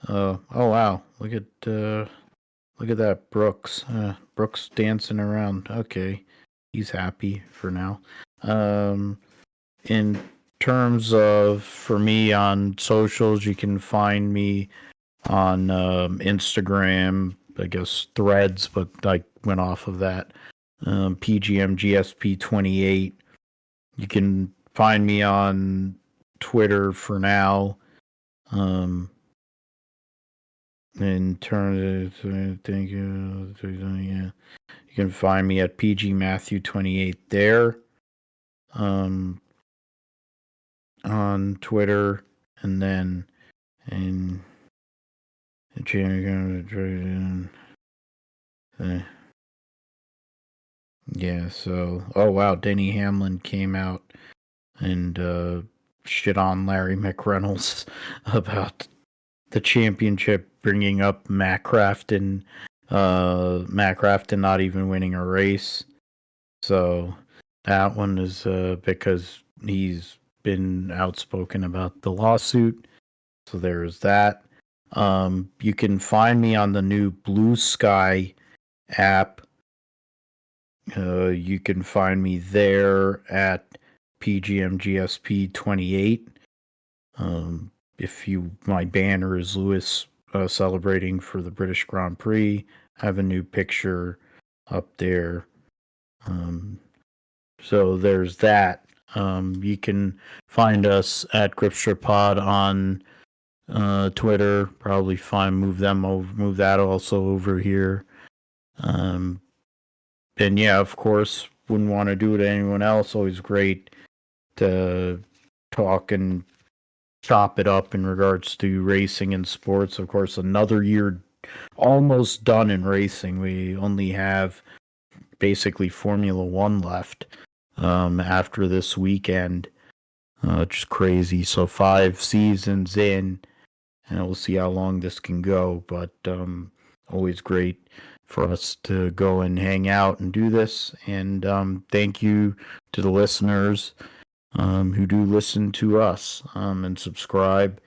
oh wow, look at that Brooks. Brooks dancing around. Okay, he's happy for now. In terms of for me on socials, you can find me on Instagram, I guess Threads, but I went off of that. PGMGSP28. You can find me on Twitter for now. In terms of, thank you. Yeah. You can find me at PGMatthew28 there. On Twitter, and then in yeah, so oh wow, Denny Hamlin came out and shit on Larry McReynolds about the championship, bringing up Matt Crafton not even winning a race. So that one is because he's been outspoken about the lawsuit. So there's that. You can find me on the new Blue Sky app. You can find me there at PGMGSP28. If my banner is Lewis celebrating for the British Grand Prix. I have a new picture up there. So there's that. You can find us at GripStripPod on Twitter. Probably move that also over here. And yeah, of course, wouldn't want to do it to anyone else. Always great to talk and chop it up in regards to racing and sports. Of course, another year almost done in racing. We only have basically Formula One left after this weekend. Just crazy. So 5 seasons in, and we'll see how long this can go. But always great for us to go and hang out and do this. And thank you to the listeners who do listen to us and subscribe.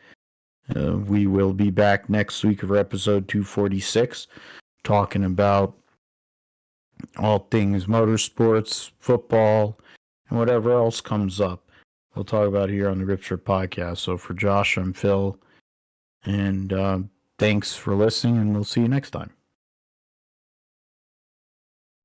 We will be back next week for episode 246, talking about all things motorsports, football, and whatever else comes up. We'll talk about here on the Gripstrip Podcast. So for Josh, I'm Phil, and thanks for listening, and we'll see you next time.